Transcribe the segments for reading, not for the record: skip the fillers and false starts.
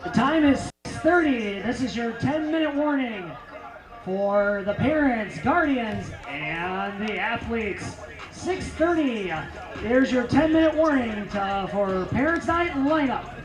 The time is 6:30. This is your 10-minute warning for the parents, guardians, and the athletes. 6:30. There's your 10-minute warning for Parents Night lineup.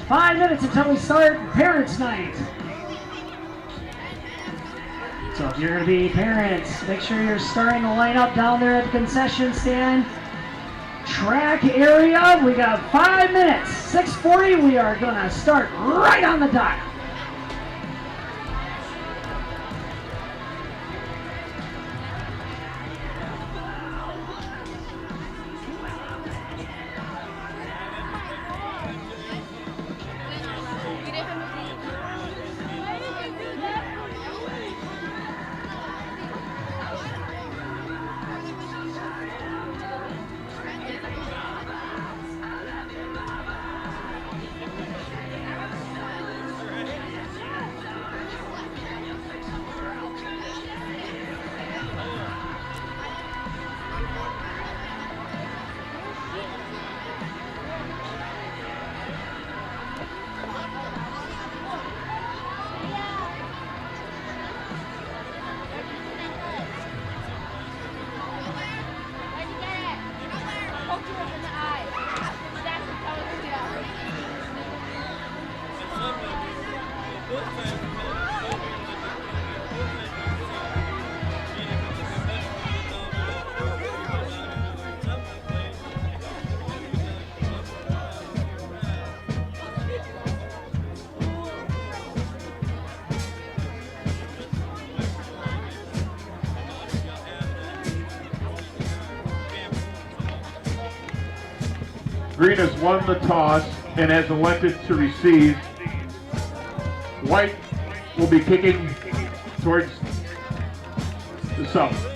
Five minutes until we start Parents Night. So if you're going to be parents, make sure you're starting to line up down there at the concession stand. Track area, we got 5 minutes. 6:40, we are going to start right on the dot. Green has won the toss and has elected to receive. White will be kicking towards the south.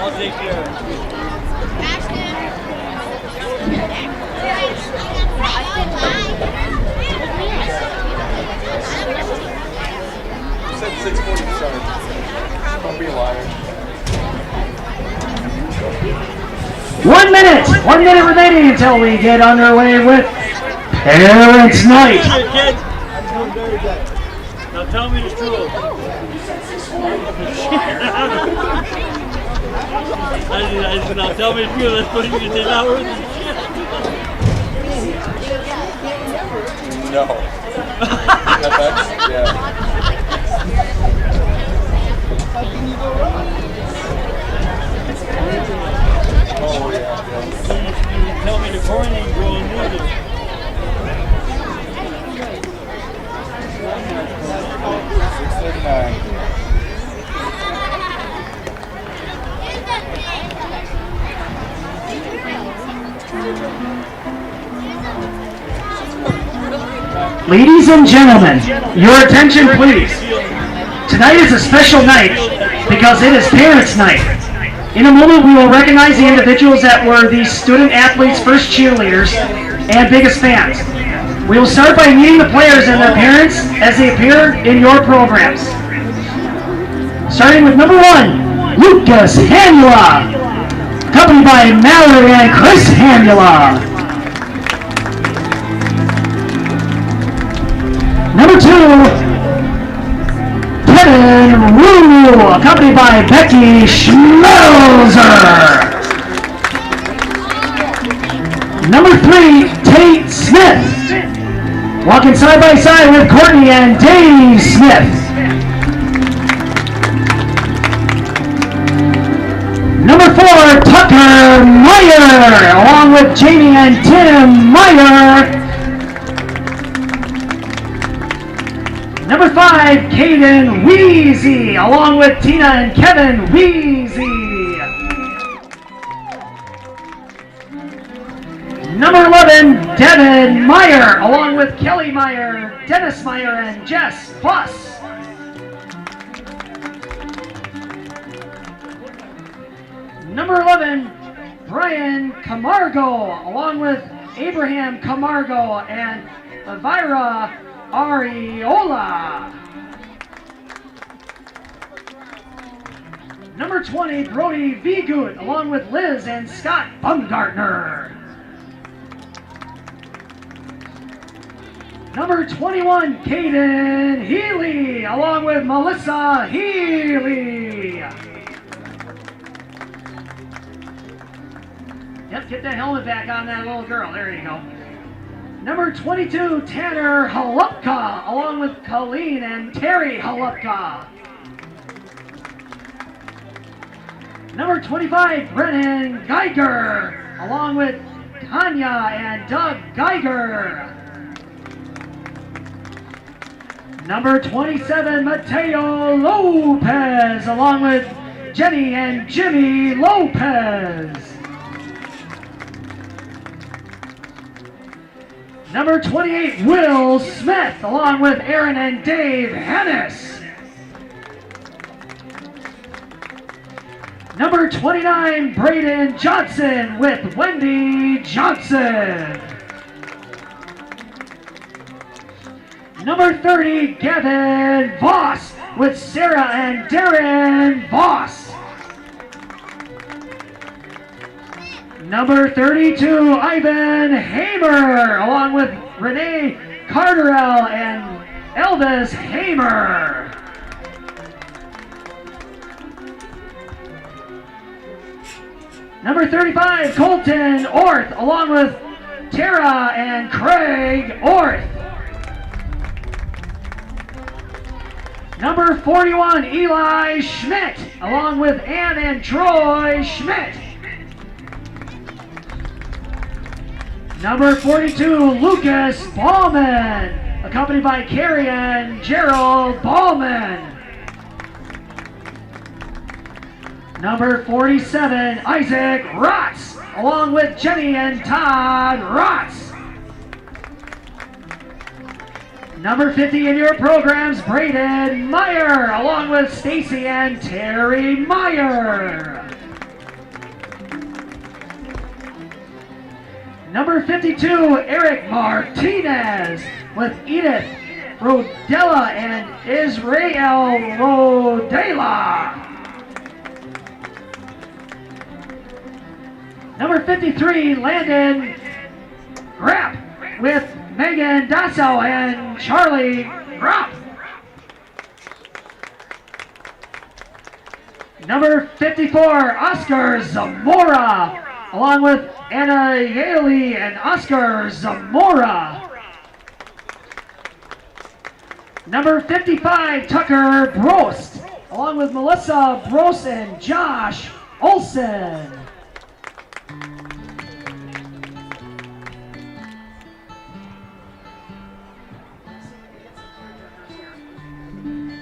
I'll take care of it. You said 640, sorry. Don't be a liar. 1 minute! 1 minute remaining until we get underway with Parents' Night. Now tell me the truth. Now tell me the truth. Let's put you in 10 hours. No. Yeah. Oh, yeah. Tell me the corny girl knew this. Ladies and gentlemen, your attention please. Tonight is a special night because it is Parents' Night. In a moment we will recognize the individuals that were the student athletes' first cheerleaders and biggest fans. We will start by meeting the players and their parents as they appear in your programs. Starting with number 1, Lucas Hamula, accompanied by Mallory and Chris Hamula. Number 2, Kevin Rue, accompanied by Becky Schmelzer. Number 3, Tate Smith, walking side by side with Courtney and Dave Smith. Number 4, Tucker Meyer, along with Jamie and Tim Meyer. Number 5, Caden Weezy, along with Tina and Kevin Weezy. Number 11, Devin Meyer, along with Kelly Meyer, Dennis Meyer, and Jess Fuss. Number 11, Brian Camargo, along with Abraham Camargo and Elvira Ariola. Number 20, Brody Vigut, along with Liz and Scott Baumgartner. Number 21, Caden Healy, along with Melissa Healy. Yep, get that helmet back on that little girl. There you go. Number 22, Tanner Halupka, along with Colleen and Terry Halupka. Number 25, Brennan Geiger, along with Tanya and Doug Geiger. Number 27, Mateo Lopez, along with Jenny and Jimmy Lopez. Number 28, Will Smith, along with Aaron and Dave Hennis. Number 29, Braden Johnson with Wendy Johnson. Number 30, Gavin Voss with Sarah and Darren Voss. Number 32, Ivan Hamer, along with Renee Carterell and Elvis Hamer. Number 35, Colton Orth, along with Tara and Craig Orth. Number 41, Eli Schmidt, along with Ann and Troy Schmidt. Number 42, Lucas Ballman, accompanied by Carrie and Gerald Ballman. Number 47, Isaac Rotz, along with Jenny and Todd Rotz. Number 50 in your programs, Braden Meyer, along with Stacy and Terry Meyer. Number 52, Eric Martinez, with Edith Rodella and Israel Rodella. Number 53, Landon Grapp, with Megan Dasso and Charlie Grapp. Number 54, Oscar Zamora, along with Anna Yaley and Oscar Zamora. Number 55, Tucker Brost, along with Melissa Brost and Josh Olson.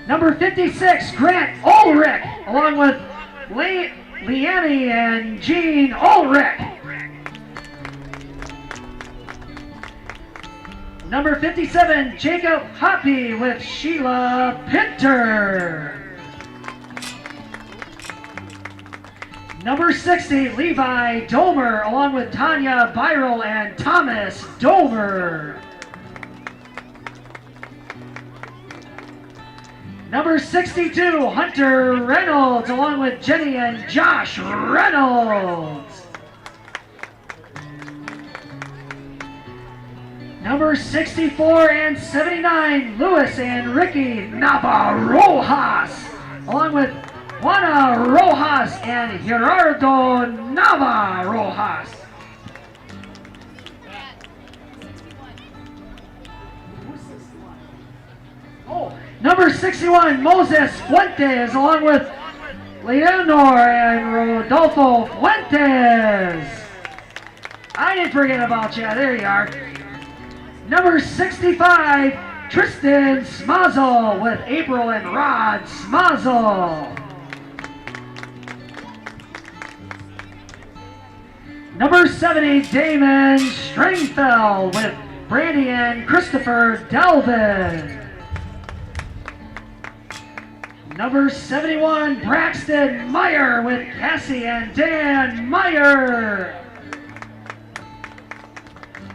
Number 56, Grant Ulrich, along with Leanne and Jean Ulrich. Number 57, Jacob Hoppy with Sheila Pinter. Number 60, Levi Domer, along with Tanya Byrel and Thomas Domer. Number 62, Hunter Reynolds, along with Jenny and Josh Reynolds. Number 64 and 79, Luis and Ricky Navarrojas, along with Juana Rojas and Gerardo Navarrojas. Number 61, Moses Fuentes, along with Leonor and Rodolfo Fuentes. I didn't forget about you. There you are. Number 65, Tristan Smazel with April and Rod Smazel. Number 70, Damon Stringfeld with Brandy and Christopher Delvin. Number 71, Braxton Meyer with Cassie and Dan Meyer.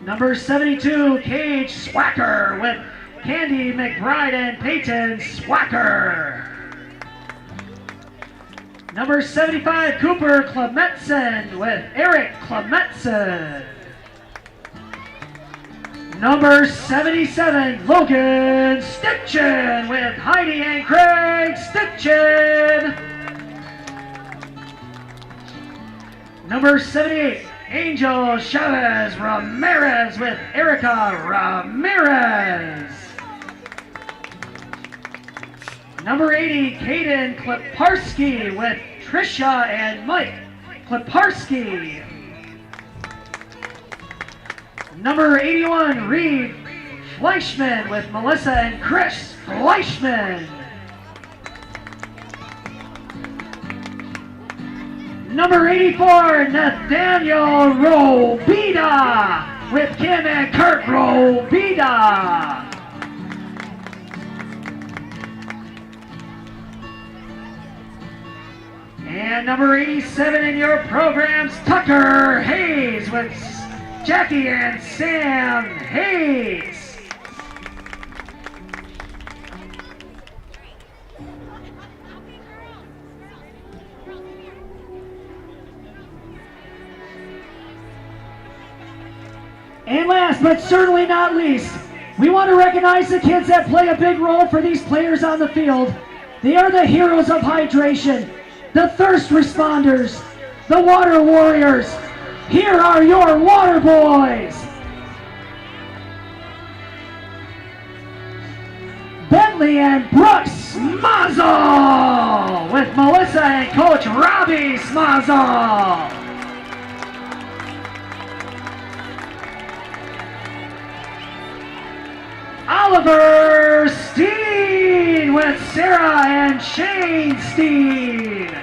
Number 72, Cage Swacker with Candy McBride and Peyton Swacker. Number 75, Cooper Clementson with Eric Clementson. Number 77, Logan Stitchin with Heidi and Craig Stitchin. Number 78, Angel Chavez Ramirez with Erica Ramirez. Number 80, Caden Kleparski with Trisha and Mike Kleparski. Number 81, Reed Fleischman with Melissa and Chris Fleischman. Number 84, Nathaniel Robida with Kim and Kurt Robida. And number 87 in your programs, Tucker Hayes with Jackie and Sam Hayes. And last but certainly not least, we want to recognize the kids that play a big role for these players on the field. They are the heroes of hydration, the thirst responders, the water warriors. Here are your water boys. Bentley and Brooks Mazel with Melissa and Coach Robbie Smazel. Oliver Steen with Sarah and Shane Steen.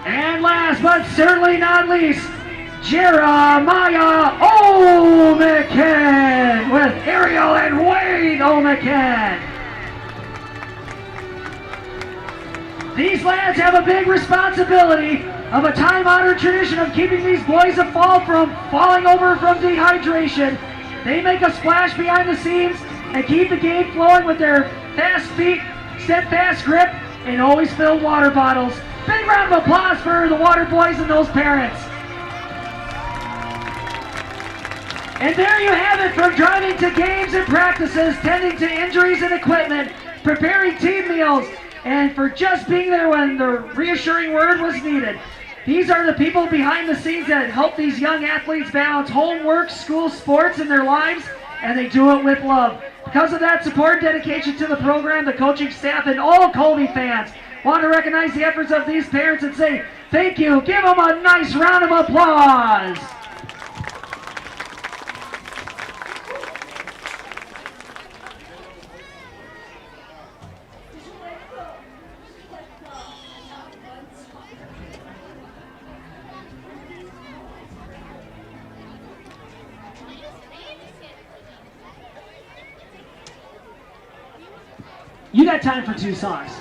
And last but certainly not least, Jeremiah O'McKen with Ariel and Wade O'McKen. These lads have a big responsibility of a time-honored tradition of keeping these boys of fall from falling over from dehydration. They make a splash behind the scenes and keep the game flowing with their fast feet, steadfast grip, and always filled water bottles. Big round of applause for the water boys and those parents. And there you have it, from driving to games and practices, tending to injuries and equipment, preparing team meals, and for just being there when the reassuring word was needed. These are the people behind the scenes that help these young athletes balance homework, school, sports, in their lives, and they do it with love. Because of that support and dedication to the program, the coaching staff, and all Colby fans want to recognize the efforts of these parents and say thank you. Give them a nice round of applause. You got time for 2 songs.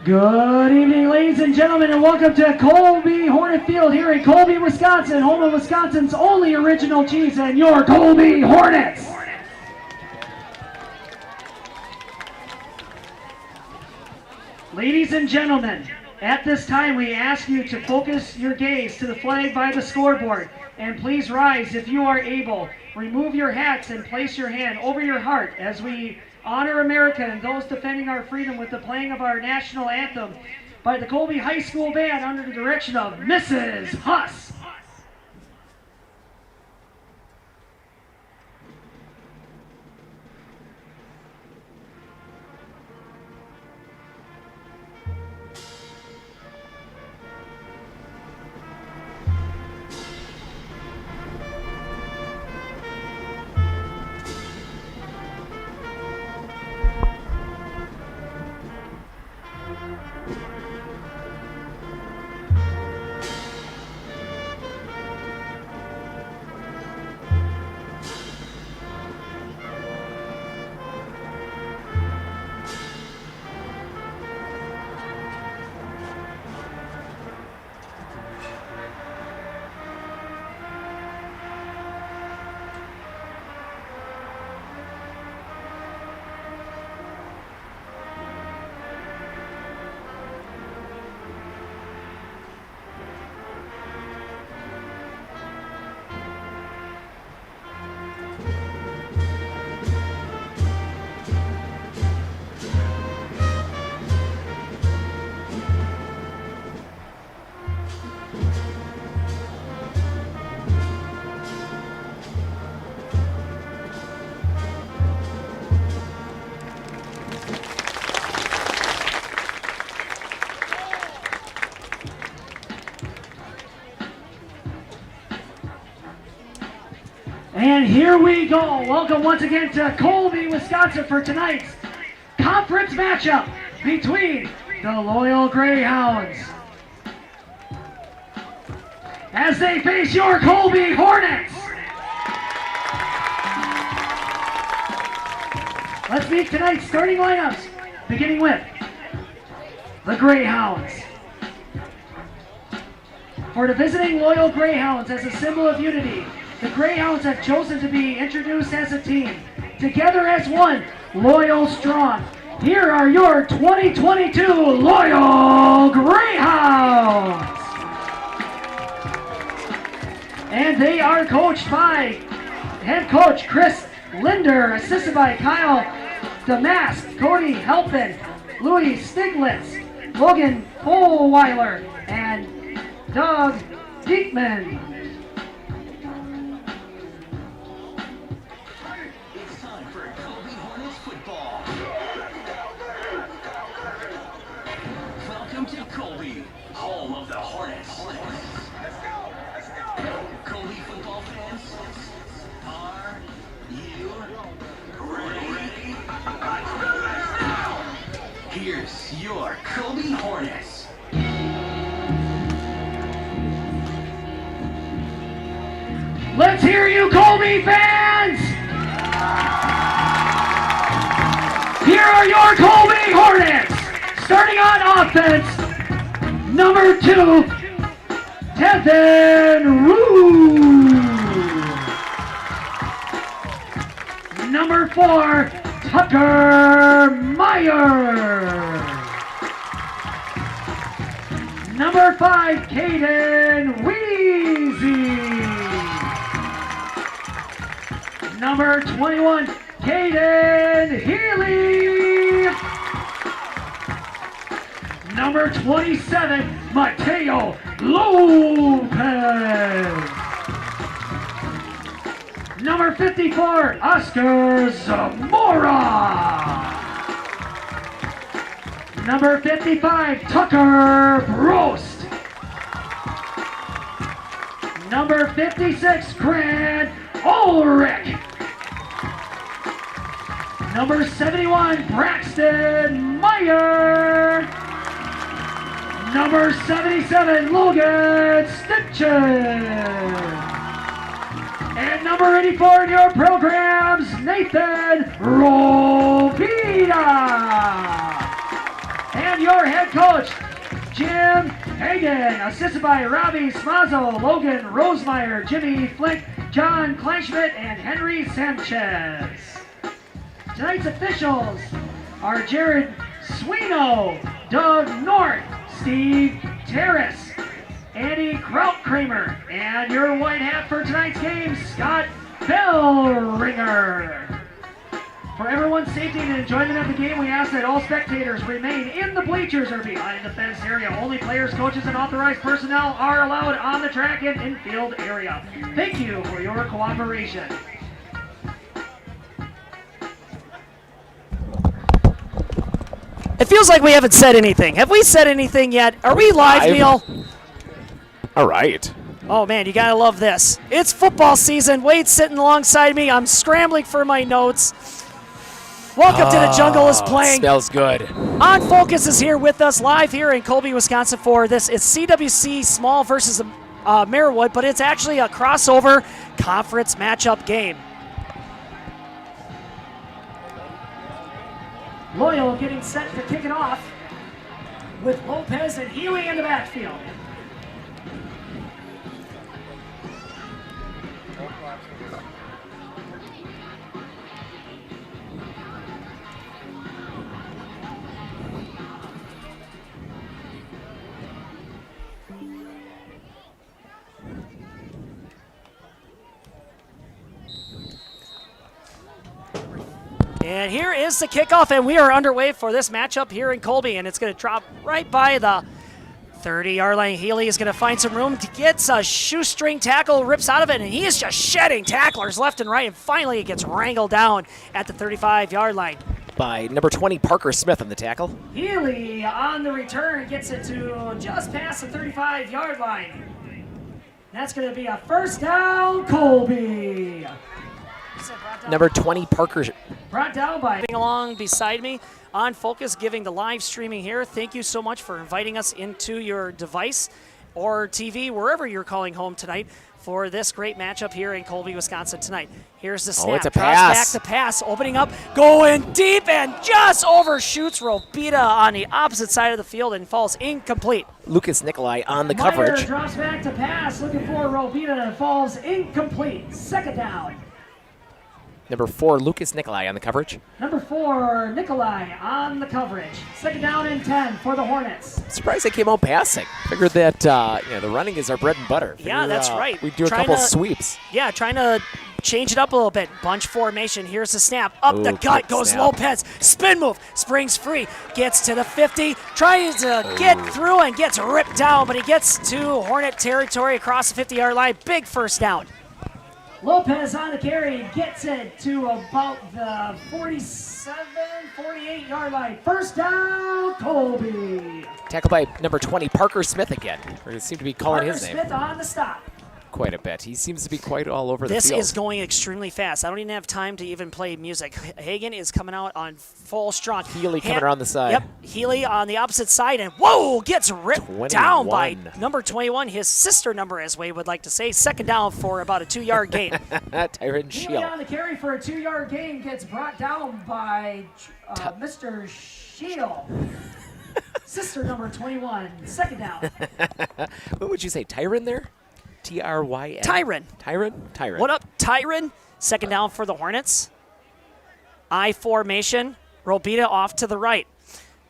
Good evening, ladies and gentlemen, and welcome to Colby Hornet Field here in Colby, Wisconsin, home of Wisconsin's only original cheese and your Colby Hornets. Ladies and gentlemen, at this time we ask you to focus your gaze to the flag by the scoreboard, and please rise if you are able. Remove your hats and place your hand over your heart as we honor America and those defending our freedom with the playing of our national anthem by the Colby High School Band under the direction of Mrs. Huss. And here we go. Welcome once again to Colby, Wisconsin for tonight's conference matchup between the Loyal Greyhounds as they face your Colby Hornets. Let's meet tonight's starting lineups, beginning with the Greyhounds. For the visiting Loyal Greyhounds, as a symbol of unity, the Greyhounds have chosen to be introduced as a team, together as one, loyal strong. Here are your 2022 Loyal Greyhounds. And they are coached by head coach Chris Linder, assisted by Kyle Damask, Cody Helpin, Louis Stiglitz, Logan Polweiler, and Doug Diekman. Welcome to Colby, home of the Hornets. Colby football fans, are you ready? Here's your Colby Hornets. Let's hear you, Colby fans! Here are your Colby Hornets! Starting on offense, number 2, Tevin Rue. Number 4, Tucker Meyer. Number 5, Caden Weezy. Number 21, Caden Healy. Number 27, Mateo Lopez. Number 54, Oscar Zamora. Number 55, Tucker Brost. Number 56, Grant Ulrich. Number 71, Braxton Meyer. Number 77, Logan Stitchen. And number 84 in your programs, Nathan Rovita. And And your head coach, Jim Hagan, assisted by Robbie Smazzo, Logan Rosemeyer, Jimmy Flink, John Kleinschmidt, and Henry Sanchez. Tonight's officials are Jared Swino, Doug North, Steve Terrace, Andy Krautkramer, and your white hat for tonight's game, Scott Bellringer. For everyone's safety and enjoyment of the game, we ask that all spectators remain in the bleachers or behind the fence area. Only players, coaches, and authorized personnel are allowed on the track and infield area. Thank you for your cooperation. It feels like we haven't said anything. Have we said anything yet? Are we live, Neil? All right. Oh, man, you got to love this. It's football season. Wade's sitting alongside me. I'm scrambling for my notes. Welcome to the Jungle is playing. Smells good. On Focus is here with us live here in Colby, Wisconsin for this. It's CWC Small versus Marawood, but it's actually a crossover conference matchup game. Loyal getting set to kick it off with Lopez and Healy in the backfield. And here is the kickoff, and we are underway for this matchup here in Colby, and it's going to drop right by the 30-yard line. Healy is going to find some room to get a shoestring tackle, rips out of it, and he is just shedding tacklers left and right, and finally it gets wrangled down at the 35-yard line. By number 20, Parker Smith on the tackle. Healy on the return gets it to just past the 35-yard line. That's going to be a first down, Colby. Number 20, Parker. Brought down by. Along beside me on Focus, giving the live streaming here. Thank you so much for inviting us into your device or TV, wherever you're calling home tonight, for this great matchup here in Colby, Wisconsin tonight. Here's the snap. It's a Drops pass. back to pass, opening up, going deep, and just overshoots Robita on the opposite side of the field and falls incomplete. Lucas Nikolai on the Meyer coverage. drops back to pass, looking for Robita, and falls incomplete. Second down. Number 4, Lucas Nikolai on the coverage. Number 4, Nikolai on the coverage. Second down and 10 for the Hornets. Surprised they came out passing. Figured that the running is our bread and butter. Yeah, that's right. We do a Trying couple to- sweeps. Yeah, trying to change it up a little bit. Bunch formation. Here's the snap. Up the Ooh, gut quick goes snap. Lopez. Spin move. Springs free. Gets to the 50. Tries to get through and gets ripped down, but he gets to Hornet territory across the 50-yard line. Big first down. Lopez on the carry, gets it to about the 47, 48-yard line. First down, Colby. Tackled by number 20, Parker Smith again. We seem to be calling Parker his name Smith on the stop. quite a bit. He seems to be quite all over the This field. is going extremely fast. I don't even have time to even play music. Hagan is coming out on full strong. Healy coming around the side. Yep, Healy on the opposite side, and whoa, gets ripped down by 21. number 21, his sister number, as Wade would like to say. Second down for about a 2-yard gain. Tyron Healy on Shield. the carry for a 2-yard gain, gets brought down by Mr. Shield. Sister number 21, second down. What would you say, Tyron there? T-R-Y-N? Tyron. Tyron? What up, Tyron? Second down for the Hornets. I formation. Robita off to the right.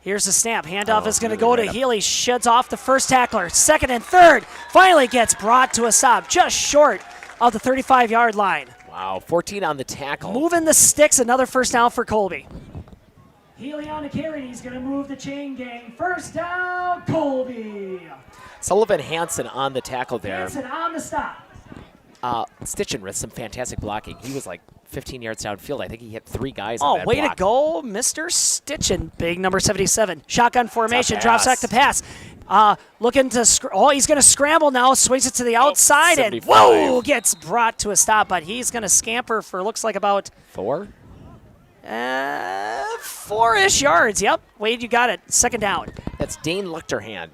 Here's the snap. Handoff is going to go to Healy. Sheds off the first tackler. Second and third. Finally gets brought to a stop just short of the 35-yard line. Wow, 14 on the tackle. Moving the sticks. Another first down for Colby. Healy on the carry, he's going to move the chain gang. First down, Colby. Sullivan Hansen on the tackle there. Hansen on the stop. Stitchin with some fantastic blocking. He was like 15 yards downfield. I think he hit 3 guys Oh, on that way block. to go, Mr. Stitchin. Big number 77. Shotgun formation, It's a drops back to pass. Looking to, he's going to scramble now, swings it to the outside, and 75. whoa, gets brought to a stop, but he's going to scamper for looks like about 4? 4-ish yards. Yep, Wade, you got it. Second down. That's Dane Luchterhand.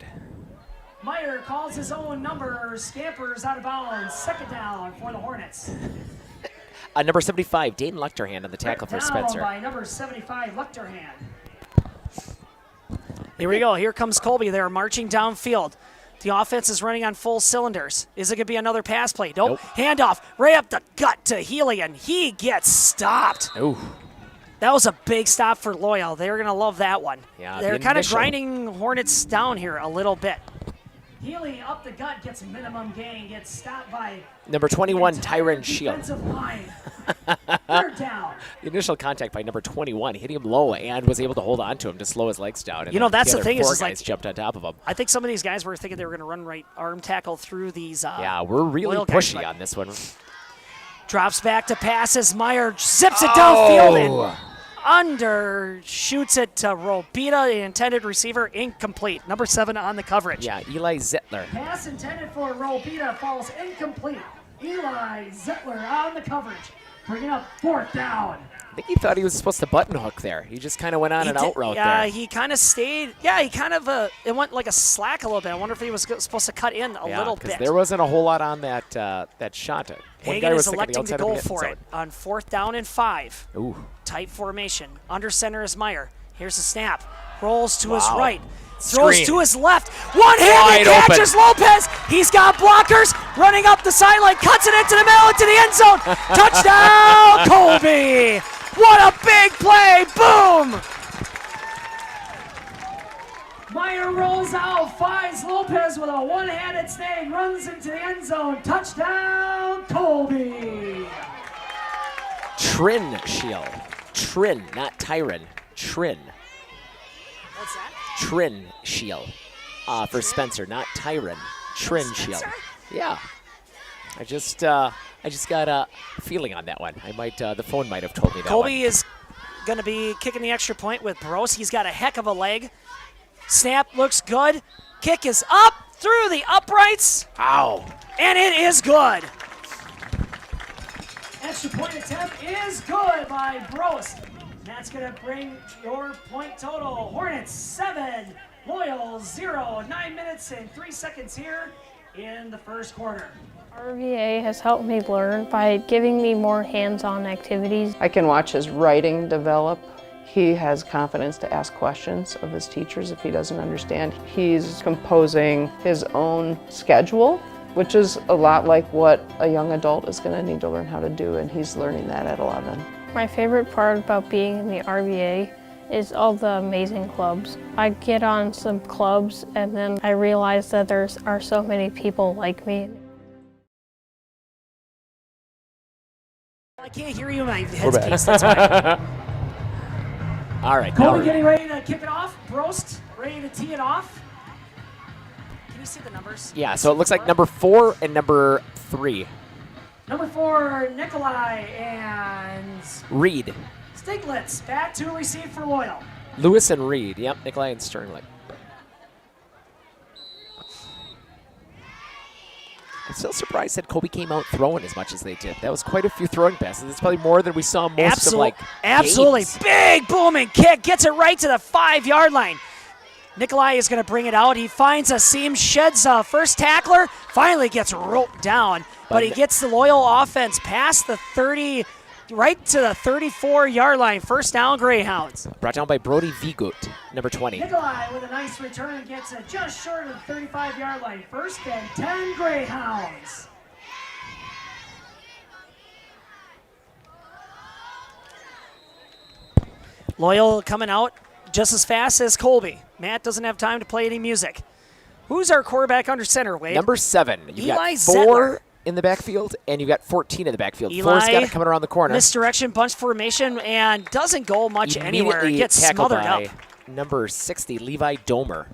Meyer calls his own number, scampers out of bounds. Second down for the Hornets. Number 75, Dane Luchterhand on the tackle for Down Spencer. by number 75, Luchterhand. Here we go. Here comes Colby. They're marching downfield. The offense is running on full cylinders. Is it going to be another pass play? Nope. Handoff right up the gut to Healy, and he gets stopped. Ooh. That was a big stop for Loyal. They're going to love that one. Yeah, they're the kind of initial- grinding Hornets down here a little bit. Healy up the gut, gets minimum gain, gets stopped by Number 21, the entire Tyron Shield. defensive line. Third down. The initial contact by number 21 hit him low and was able to hold on to him to slow his legs down. And You know, then that's the other thing is, four is like- guys jumped on top of him. I think some of these guys were thinking they were going to run right arm tackle through these. Yeah, we're really Loyal guys, pushy but- on this one. Drops back to passes. Meyer zips it downfield and undershoots it to Robita, the intended receiver, incomplete. Number 7 on the coverage. Yeah, Eli Zettler. Pass intended for Robita falls incomplete. Eli Zettler on the coverage, bringing up 4th down. I think he thought he was supposed to button hook there. He just kind of went on an out route Yeah, there. he kind of stayed. Yeah, he kind of it went like a slack a little bit. I wonder if he was supposed to cut in a little because bit. there wasn't a whole lot on that shot. One guy Hagan was is thinking the electing to outside of go the end for zone. it on 4th down and 5. Ooh. Tight formation. Under center is Meyer. Here's the snap. Rolls to his Wow. right. Throws Screen. to his left. One-handed Wide open. catches Lopez. He's got blockers. Running up the sideline. Cuts it into the middle, into the end zone. Touchdown, Colby. What a big play. Boom. Meyer rolls out, finds Lopez with a one-handed snag, runs into the end zone. Touchdown, Colby. Trin Shield. Trin, not Tyron. Trin. What's that? Trin Shield. For Spencer, not Tyron. Trin Shield. Spencer? Yeah. I just got a feeling on that one. I might the phone might have told me that Colby one. is going to be kicking the extra point with Bros. He's got a heck of a leg. Snap looks good. Kick is up through the uprights. Ow. And it is good. Extra point attempt is good by Bros. That's going to bring your point total. Hornets 7, Loyal 0. 9 minutes and 3 seconds here in the first quarter. RVA has helped me learn by giving me more hands-on activities. I can watch his writing develop. He has confidence to ask questions of his teachers if he doesn't understand. He's composing his own schedule, which is a lot like what a young adult is going to need to learn how to do, and he's learning that at 11. My favorite part about being in the RVA is all the amazing clubs. I get on some clubs and then I realize that there are so many people like me. I can't hear you. My We're head's back. pieced. That's why. All right. now Colby we're- getting ready to kick it off. Brost ready to tee it off. Can you see the numbers? Yeah, so it looks like number 4 and number 3. Number 4, Nikolai and Reed. Stiglitz back to receive for Loyal. Lewis and Reed. Yep, Nikolai and Sternlich. I'm still surprised that Colby came out throwing as much as they did. That was quite a few throwing passes. It's probably more than we saw most of like Absolutely. games. Big booming kick. Gets it right to the 5-yard line. Nikolai is going to bring it out. He finds a seam, sheds a first tackler, finally gets roped down, but he gets the Loyal offense past the 30, right to the 34-yard line. First down, Greyhounds. Brought down by Brody Vigut, number 20. Nikolai with a nice return gets it just short of the 35-yard line. First and 10 Greyhounds. Loyal coming out just as fast as Colby. Matt doesn't have time to play any music. Who's our quarterback under center, Wade? Number 7. You've Eli got 4 Zettler. in the backfield, and you've got 14 in the backfield. Eli, 4's got it coming around the corner. Misdirection, bunch formation, and doesn't go much anywhere. Immediately Gets tackled smothered by up. number 60, Levi Domer.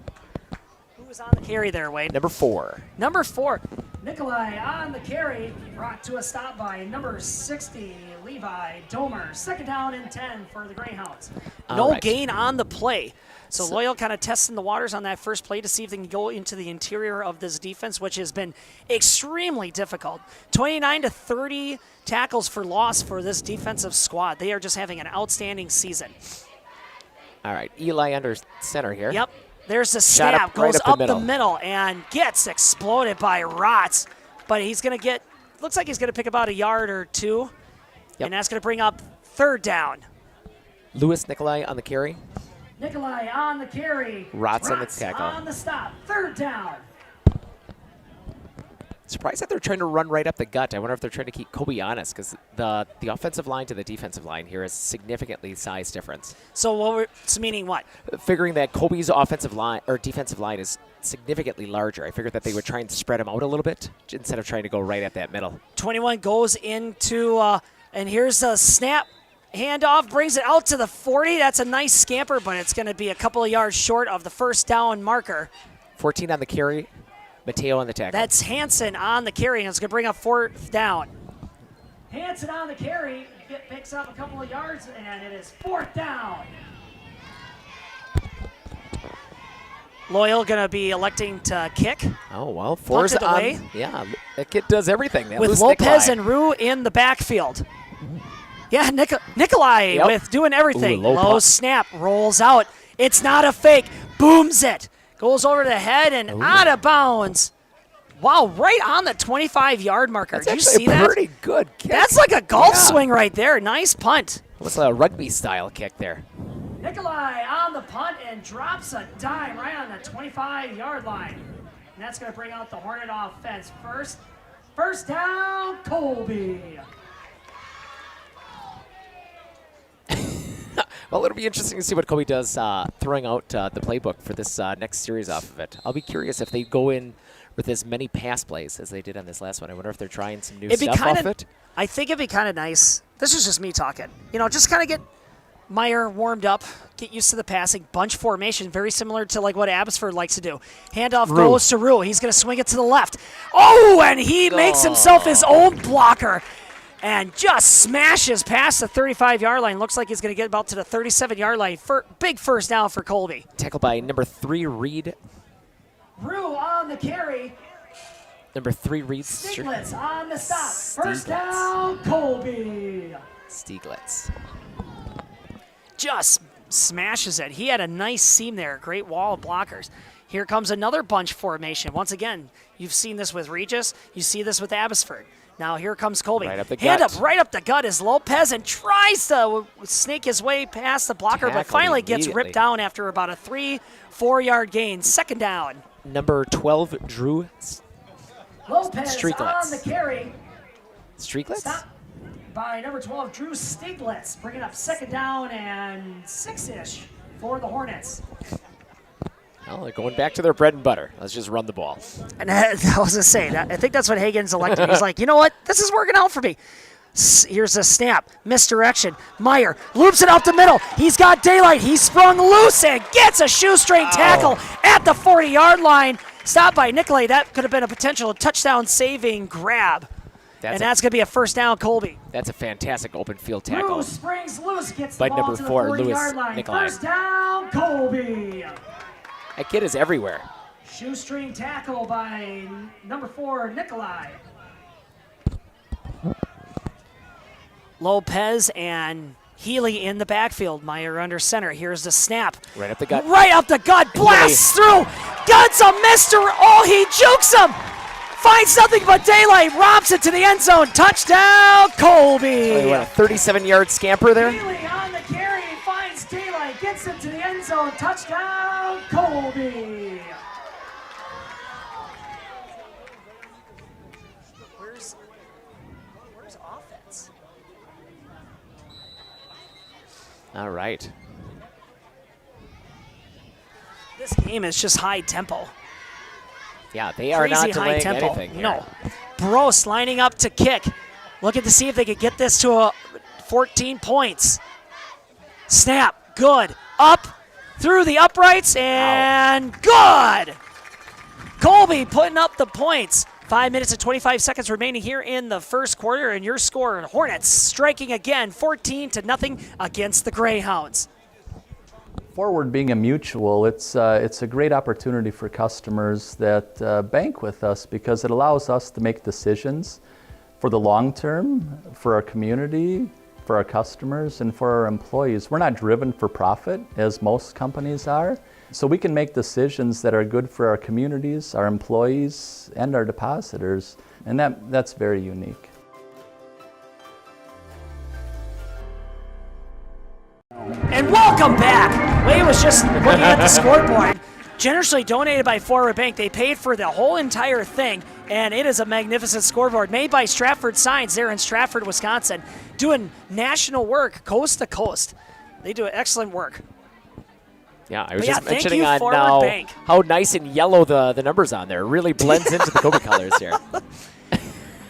Who was on the carry there, Wade? Number 4. Number 4. Nikolai on the carry, brought to a stop by number 60, Levi Domer. Second down and 10 for the Greyhounds. No All right. gain on the play. So Loyal kind of testing the waters on that first play to see if they can go into the interior of this defense, which has been extremely difficult. 29 to 30 tackles for loss for this defensive squad. They are just having an outstanding season. All right, Eli under center here. Yep. There's the Shot snap, up right goes up the up the middle. middle and gets exploded by Rotz. But he's going to get, looks like he's going to pick about a yard or two. Yep. And that's going to bring up third down. Lewis Nikolai on the carry. Nikolai on the carry. Rots on the tackle. On the stop. 3rd down. Surprised that they're trying to run right up the gut. I wonder if they're trying to keep Colby honest, because the offensive line to the defensive line here is significantly size difference. So meaning what? Figuring that Colby's offensive line or defensive line is significantly larger. I figured that they would try and spread them out a little bit instead of trying to go right at that middle. 21 goes into, and here's a snap. Handoff brings it out to the 40. That's a nice scamper, but it's going to be a couple of yards short of the 1st down marker. 14 on the carry. Mateo on the tackle. That's Hansen on the carry, and it's going to bring up 4th down. Hansen on the carry. Picks up a couple of yards, and it is 4th down. Loyal going to be electing to kick. Oh, well, 4's Punted on. away. Yeah, that kid does everything. That With loose Lopez Nikolai. and Rue in the backfield. Yeah, Nikolai Yep. with doing everything. Ooh, low snap, rolls out. It's not a fake. Booms it. Goes over the head and out of bounds. Wow, right on the 25-yard marker. That's Did you actually see a that? pretty good kick. That's like a golf Yeah. swing right there. Nice punt. What's a rugby-style kick there? Nikolai on the punt and drops a dime right on the 25-yard line. And that's going to bring out the Hornet offense. First down, Colby. Well, it'll be interesting to see what Colby does throwing out the playbook for this next series off of it. I'll be curious if they go in with as many pass plays as they did on this last one. I wonder if they're trying some new stuff off it. I think it'd be kind of nice. This is just me talking. You know, just kind of get Meyer warmed up, get used to the passing. Bunch formation, very similar to like what Abbotsford likes to do. Handoff goes to Rue. He's going to swing it to the left. Oh, and he makes himself his own blocker. And just smashes past the 35-yard line. Looks like he's going to get about to the 37-yard line. Big 1st down for Colby. Tackled by number 3, Reed. Rue on the carry. Number 3, Reed. Stieglitz on the stop. 1st down, Colby. Stieglitz. Just smashes it. He had a nice seam there. Great wall of blockers. Here comes another bunch formation. Once again, you've seen this with Regis. You see this with Abbotsford. Now here comes Colby. Right up the Hand gut. up, right up the gut is Lopez and tries to snake his way past the blocker, but finally gets ripped down after about a 3-4 yard gain. 2nd down. Number 12, Drew Lopez Stieglitz. on the carry. Stieglitz? Stop by number 12, Drew Stieglitz, bringing up 2nd down and 6-ish for the Hornets. Well, they're going back to their bread and butter. Let's just run the ball. And I was going to say, I think that's what Hagen's elected. He's like, you know what? This is working out for me. Here's a snap. Misdirection. Meyer loops it up the middle. He's got daylight. He's sprung loose and gets a shoestring tackle at the 40-yard line. Stopped by Nikolai. That could have been a potential touchdown-saving grab. That's going to be a 1st down, Colby. That's a fantastic open field tackle. Rue springs loose, gets by the ball number to the 4, 40-yard line. Nikolai. 1st down, Colby. That kid is everywhere. Shoestring tackle by number 4, Nikolai. Lopez and Healy in the backfield. Meyer under center. Here's the snap. Right up the gut. Right up the gut. Blasts through. Guts a mister. Oh, he jukes him. Finds nothing but daylight. Robs it to the end zone. Touchdown, Colby. What, a 37-yard scamper there? Healy on the carry. Finds daylight. Gets it to the end zone. Touchdown, Colby. Where's offense? All right. This game is just high tempo. Yeah, they are not Crazy high delaying tempo. anything here. No. Bros lining up to kick. Looking to see if they could get this to a 14 points. Snap. Good. Up through the uprights and good. Colby putting up the points. 5 minutes and 25 seconds remaining here in the 1st quarter, and your score, Hornets striking again 14-0 against the Greyhounds. Forward being a mutual, it's a great opportunity for customers that bank with us because it allows us to make decisions for the long term, for our community, for our customers, and for our employees. We're not driven for profit, as most companies are, so we can make decisions that are good for our communities, our employees, and our depositors, and that's very unique. And welcome back Wade was just looking at the scoreboard. Generously donated by Forward Bank. They paid for the whole entire thing, and it is a magnificent scoreboard made by Stratford Signs there in Stratford, Wisconsin, doing national work coast to coast. They do excellent work. Yeah, I was But just yeah, thank mentioning you, on Forward now Bank. how nice and yellow the numbers on there. It really blends into the Colby colors here.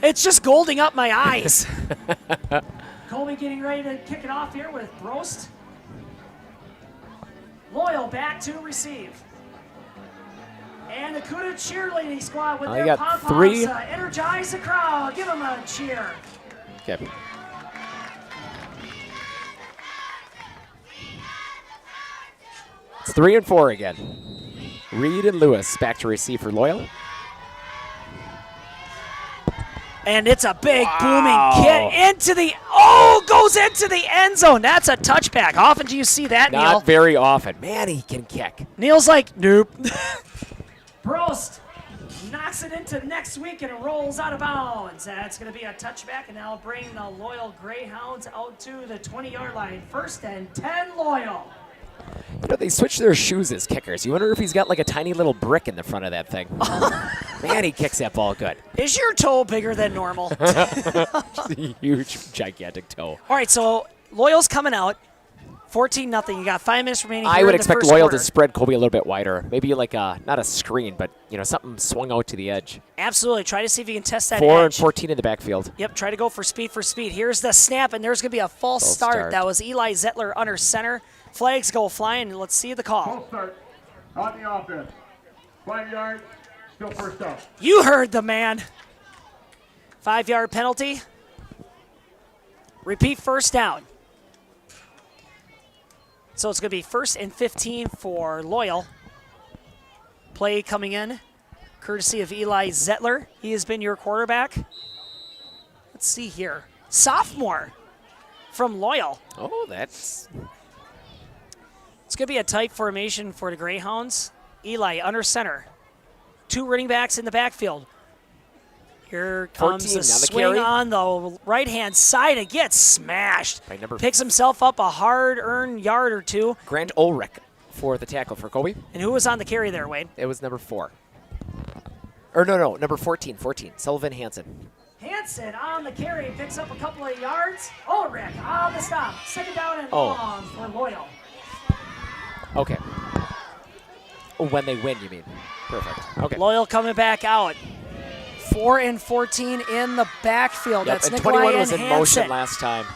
It's just golding up my eyes. Colby getting ready to kick it off here with Brost. Loyal back to receive. And the Cuda cheerleading squad with You their got pom-poms three. Energize the crowd. Give them a cheer. Okay. It's 3 and 4 again. Reed and Lewis back to receive for Loyal. And it's a big booming kick into the, goes into the end zone. That's a touchback. Often do you see that, Neil? Not very often. Man, he can kick. Neil's like, nope. Brost knocks it into next week and it rolls out of bounds. That's going to be a touchback, and that'll bring the Loyal Greyhounds out to the 20-yard line. 1st and 10, Loyal. You know, they switch their shoes as kickers. You wonder if he's got like a tiny little brick in the front of that thing. Man, he kicks that ball good. Is your toe bigger than normal? Huge, gigantic toe. All right, so Loyal's coming out. 14-0. You got 5 minutes remaining. I here would in the expect first Loyal quarter. to spread Colby a little bit wider. Maybe like not a screen, but you know, something swung out to the edge. Absolutely. Try to see if you can test that 4 and edge. 14 in the backfield. Yep, try to go for speed for speed. Here's the snap, and there's going to be a false start. That was Eli Zettler under center. Flags go flying. Let's see the call. False start on the offense. 5 yards, still first up. You heard the man. 5-yard penalty. Repeat first down. So it's going to be 1st and 15 for Loyal. Play coming in, courtesy of Eli Zettler. He has been your quarterback. Let's see here. Sophomore from Loyal. Oh, that's... It's going to be a tight formation for the Greyhounds. Eli under center. 2 running backs in the backfield. Here comes 14 a on the swing carry. on the right-hand side and gets smashed. By number Picks himself up a hard-earned yard or 2. Grant Ulrich for the tackle for Colby. And who was on the carry there, Wade? It was number 4. Or no, number 14, Sullivan Hansen. Hansen on the carry, picks up a couple of yards. Ulrich on the stop. 2nd down and long for Loyal. Okay. When they win, you mean? Perfect. Okay. Loyal coming back out. 4 and 14 in the backfield. Yep, That's and Nikolai 21 was and in Hansen. motion last time.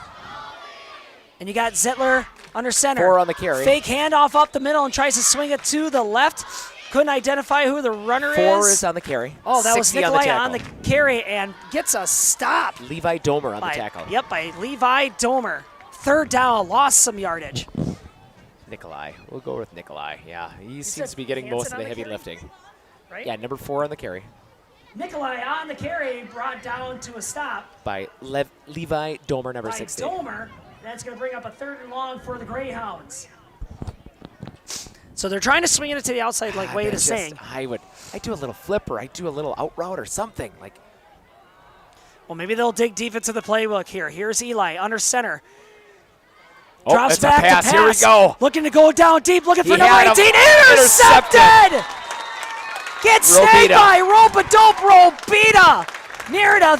And you got Zettler under center. 4 on the carry. Fake handoff up the middle and tries to swing it to the left. Couldn't identify who the runner 4 is on the carry. Oh, that was 60 Nikolai on the on the carry and gets a stop. Levi Domer on the tackle. Yep, by Levi Domer. 3rd down, lost some yardage. Nikolai. We'll go with Nikolai. Yeah, he said seems to be getting Hansen most of on the the heavy carry? lifting. Right? Yeah, number 4 on the carry Nikolai on the carry, brought down to a stop by Levi Domer, number by 60. Domer. That's going to bring up a 3rd and long for the Greyhounds. So they're trying to swing it to the outside, like Wade is saying. I do a little flip, or I do a little out route or something. Like, Well, maybe they'll dig deep into the playbook here. Here's Eli under center. oh, Drops it's a back pass. to Here we pass. go. Looking to go down deep, looking for He number had 18. him. Intercepted! Gets snagged by Rope-a-Dope Robita near the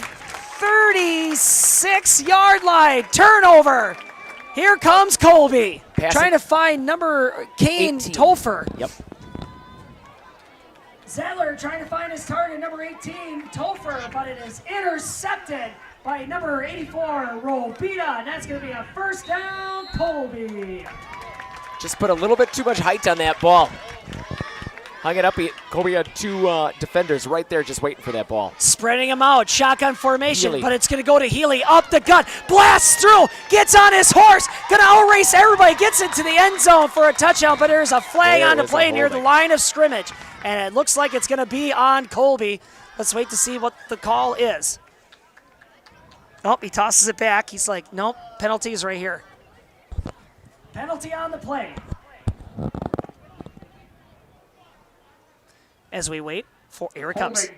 36-yard line. Turnover. Here comes Colby. Passing. Trying to find number Kane 18. Topher. Yep. Zettler trying to find his target, number 18, Topher, but it is intercepted by number 84, Robita, and that's going to be a 1st down, Colby. Just put a little bit too much height on that ball. Hung it up. Colby had 2 defenders right there just waiting for that ball. Spreading him out, shotgun formation, Healy. but it's going to go to Healy, up the gut, blasts through, gets on his horse, going to outrace everybody, gets into the end zone for a touchdown, but there's a flag on the play near the line of scrimmage, and it looks like it's going to be on Colby. Let's wait to see what the call is. Oh, he tosses it back. He's like, nope, penalty's right here. Penalty on the play. As we wait for, here it comes.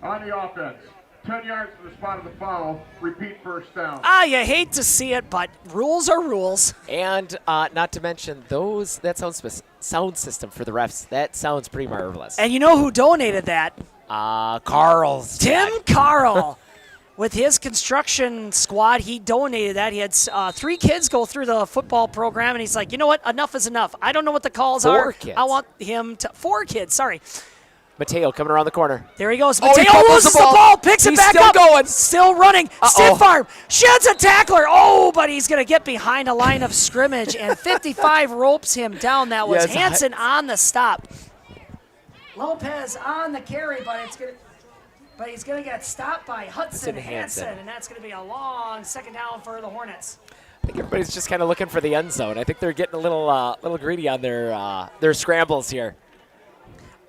On the offense. 10 yards from the spot of the foul. Repeat first down. You hate to see it, but rules are rules. And not to mention that sound system for the refs. That sounds pretty marvelous. And you know who donated that? Carl's Tim dad. Carl. With his construction squad, he donated that. He had 3 kids go through the football program, and he's like, you know what? Enough is enough. I don't know what the calls are. 4 kids. I want him to 4 kids. Sorry. Mateo coming around the corner. There he goes. Oh, Mateo he fumbles loses the the ball. ball, picks it He's back still up. going. Still running. Uh-oh. Stiff arm. Sheds a tackler. Oh, but he's going to get behind a line of scrimmage, and 55 ropes him down. That was Yes, Hansen on the stop. Lopez on the carry, but he's going to get stopped by Hudson Hansen, and that's going to be a long second down for the Hornets. I think everybody's just kind of looking for the end zone. I think they're getting a little greedy on their scrambles here.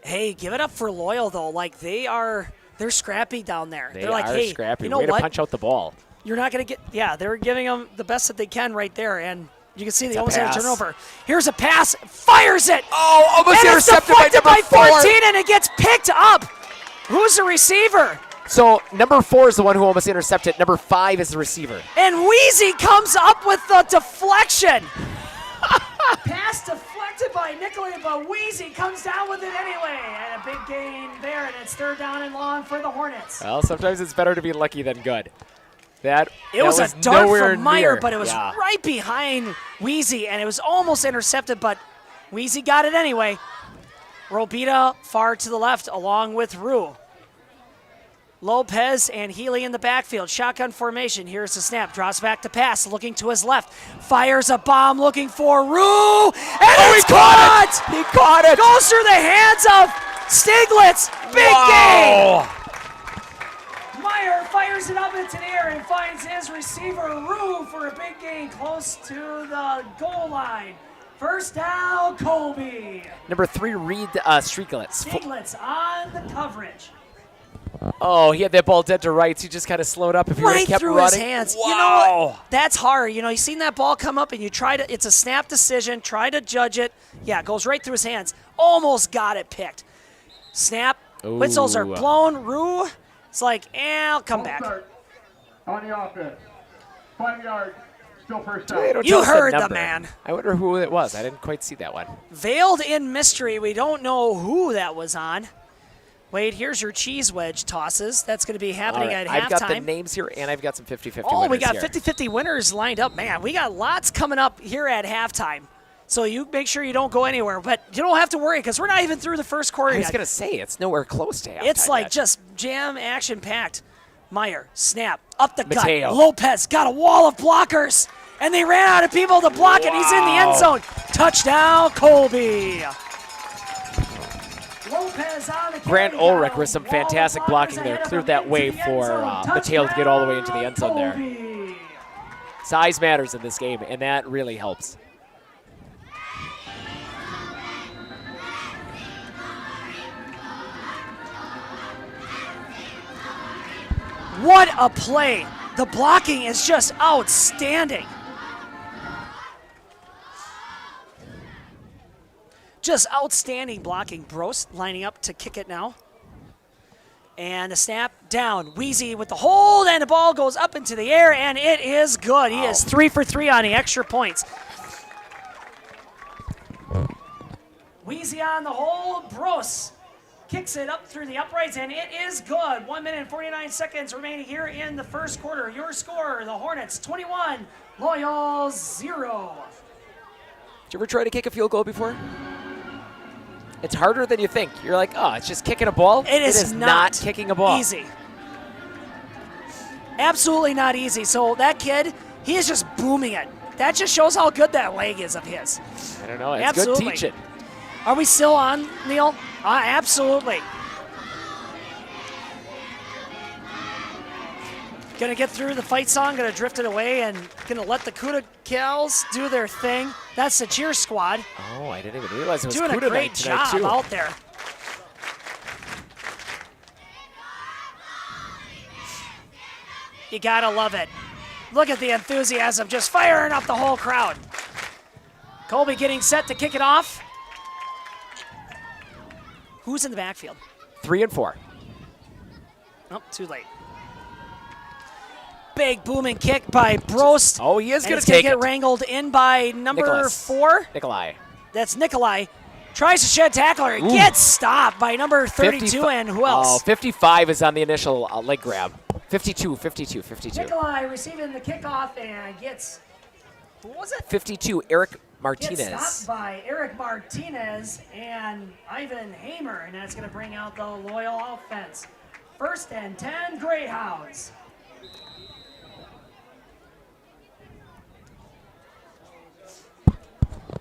Hey, give it up for Loyal, though. Like, they're scrappy down there. They're like, hey, scrappy. you know Way what? to punch out the ball. You're not going to get, they're giving them the best that they can right there, and you can see they It's a almost had a pass. turnover. Here's a pass, fires it. Oh, almost and it's intercepted by deflected number by 4. 14, and it gets picked up. Who's the receiver? So number 4 is the one who almost intercepted. Number 5 is the receiver. And Wheezy comes up with the deflection. Pass deflected by Nicolay, but Wheezy comes down with it anyway. And a big gain there, and it's 3rd down and long for the Hornets. Well, sometimes it's better to be lucky than good. It was a dart nowhere from Meyer, near. but it was Yeah. right behind Wheezy, and it was almost intercepted, but Wheezy got it anyway. Robita far to the left, along with Rue. Lopez and Healy in the backfield. Shotgun formation. Here's the snap. Draws back to pass. Looking to his left. Fires a bomb looking for Rue. And it's caught! He caught it! Goes through the hands of Stiglitz. Big game! Meyer fires it up into the air and finds his receiver Rue for a big gain close to the goal line. First down, Colby. Number 3, Reed Striglitz. Stiglitz on the coverage. Oh, he had that ball dead to rights. He just kind of slowed up. If he Right kept through running. his hands. Wow. You know what? That's hard. You seen that ball come up and you try to, it's a snap decision, try to judge it. Yeah, it goes right through his hands. Almost got it picked. Snap. Ooh. Whistles are blown. Rue, it's like, I'll come back. Start on the offense. 5 yards. Still first They down. don't You tell us the heard the number. man. I wonder who it was. I didn't quite see that one. Veiled in mystery. We don't know who that was on. Wade, here's your cheese wedge tosses. That's going to be happening All right, at I've got the halftime. names here, and I've got some 50-50 Oh, winners we got here. 50-50 winners lined up. Man, we got lots coming up here at halftime. So you make sure you don't go anywhere. But you don't have to worry because we're not even through the first quarter I was yet. going to say, it's nowhere close to halftime It's like yet. just jam action-packed. Meyer, snap, up the Mateo. gut. Lopez got a wall of blockers. And they ran out of people to block it. He's in the end zone. Touchdown, Colby. Lopez on the Grant carry, Ulrich got a with some wall of fantastic blockers blocking there. ahead of Cleared him that into way the end for zone. Mateo to get all the way into the end zone there. Colby. Size matters in this game, and that really helps. What a play. The blocking is just outstanding. Just outstanding blocking. Bros lining up to kick it now. And the snap down. Wheezy with the hold, and the ball goes up into the air, and it is good. He is 3 for 3 on the extra points. Wheezy on the hold. Bros kicks it up through the uprights, and it is good. 1 minute and 49 seconds remaining here in the first quarter. Your score, the Hornets 21, Loyal 0. Did you ever try to kick a field goal before? It's harder than you think. You're like, oh, it's just kicking a ball? It is not kicking a ball. Easy. Absolutely not easy. So that kid, he is just booming it. That just shows how good that leg is of his. I don't know. It's Absolutely. good teaching. Are we still on, Neil? Absolutely. Gonna get through the fight song, gonna drift it away, and gonna let the Cuda Cows do their thing. That's the cheer squad. Oh, I didn't even realize it was Doing a Cuda great night tonight, job too. out there. You gotta love it. Look at the enthusiasm, just firing up the whole crowd. Colby getting set to kick it off. Who's in the backfield? 3 and 4. Oh, too late. big booming kick by Brost. Oh, he is And going it's to take get it. wrangled in by number Nicholas. 4. Nikolai. That's Nikolai. Tries to shed tackler. Gets stopped by number 32 and who else? Oh, 55 is on the initial leg grab. 52. Nikolai receiving the kickoff and gets, who was it? 52, Eric Gets Martinez. stopped by Eric Martinez and Ivan Hamer, and that's going to bring out the Loyal offense. 1st and 10 Greyhounds.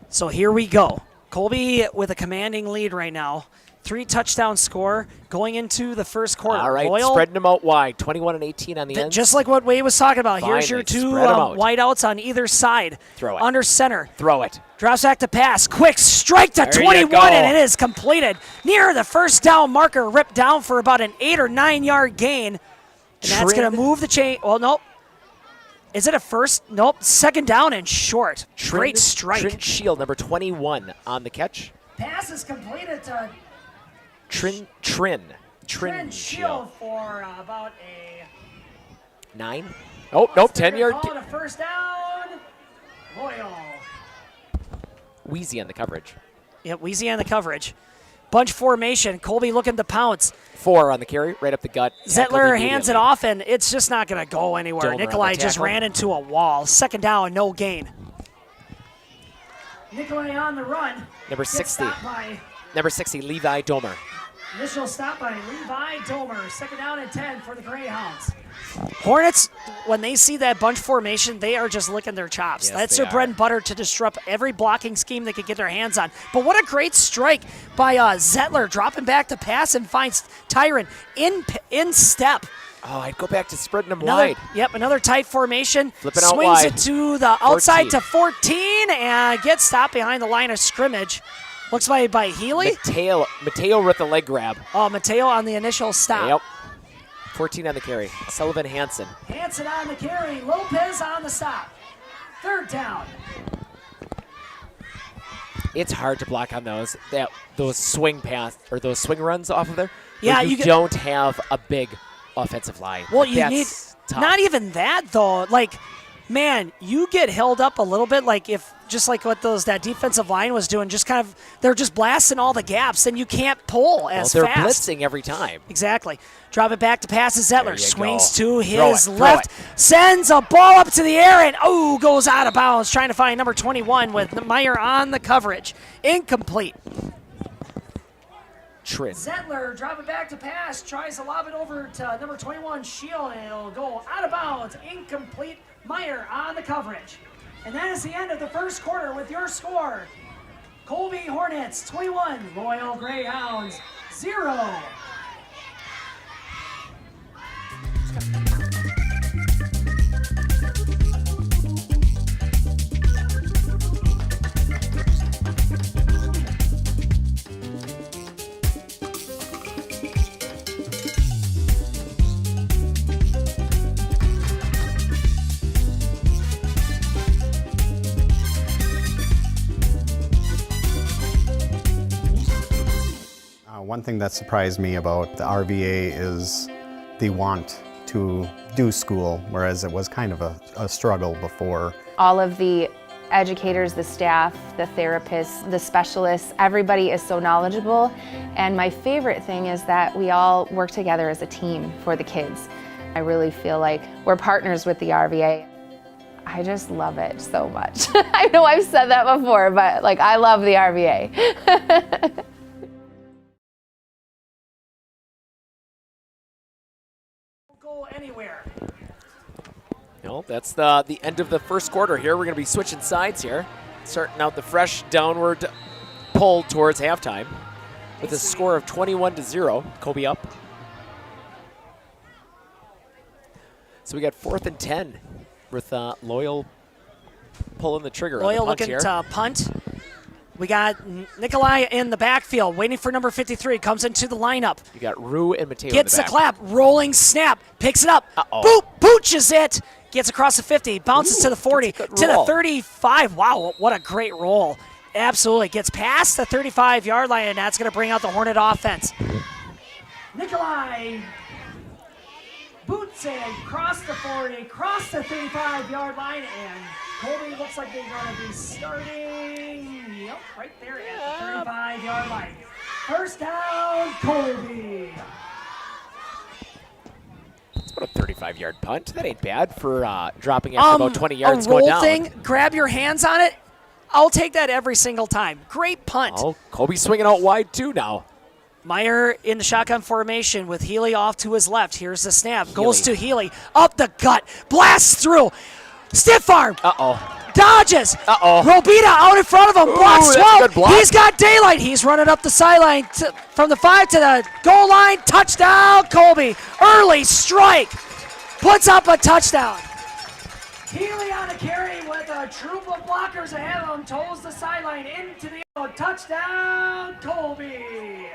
So here we go. Colby with a commanding lead right now. 3-touchdown score going into the first quarter. All right, Loyal, spreading them out wide. 21 and 18 on the ends. just like what Wade was talking about. Here's your Finally, 2 spread 'em out. wideouts on either side. Throw it. Under center. Throw it. Drops back to pass. Quick strike to There you 21, go. and it is completed. Near the first down marker, ripped down for about an 8 or 9 yard gain. And that's going to move the chain. Well, nope. Is it a first? Nope. 2nd down and short. Great strike. Trin Shield, number 21 on the catch. Pass is completed to Trin Shield Shield. for about a 9. Oh, nope, 10-yard. Call it a first down. Loyal. Wheezy on the coverage. Yep, Wheezy on the coverage. Bunch formation. Colby looking to pounce. 4 on the carry, right up the gut. Zettler hands it off, and it's just not going to go anywhere. Domer on Nikolai the just tackle. ran into a wall. 2nd down, no gain. Nikolai on the run. Number Gets 60. stopped by Number 60, Levi Domer. Initial stop by Levi Domer. 2nd down and 10 for the Greyhounds. Hornets, when they see that bunch formation, they are just licking their chops. Yes, That's they their bread and butter to disrupt every blocking scheme they could get their hands on. But what a great strike by Zettler, dropping back to pass and finds Tyron in step. Oh, I'd go back to spreading them Another, wide. Yep, another tight formation. Flipping out Swings wide. it to the outside 14. to 14 and gets stopped behind the line of scrimmage. Looks like by Healy. Mateo with the leg grab. Oh, Mateo on the initial stop. Yep. 14 on the carry. Sullivan Hansen. Hansen on the carry. Lopez on the stop. 3rd down. It's hard to block on those. Those swing pass or those swing runs off of there. Yeah, you you don't have a big offensive line. Well, you That's need tough. not even that though. Like, man, you get held up a little bit. Like if just like what that defensive line was doing, just kind of they're just blasting all the gaps, and you can't pull as they're fast. blitzing every time. Exactly. Drop it back to passes. There Zettler you swings go. to his Throw it, left, throw sends a ball up to the air, and goes out of bounds. Trying to find number 21 with Meyer on the coverage. Incomplete. Trin. Zettler, drop it back to pass, tries to lob it over to number 21, Shield, and it'll go out of bounds. Incomplete. Meyer on the coverage. And that is the end of the first quarter with your score. Colby Hornets 21, Loyal Greyhounds 0. One thing that surprised me about the RVA is the want to do school, whereas it was kind of a struggle before. All of the educators, the staff, the therapists, the specialists, everybody is so knowledgeable. And my favorite thing is that we all work together as a team for the kids. I really feel like we're partners with the RVA. I just love it so much. I know I've said that before, but like I love the RVA. Go anywhere. No, that's the end of the first quarter here. We're going to be switching sides here. Starting out the fresh downward pull towards halftime with a score of 21-0. Colby up. So we got 4th and 10 with Loyal pulling the trigger. Loyal on the punt looking here. to punt. We got Nikolai in the backfield, waiting for number 53. Comes into the lineup. You got Rue and Mateo Gets in the the back. clap, rolling snap, picks it up. Uh-oh. Boop, pooches it. Gets across the 50, bounces to the 40, to the roll. 35. Wow, what a great roll. Absolutely. Gets past the 35-yard line, and that's going to bring out the Hornet offense. Nikolai boots and cross the 40, cross the 35-yard line, and Colby looks like they're going to be starting, yep, right there at the 35-yard line. First down, Colby. It's about a 35-yard punt. That ain't bad for dropping after about 20 yards going down. Thing, grab your hands on it. I'll take that every single time. Great punt. Oh, Colby's swinging out wide too now. Meyer in the shotgun formation with Healy off to his left. Here's the snap. Goes to Healy. Up the gut. Blasts through. Stiff arm. Uh-oh. Dodges. Uh-oh. Robita out in front of him. Blocks 12. Block. He's got daylight. He's running up the sideline from the 5 to the goal line. Touchdown, Colby. Early strike. Puts up a touchdown. Healy on a carry with a troop of blockers ahead of him. Toes the sideline into the touchdown, Colby.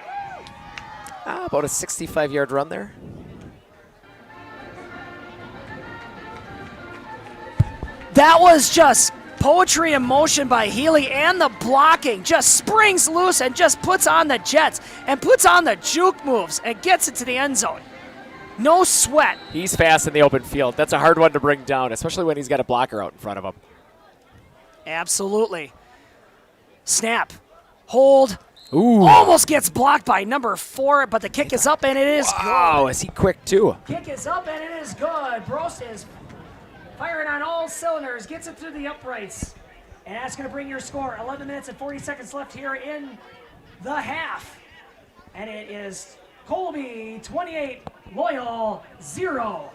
About a 65-yard run there. That was just poetry in motion by Healy, and the blocking just springs loose and just puts on the jets and puts on the juke moves and gets it to the end zone. No sweat. He's fast in the open field. That's a hard one to bring down, especially when he's got a blocker out in front of him. Absolutely. Snap. Hold. Ooh. Almost gets blocked by number 4, but the kick is up and it is good. Wow, is he quick too? Kick is up and it is good. Brost is firing on all cylinders, gets it through the uprights. And that's going to bring your score. 11 minutes and 40 seconds left here in the half. And it is Colby 28, Loyal 0.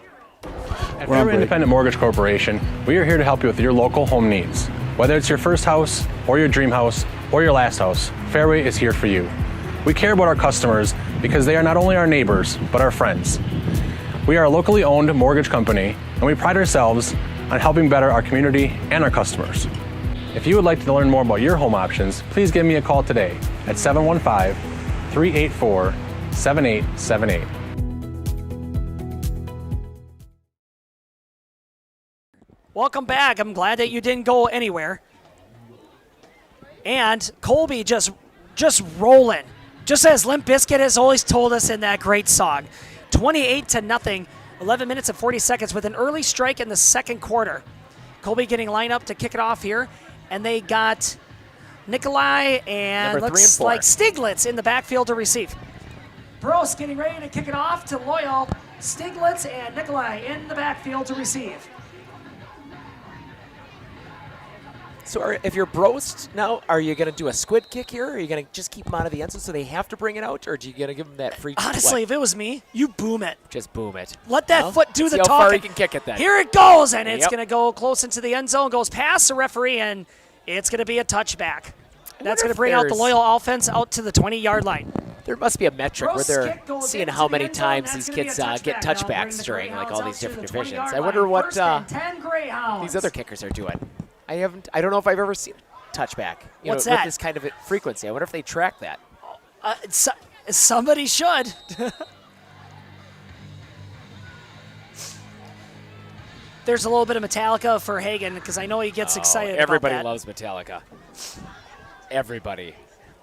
At Fairway Independent Mortgage Corporation, we are here to help you with your local home needs. Whether it's your first house, or your dream house, or your last house, Fairway is here for you. We care about our customers because they are not only our neighbors, but our friends. We are a locally owned mortgage company, and we pride ourselves on helping better our community and our customers. If you would like to learn more about your home options, please give me a call today at 715-384-7878. Welcome back. I'm glad that you didn't go anywhere. And Colby just rolling, just as Limp Bizkit has always told us in that great song. 28-0, 11 minutes and 40 seconds with an early strike in the second quarter. Colby getting lined up to kick it off here, and they got Nikolai and looks like Stiglitz in the backfield to receive. Bros getting ready to kick it off to Loyal, Stiglitz and Nikolai in the backfield to receive. So if you're Brost now, are you going to do a squid kick here? Or are you going to just keep them out of the end zone so they have to bring it out? Or are you going to give them that free? Honestly, if it was me, you boom it. Just boom it. Let that foot do the talking. talking. How far he can kick it then. Here it goes, and it's going to go close into the end zone, goes past the referee, and it's going to be a touchback. That's going to bring out the Loyal offense out to the 20-yard line. There must be a metric where they're seeing how many times these kids get touchbacks during like all these different divisions. I wonder what these other kickers are doing. I don't know if I've ever seen a touchback. What's that? With this kind of frequency. I wonder if they track that. Somebody should. There's a little bit of Metallica for Hagen because I know he gets excited everybody about that. loves Metallica. Everybody,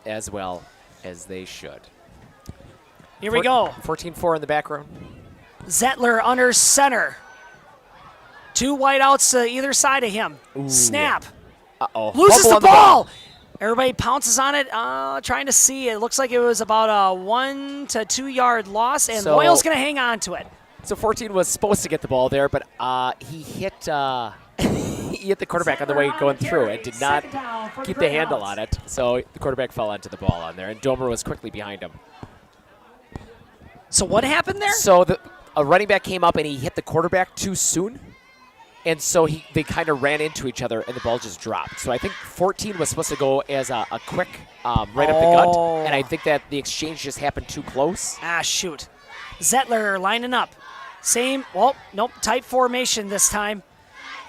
as well as they should. Here we go. 14-4 in the back row. Zettler under center. 2 wideouts to either side of him. Ooh. Snap. Uh-oh. Loses the ball. Everybody pounces on it, trying to see. It looks like it was about a 1 to 2 yard loss, and Loyal's going to hang on to it. So 14 was supposed to get the ball there, but he hit he hit the quarterback on the way going through and did not keep the handle on it. So the quarterback fell onto the ball on there, and Domer was quickly behind him. So what happened there? So a running back came up, and he hit the quarterback too soon. And so they kind of ran into each other, and the ball just dropped. So I think 14 was supposed to go as a quick right up the gut, and I think that the exchange just happened too close. Shoot. Zettler lining up. Same, tight formation this time.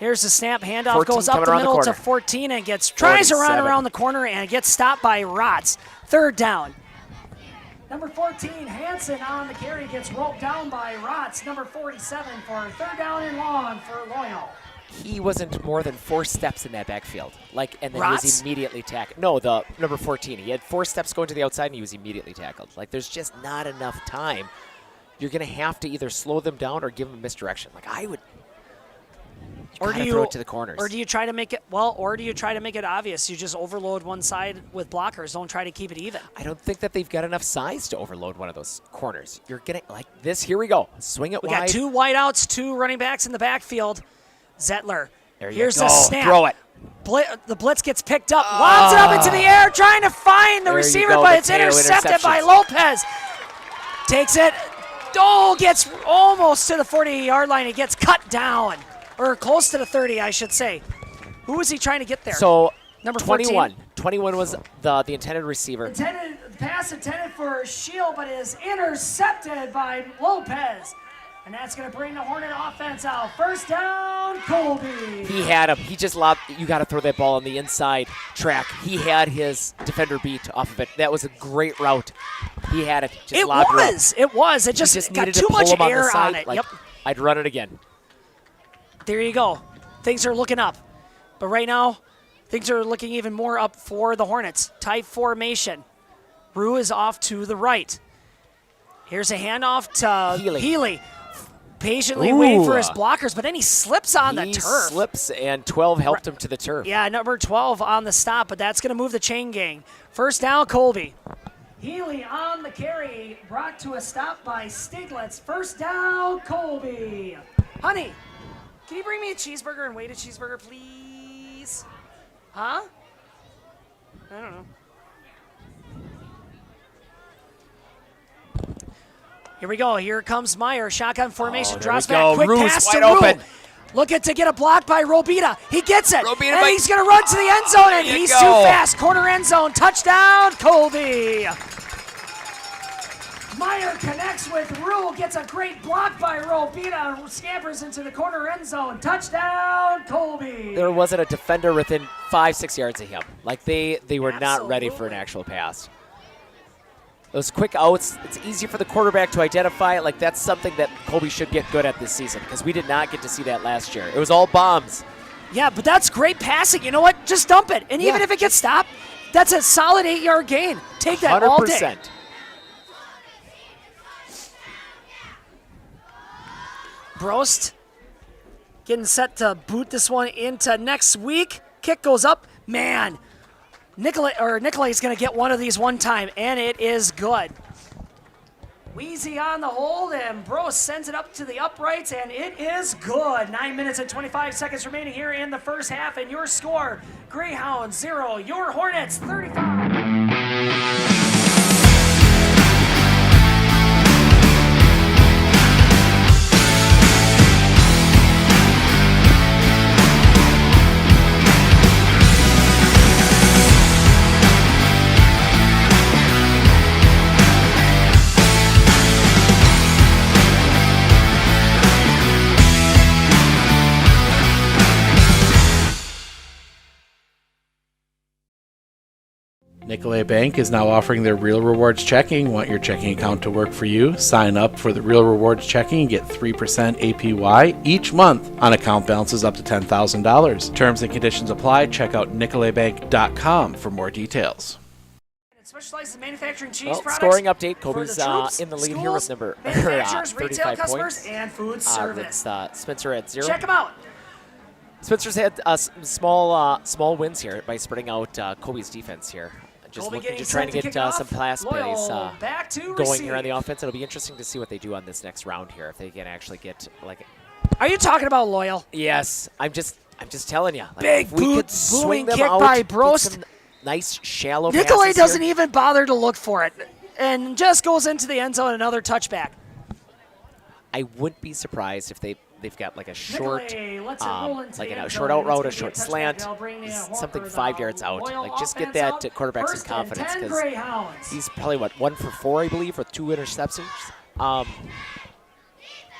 Here's the snap, handoff goes up the middle to 14 and tries to run around the corner and gets stopped by Rotz. Third down. Number 14, Hansen on the carry, gets roped down by Rotz. Number 47 for third down and long for Loyal. He wasn't more than 4 steps in that backfield. And then Rotz? he was immediately tackled. No, the number 14. He had 4 steps going to the outside, and he was immediately tackled. There's just not enough time you're going to have to either slow them down or give them misdirection. Like I would. Or do you throw it to the corners? Or do you try to make it or do you try to make it obvious? You just overload one side with blockers. Don't try to keep it even. I don't think that they've got enough size to overload one of those corners. You're getting like this. Here we go. Swing it we wide. got 2 wideouts, 2 running backs in the backfield. Zettler. Here's the snap. Throw it. The blitz gets picked up. Lobs it up into the air, trying to find the receiver, but it's intercepted by Lopez. Takes it. Gets almost to the 40-yard line. It gets cut down. Or close to the 30, I should say. Who was he trying to get there? So, number 21. 14? 21 was the intended receiver. Pass intended for Shield, but is intercepted by Lopez. And that's going to bring the Hornet offense out. First down, Colby. He had him. He just lobbed. You got to throw that ball on the inside track. He had his defender beat off of it. That was a great route. He had it. Just lobbed It was. It just got too much air on it. Yep. I'd run it again. There you go. Things are looking up. But right now, things are looking even more up for the Hornets. Tight formation. Rue is off to the right. Here's a handoff to Healy. Patiently waiting for his blockers, but then he slips on the turf. He slips, and 12 helped him to the turf. Yeah, number 12 on the stop, but that's going to move the chain gang. First down, Colby. Healy on the carry, brought to a stop by Stiglitz. First down, Colby. Honey, can you bring me a cheeseburger and weighted cheeseburger, please? Huh? I don't know. Here we go. Here comes Meyer. Shotgun formation. Drops back. Quick pass to Rue. Looking to get a block by Robita. He gets it. And he's going to run to the end zone, and he's too fast. Corner end zone. Touchdown, Colby. Meyer connects with Rue. Gets a great block by Robita. Scampers into the corner end zone. Touchdown, Colby. There wasn't a defender within 5-6 yards of him. Like they were not ready for an actual pass. Those quick outs, it's easy for the quarterback to identify it. Like, that's something that Colby should get good at this season because we did not get to see that last year. It was all bombs. Yeah, but that's great passing. You know what? Just dump it. And even if it gets stopped, that's a solid 8-yard gain. Take that 100%. All day. Brost getting set to boot this one into next week. Kick goes up. Man. Nicolay is going to get one of these one time, and it is good. Wheezy on the hold, and Bros sends it up to the uprights, and it is good. 9 minutes and 25 seconds remaining here in the first half, and your score, Greyhounds 0, your Hornets 35. Nicolay Bank is now offering their Real Rewards Checking. Want your checking account to work for you? Sign up for the Real Rewards Checking and get 3% APY each month on account balances up to $10,000. Terms and conditions apply. Check out nicolaybank.com for more details. Specialized in manufacturing cheese products. Scoring update. Colby's troops, in the lead schools, here with number manufacturers, 35 retail points. customers, and food service. Spencer at 0. Check them out. Spencer's had some small wins here by spreading out Colby's defense here. Just looking to trying to get some pass plays going here on the offense. It'll be interesting to see what they do on this next round here, if they can actually get like. Are you talking about Loyal? Yes, I'm just telling you. Like, big boot, booming kick by Brost. Nice shallow. Nicolay doesn't even bother to look for it, and just goes into the end zone. Another touchback. I wouldn't be surprised if they've got like a short, like a short out route, a short slant, something 5 yards out. Like just get that quarterback some confidence because he's probably 1 for 4, I believe, with 2 interceptions.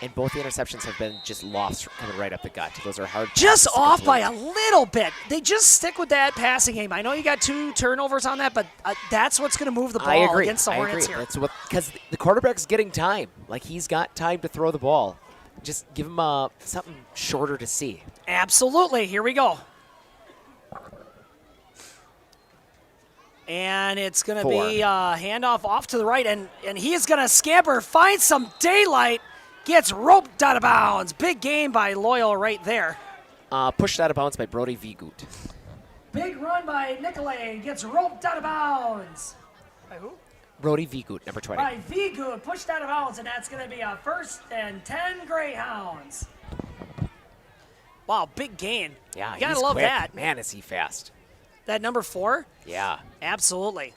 And both the interceptions have been just lost coming right up the gut. Those are hard. Just off by a little bit. They just stick with that passing game. I know you got 2 turnovers on that, but that's what's going to move the ball against the Hornets here. That's what, because the quarterback's getting time. Like he's got time to throw the ball. Just give him something shorter to see. Absolutely. Here we go. And it's going to be handoff off to the right, and he is going to scamper, find some daylight, gets roped out of bounds. Big game by Loyal right there. Pushed out of bounds by Brody Vigut. Big run by Nicolay, gets roped out of bounds. By who? Brody Vigut, number 20. By Vigut, pushed out of bounds, and that's going to be a 1st and 10 Greyhounds. Wow, big gain. Yeah, you gotta he's love quick. that. Man, is he fast. That number 4? Yeah. Absolutely.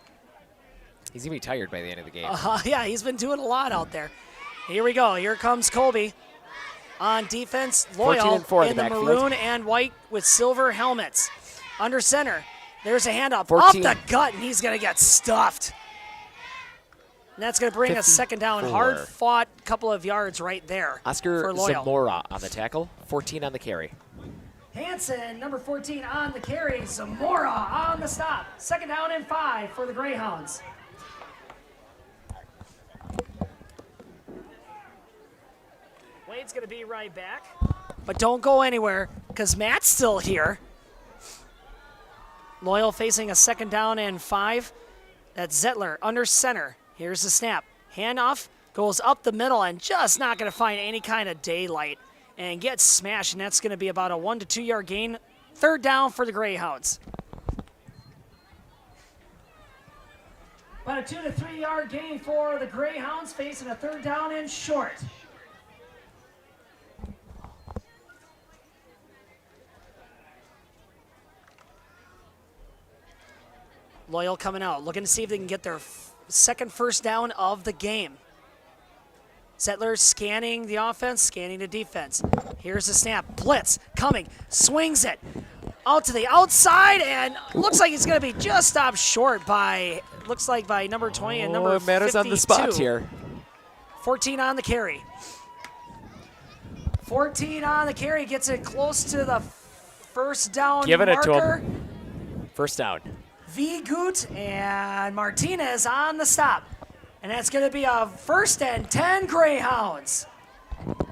He's going to be tired by the end of the game. Yeah, he's been doing a lot out there. Here we go. Here comes Colby on defense. Loyal in the maroon and white with silver helmets. Under center. There's a handoff off the gut, and he's going to get stuffed. And that's going to bring a second down. Hard fought couple of yards right there. Oscar for Loyal. Zamora on the tackle. 14 on the carry. Hansen, number 14 on the carry. Zamora on the stop. 2nd down and 5 for the Greyhounds. Wade's going to be right back. But don't go anywhere because Matt's still here. Loyal facing a 2nd down and 5. That's Zettler under center. Here's the snap. Handoff goes up the middle and just not going to find any kind of daylight and gets smashed, and that's going to be about a 1 to 2 yard gain. 3rd down for the Greyhounds. About a 2 to 3 yard gain for the Greyhounds facing a 3rd down and short. Loyal coming out, looking to see if they can get their second 1st down of the game. Zettler scanning the offense, scanning the defense. Here's the snap. Blitz coming, swings it out to the outside, and looks like he's going to be just stopped short by, looks like by number 20 and number 52. Matters on the spot here. 14 on the carry. 14 on the carry, gets it close to the 1st down Giving marker. it to him. 1st down. Vigut and Martinez on the stop. And that's going to be a 1st and 10 Greyhounds.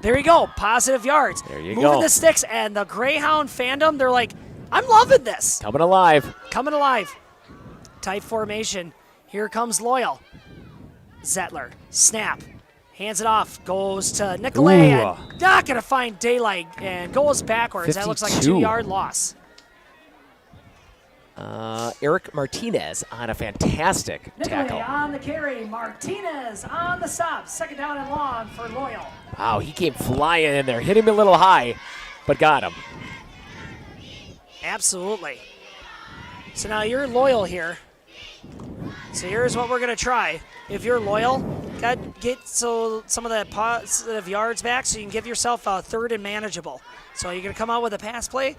There you go, positive yards. There you Moving go. the sticks, and the Greyhound fandom, they're like, I'm loving this. Coming alive. Coming alive. Tight formation. Here comes Loyal. Zettler, snap. Hands it off, goes to Nicolay, and not going to find daylight, and goes backwards. 52. That looks like a 2-yard loss. Eric Martinez on a fantastic tackle. Nicolay on the carry. Martinez on the stop. 2nd down and long for Loyal. Wow, he came flying in there. Hit him a little high, but got him. Absolutely. So now you're Loyal here. So here's what we're going to try. If you're Loyal, get some of that positive yards back so you can give yourself a 3rd and manageable. So you're going to come out with a pass play.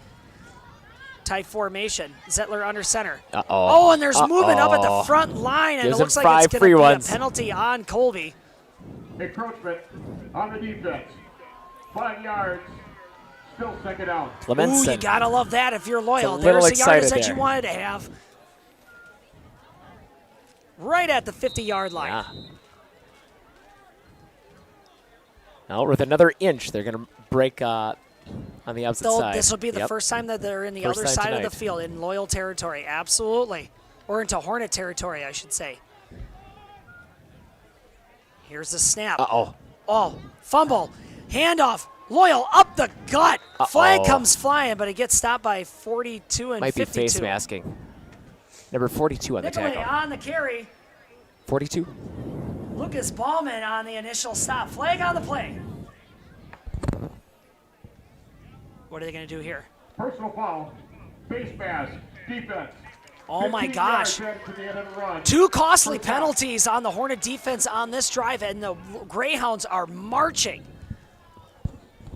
Tight formation. Zettler under center. Oh, and there's movement up at the front line, and it looks like it's going to be a penalty on Colby. Encroachment on the defense. 5 yards. Still 2nd down. Ooh, you got to love that if you're Loyal. There's the yardage that you wanted to have. Right at the 50-yard line. Yeah. Now with another inch, they're going to break on the opposite side. This will be the first time that they're in the other side of the field in Loyal territory. Absolutely. Or into Hornet territory, I should say. Here's the snap. Oh, fumble. Handoff. Loyal up the gut. Flag comes flying, but it gets stopped by 42 and 52. Might be face masking. Number 42 on the Nicolay tackle. on the carry. 42. Lucas Ballman on the initial stop. Flag on the play. What are they going to do here? Personal foul. Face mask. Defense. Oh my gosh. 2 costly penalties on the Hornet defense on this drive, and the Greyhounds are marching.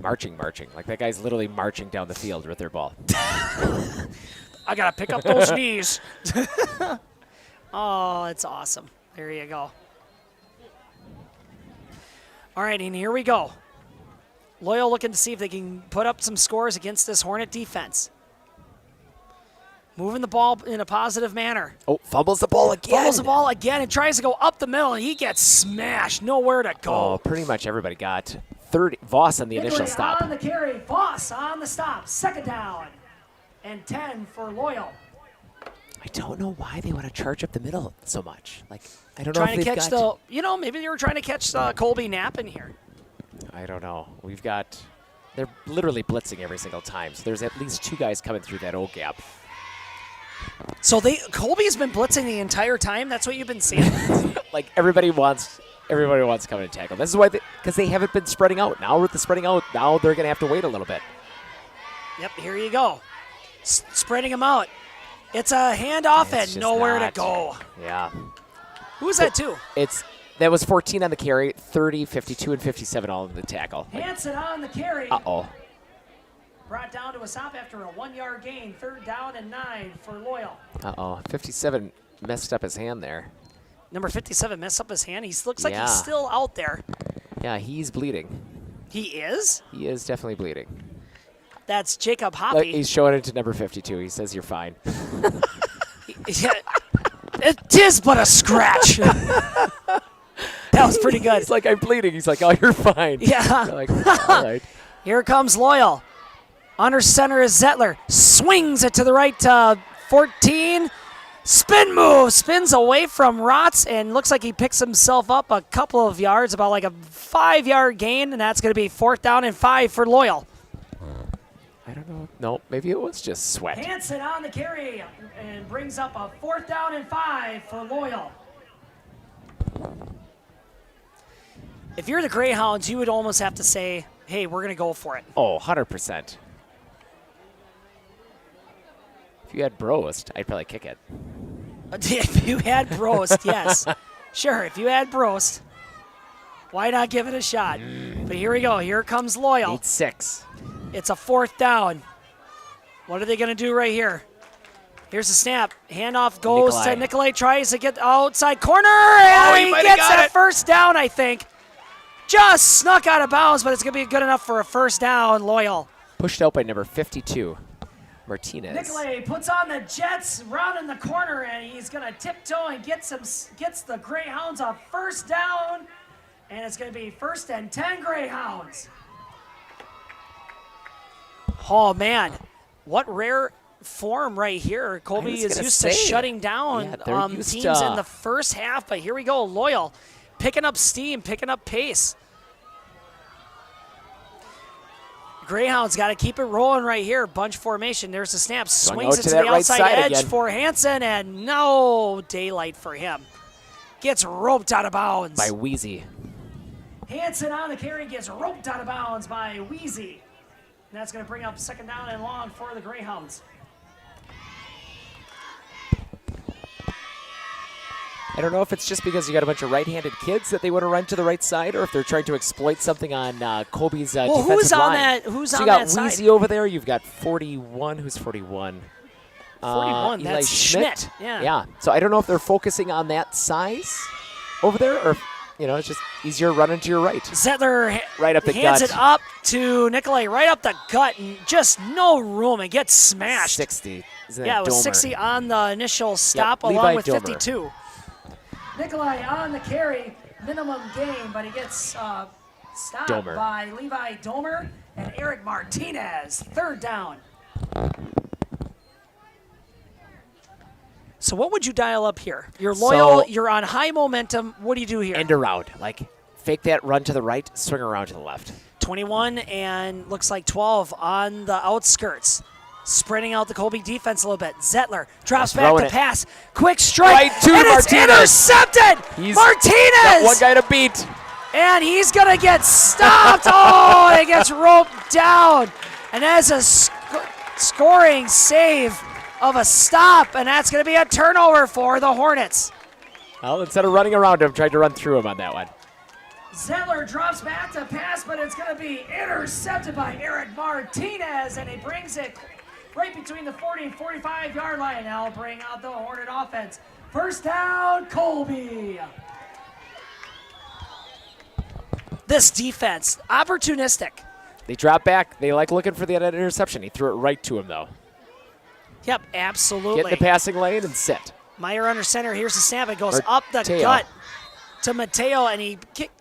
Marching. Like that guy's literally marching down the field with their ball. I got to pick up those knees. Oh, it's awesome. There you go. All right, and here we go. Loyal looking to see if they can put up some scores against this Hornet defense. Moving the ball in a positive manner. Oh, fumbles the ball again. Fumbles the ball again and tries to go up the middle, and he gets smashed. Nowhere to go. Oh, pretty much everybody got 30. Voss on the initial stop. On the carry. Voss on the stop. 2nd down and 10 for Loyal. I don't know why they want to charge up the middle so much. Like, I don't trying know if to they've catch got maybe they were trying to catch Colby napping here. I don't know. They're literally blitzing every single time. So there's at least 2 guys coming through that O gap. So Colby's been blitzing the entire time. That's what you've been seeing. Like everybody wants to come in and tackle. This is why because they haven't been spreading out. Now with the spreading out, now they're gonna have to wait a little bit. Yep, here you go. Spreading them out. It's a handoff and nowhere to go. Yeah. Who's that to? That was 14 on the carry, 30, 52, and 57 all in the tackle. Hanson on the carry. Uh-oh. Brought down to a stop after a 1-yard gain. 3rd down and 9 for Loyal. Uh-oh. 57 messed up his hand there. Number 57 messed up his hand. He looks like he's still out there. Yeah, he's bleeding. He is? He is definitely bleeding. That's Jacob Hoppy. Look, he's showing it to number 52. He says you're fine. Yeah, it is but a scratch. That was pretty good. He's like, I'm bleeding. He's like, oh, you're fine. Yeah. You're like, all right. Here comes Loyal. Under center is Zettler. Swings it to the right, 14. Spin move. Spins away from Rotz and looks like he picks himself up a couple of yards, about like a 5-yard gain, and that's going to be 4th down and 5 for Loyal. I don't know. No, maybe it was just sweat. Hanson on the carry and brings up a 4th down and 5 for Loyal. If you're the Greyhounds, you would almost have to say, hey, we're going to go for it. Oh, 100%. If you had Brost, I'd probably kick it. If you had Brost, yes. Sure, if you had Brost, why not give it a shot? But here we go. Here comes Loyal. Need 6. It's a 4th down. What are they going to do right here? Here's the snap. Handoff goes to Nikolai. Tries to get outside corner, and he gets that 1st down, I think. Just snuck out of bounds, but it's going to be good enough for a 1st down, Loyal. Pushed out by number 52, Martinez. Nikolai puts on the Jets, round in the corner, and he's going to tiptoe and gets the Greyhounds a 1st down, and it's going to be 1st and 10 Greyhounds. Oh, man. What rare form right here. Colby is used to shutting down teams in the first half, but here we go. Loyal picking up steam, picking up pace. Greyhounds got to keep it rolling right here. Bunch formation. There's the snap. Swings it to the outside edge for Hanson, and no daylight for him. Gets roped out of bounds. By Wheezy. Hanson on the carry gets roped out of bounds by Wheezy. And that's going to bring up 2nd down and long for the Greyhounds. I don't know if it's just because you got a bunch of right-handed kids that they want to run to the right side, or if they're trying to exploit something on Colby's defensive line. Who's so on you got that side? Wheezy over there. You've got 41. Who's 41? 41. Eli That's Schmidt. Yeah. So I don't know if they're focusing on that size over there, or it's just easier running to your right. Zettler right up the hands gut. it up to Nikolai, right up the gut, and just no room. It gets smashed. 60. Yeah, it was 60 on the initial stop, along Levi with Domer. 52. Nikolai on the carry, minimum gain, but he gets stopped by Levi Domer and Eric Martinez. 3rd down. So what would you dial up here? You're loyal, you're on high momentum. What do you do here? End around. Like, fake that run to the right, swing around to the left. 21 and looks like 12 on the outskirts. Spreading out the Colby defense a little bit. Zettler drops back the pass. Quick strike. Right to and Martinez. It's intercepted. Martinez. Got one guy to beat. And he's going to get stopped. Oh, and it gets roped down. And that's a scoring save of a stop. And that's going to be a turnover for the Hornets. Well, instead of running around him, tried to run through him on that one. Zettler drops back to pass, but it's going to be intercepted by Eric Martinez. And he brings it right between the 40 and 45-yard line. Now will bring out the Hornet offense. 1st down, Colby. This defense, opportunistic. They drop back. They like looking for the interception. He threw it right to him, though. Yep, absolutely. Get in the passing lane and sit. Meyer under center. Here's the snap. It goes up the gut to Mateo, and he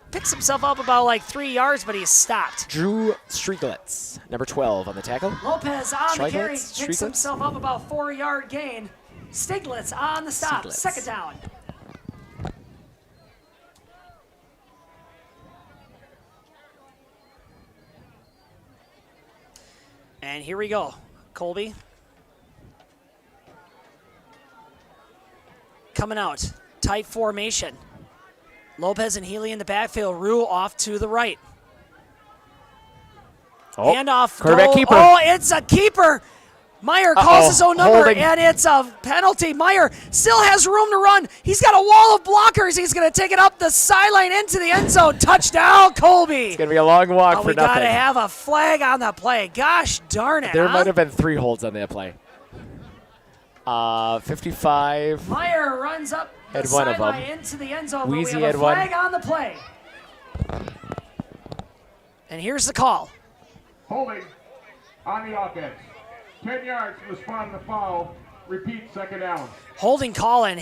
picks himself up about like 3 yards, but he's stopped. Drew Strieglitz, number 12 on the tackle. Lopez on the carry, picks himself up about 4-yard gain. Stiglitz on the stop. Stiglitz. Second down. And here we go. Colby. Coming out. Tight formation. Lopez and Healy in the backfield. Rue off to the right. Oh, Handoff. quarterback goal. keeper. Oh, it's a keeper. Meyer calls his own number, holding. and it's a penalty. Meyer still has room to run. He's got a wall of blockers. He's going to take it up the sideline into the end zone. Touchdown, Colby. It's going to be a long walk for We got nothing. to have a flag on the play. Gosh darn it, There huh? might have been 3 holds on that play. 55. Meyer runs up the Had one of sideline them. into the end zone, Wheezy but we have had a one. flag on the play. And here's the call. Holding on the offense. 10 yards to respond to the foul. Repeat, second down. Holding call, and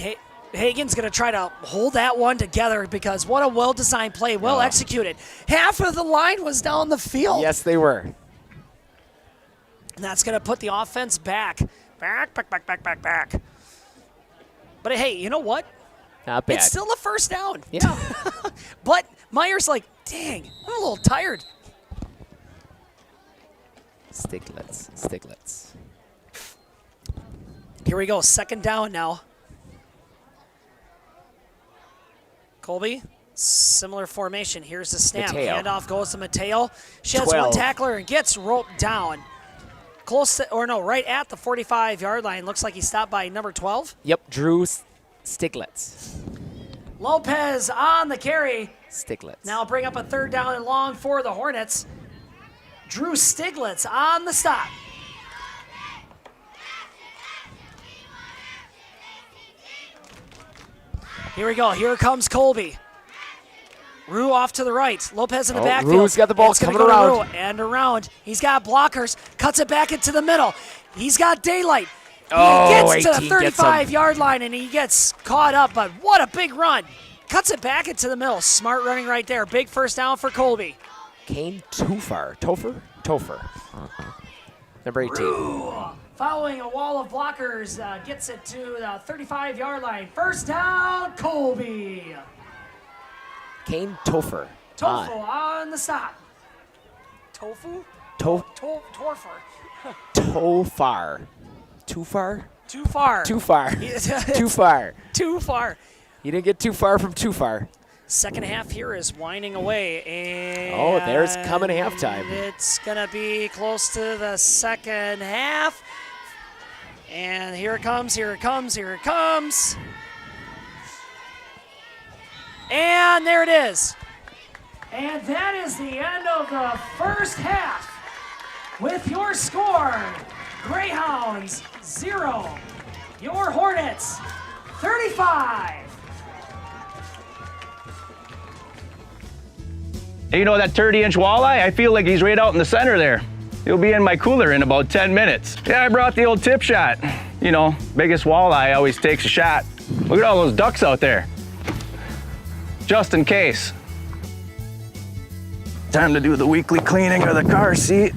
Hagen's going to try to hold that one together because what a well-designed play, well executed. Half of the line was down the field. Yes, they were. And that's going to put the offense back. Back. But hey, you know what? Not bad. It's still a first down. Yeah. But Meyer's like, dang, I'm a little tired. Stiglitz. Here we go, second down now. Colby, similar formation. Here's the snap. Mateo. Handoff goes to Mateo. Sheds 12. one tackler and gets roped down. Right at the 45-yard line. Looks like he stopped by number 12. Yep, Drew Stiglitz. Lopez on the carry. Stiglitz. Now bring up a third down and long for the Hornets. Drew Stiglitz on the stop. Here we go. Here comes Colby. Rue off to the right. Lopez in the backfield. Rue's got the ball It's gonna coming go to around. Rue and around. He's got blockers. Cuts it back into the middle. He's got daylight. He Oh, gets to the 18 gets him. 35-yard line, and he gets caught up, but what a big run. Cuts it back into the middle. Smart running right there. Big first down for Colby. Kane Topher. Number 18. Following a wall of blockers, gets it to the 35-yard line. First down, Colby. Kane Topher. Tofu on the stop. Tofu? Tofar. Too far? Too far. Too far. Too far. Too far. You didn't get too far from too far. Second half here is winding away, and Oh, there's coming halftime. It's gonna be close to the second half. And here it comes. And there it is. And that is the end of the first half. With your score, Greyhounds 0, your Hornets 35. Hey, you know that 30-inch walleye? I feel like he's right out in the center there. He'll be in my cooler in about 10 minutes. Yeah, I brought the old tip shot. You know, biggest walleye always takes a shot. Look at all those ducks out there. Just in case. Time to do the weekly cleaning of the car seat.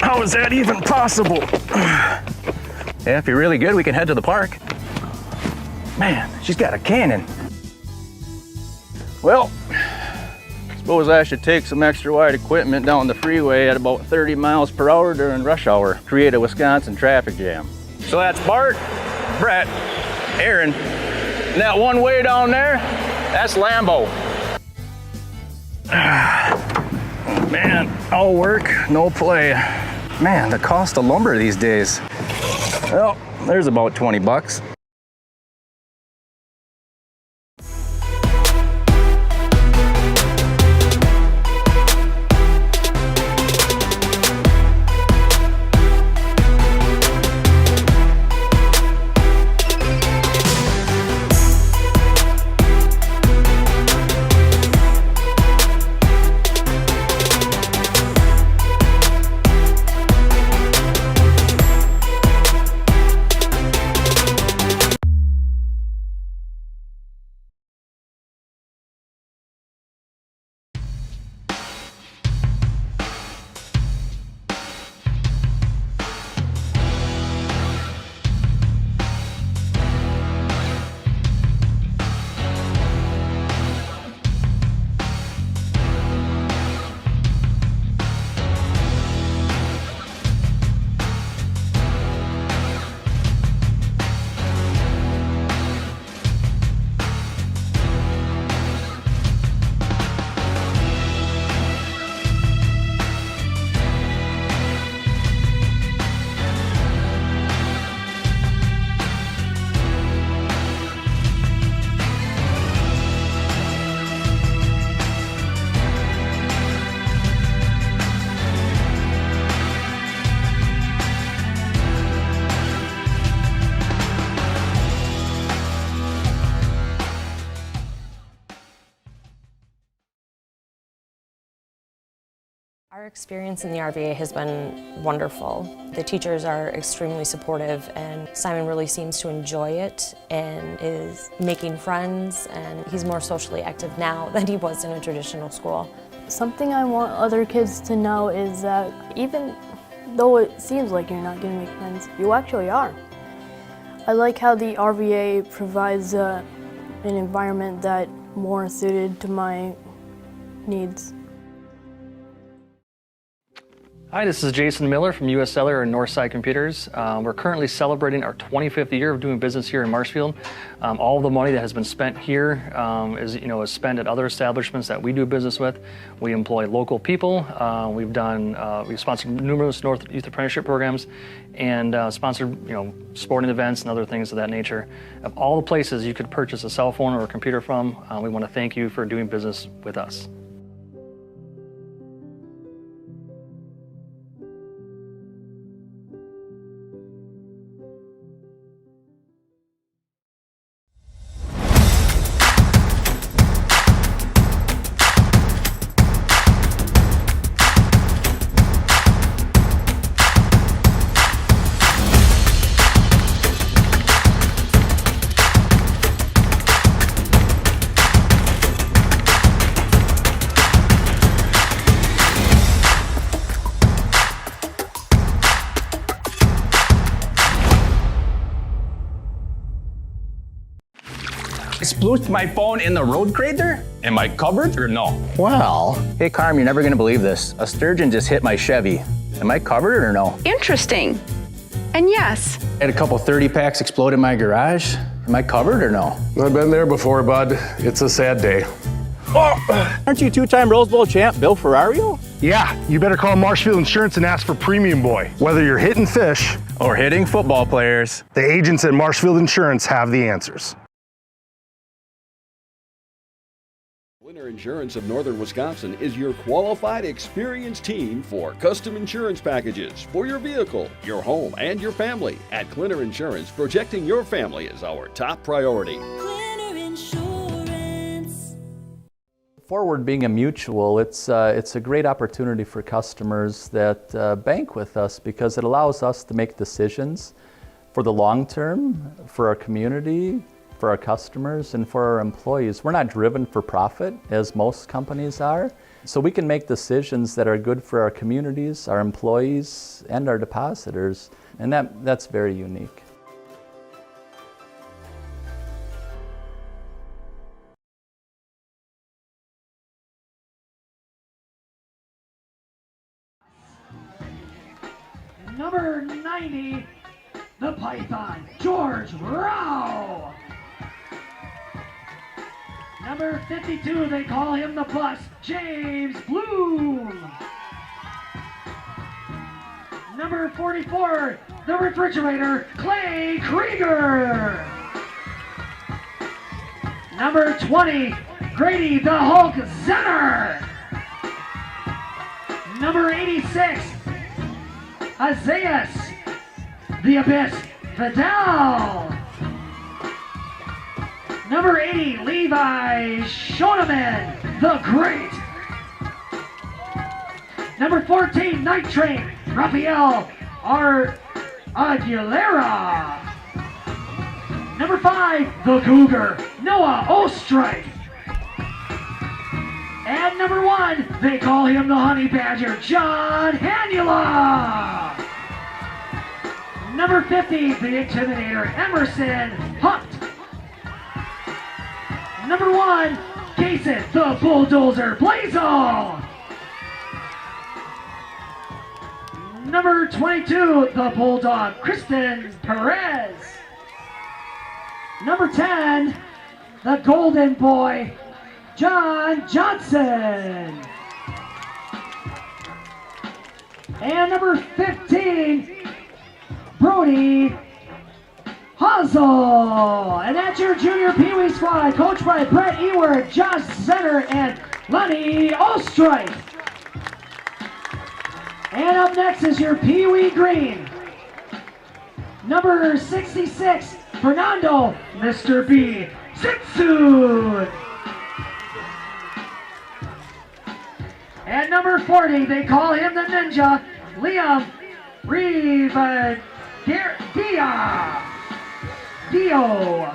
How is that even possible? Yeah, if you're really good, we can head to the park. Man, she's got a cannon. Well, suppose I should take some extra wide equipment down the freeway at about 30 miles per hour during rush hour, create a Wisconsin traffic jam. So that's Bart, Brett, Aaron, and that one way down there, that's Lambo. Man, all work, no play. Man, the cost of lumber these days. Well, there's about 20 bucks. Our experience in the RVA has been wonderful. The teachers are extremely supportive, and Simon really seems to enjoy it and is making friends, and he's more socially active now than he was in a traditional school. Something I want other kids to know is that even though it seems like you're not going to make friends, you actually are. I like how the RVA provides an environment that more suited to my needs. Hi, this is Jason Miller from US Cellular and Northside Computers. We're currently celebrating our 25th year of doing business here in Marshfield. All of the money that has been spent here is spent at other establishments that we do business with. We employ local people. We've sponsored numerous North Youth Apprenticeship programs and sponsored sporting events and other things of that nature. Of all the places you could purchase a cell phone or a computer from, we want to thank you for doing business with us. Splooshed my phone in the road crater? Am I covered or no? Well. Hey Carm, you're never gonna believe this. A sturgeon just hit my Chevy. Am I covered or no? Interesting. And yes. I had a couple 30 packs explode in my garage. Am I covered or no? I've been there before, bud. It's a sad day. Oh, aren't you two-time Rose Bowl champ Bill Ferrario? Yeah, you better call Marshfield Insurance and ask for Premium Boy. Whether you're hitting fish or hitting football players, the agents at Marshfield Insurance have the answers. Clinner Insurance of Northern Wisconsin is your qualified, experienced team for custom insurance packages for your vehicle, your home, and your family. At Clinner Insurance, protecting your family is our top priority. Clinner Insurance. Forward being a mutual, it's a great opportunity for customers that bank with us because it allows us to make decisions for the long term, for our community, for our customers, and for our employees. We're not driven for profit, as most companies are, so we can make decisions that are good for our communities, our employees, and our depositors, and that's very unique. Number 90, the Python, George Rao. Number 52, they call him the Bus, James Bloom. Number 44, the Refrigerator, Clay Krieger. Number 20, Grady the Hulk Zenner. Number 86, Isaiah the Abyss Vidal. Number 80, Levi Shoneman, the Great. Number 14, Night Train, Rafael Aguilera. Number 5, the Cougar, Noah Ostrike. And number 1, they call him the Honey Badger, John Hanula. Number 50, the Intimidator, Emerson Hunt. Number 1, Jason, the Bulldozer, Blazo. Number 22, the Bulldog, Kristen Perez. Number 10, the Golden Boy, John Johnson. And number 15, Brody Hazel. And that's your junior Pee Wee squad, coached by Brett Ewert, Josh Zenner, and Lenny Ostrike. And up next is your Pee Wee green. Number 66, Fernando, Mr. B. Zitsun. And number 40, they call him the Ninja, Liam Dio.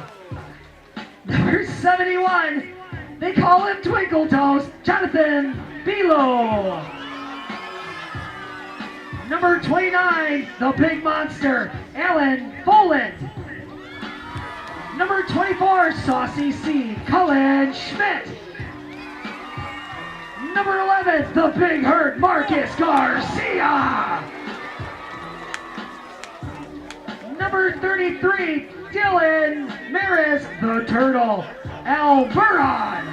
Number 71, they call him Twinkle Toes, Jonathan Bilo. Number 29, the big monster, Alan Boland. Number 24, Saucy C, Cullen Schmidt. Number 11, the big hurt, Marcus Garcia. Number 33, Dylan Maris, the Turtle, Alberon.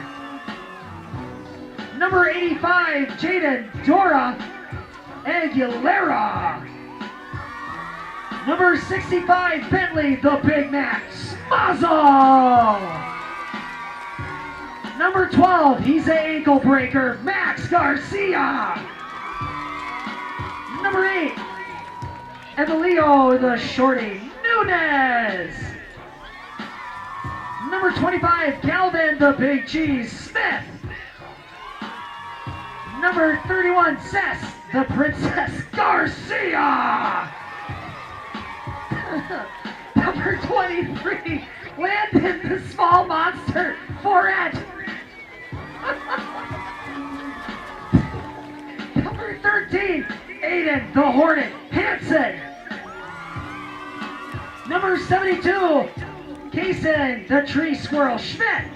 Number 85, Jaden Dora Aguilera. Number 65, Bentley, the Big Mac, Smazzle. Number 12, he's an ankle breaker, Max Garcia. Number 8, Emilio the Shorty Nunez. Number 25, Calvin the Big Cheese Smith. Number 31, Cess the Princess Garcia. Number 23, Landon the Small Monster Foret. Number 13, Aiden the Hornet Hansen. Number 72, Kason the Tree Squirrel Schmidt.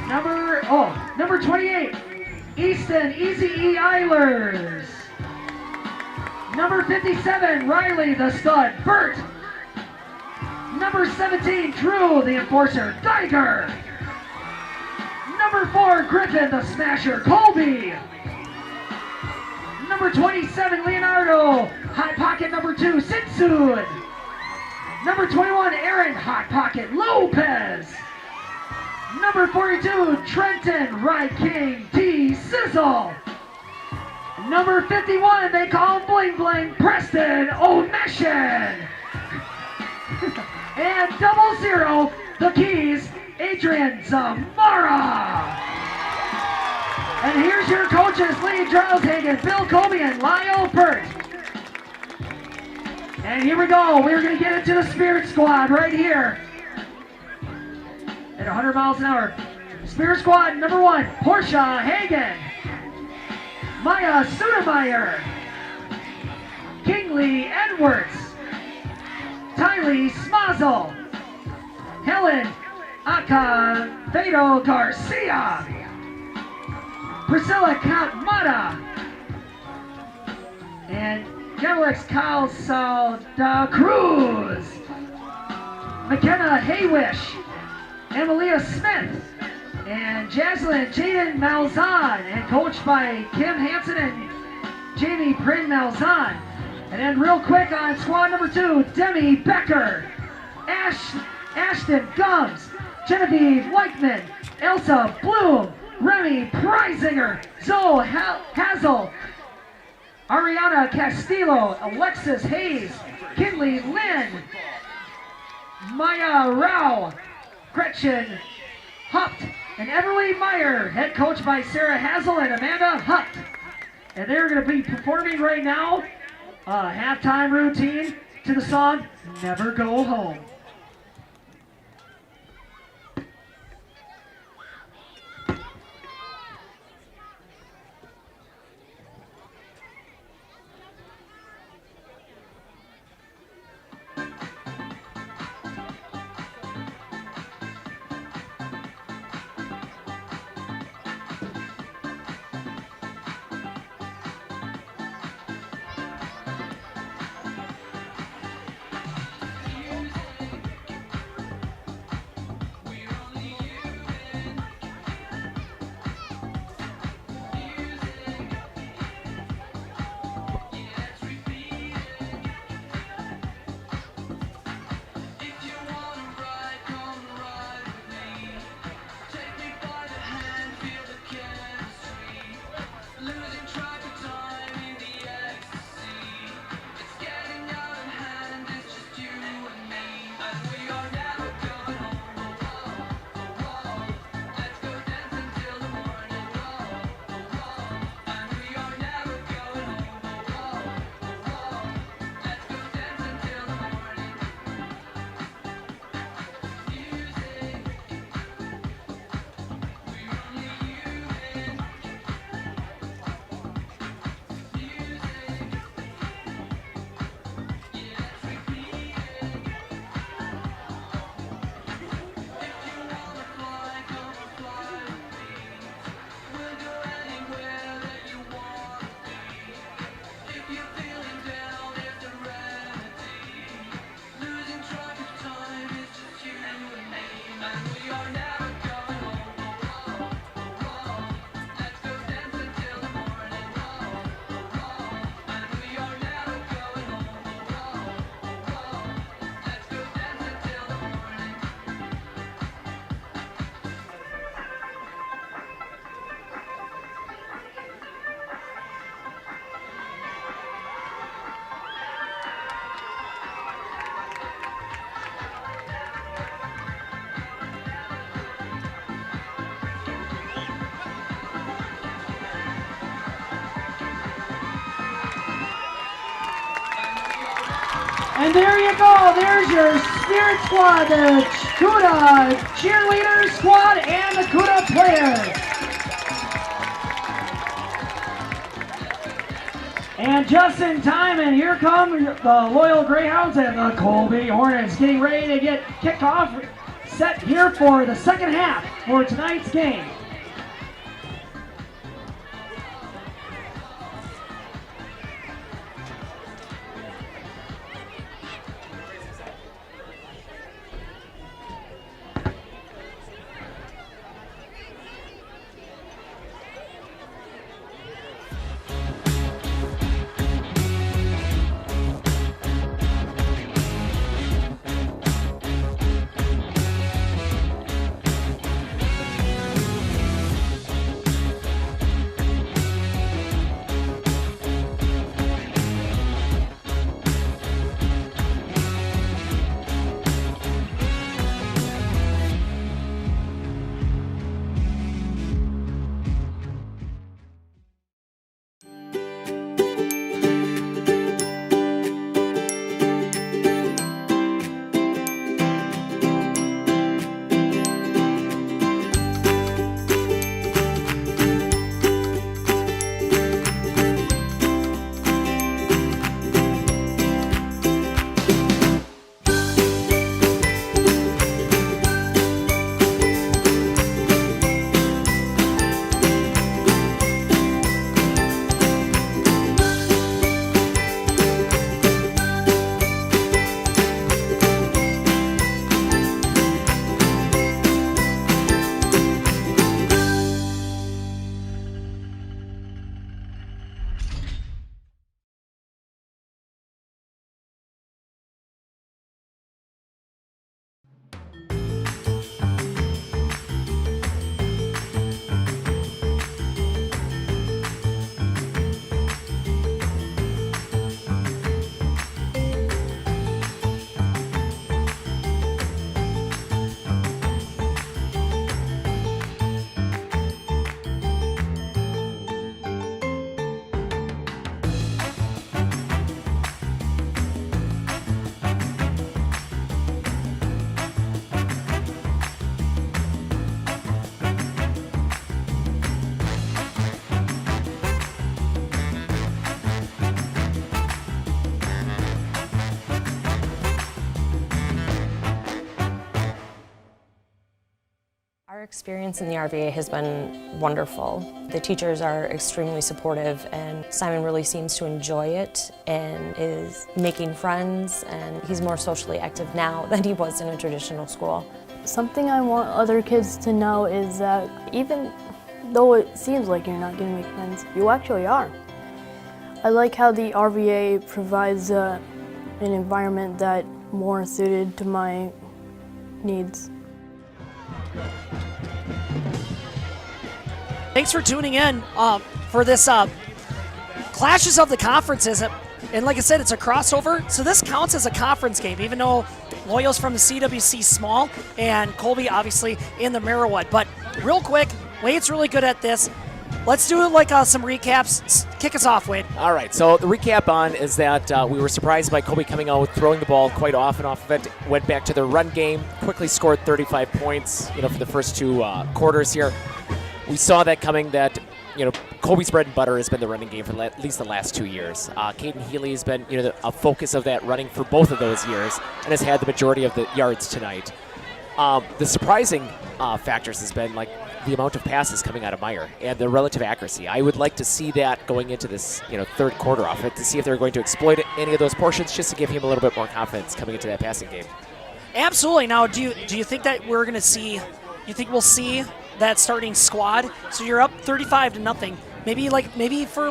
Number 28, Easton Easy E Eilers. Number 57, Riley the Stud Burt. Number 17, Drew the Enforcer Geiger. Number 4, Griffin the Smasher Colby. Number 27, Leonardo Hot Pocket number 2 Sitsud. Number 21, Aaron Hot Pocket Lopez. Number 42, Trenton Ride King T Sizzle. Number 51, they call him Bling Bling, Preston O'Meshin. And 00, the keys, Adrian Zamora. And here's your coaches, Lee Drowshagen, Bill Colby, and Lyle Burt. And here we go, we're gonna get into the Spirit Squad right here. At 100 miles an hour. Spirit Squad number 1, Portia Hagen. Maya Sudemeyer. Kingley Edwards. Tylee Smazzle. Helen Acevedo Garcia. Priscilla Kamada. And Alex Calzada Cruz. McKenna Haywish. Emilia Smith. And Jaslyn Jaden Malzahn, and coached by Kim Hansen and Jamie Prin Malzahn. And then real quick on squad number 2, Demi Becker, Ashton Gums, Genevieve Weichman, Elsa Bloom, Remy Preisinger, Zoe Hazel, Ariana Castillo, Alexis Hayes, Kinley Lynn, Maya Rao, Gretchen Hupt, and Everly Meyer, head coached by Sarah Hazel and Amanda Hutt. And they're going to be performing right now a halftime routine to the song Never Go Home. And there you go. There's your Spirit Squad, the CUDA cheerleader squad, and the CUDA players. And just in time, and here come the Loyal Greyhounds and the Colby Hornets getting ready to get kicked off, set here for the second half for tonight's game. Our experience in the RVA has been wonderful. The teachers are extremely supportive, and Simon really seems to enjoy it and is making friends, and he's more socially active now than he was in a traditional school. Something I want other kids to know is that even though it seems like you're not going to make friends, you actually are. I like how the RVA provides an environment that more suited to my needs. Thanks for tuning in for this Clashes of the Conferences. And like I said, it's a crossover, so this counts as a conference game, even though Loyal's from the CWC small and Colby obviously in the Marawood. But real quick, Wade's really good at this. Let's do like some recaps. Kick us off, Wade. All right, so the recap on is that we were surprised by Colby coming out, throwing the ball quite often off of it. Went back to their run game, quickly scored 35 points, for the first two quarters here. We saw that coming, that Colby's bread and butter has been the running game for at least the last 2 years. Caden Healy has been a focus of that running for both of those years and has had the majority of the yards tonight. The surprising factors has been like the amount of passes coming out of Meyer and the relative accuracy. I would like to see that going into this third quarter off it, to see if they're going to exploit any of those portions, just to give him a little bit more confidence coming into that passing game. Absolutely. Now, do you think that we're going to see? You think we'll see that starting squad? So you're up 35-0. Maybe for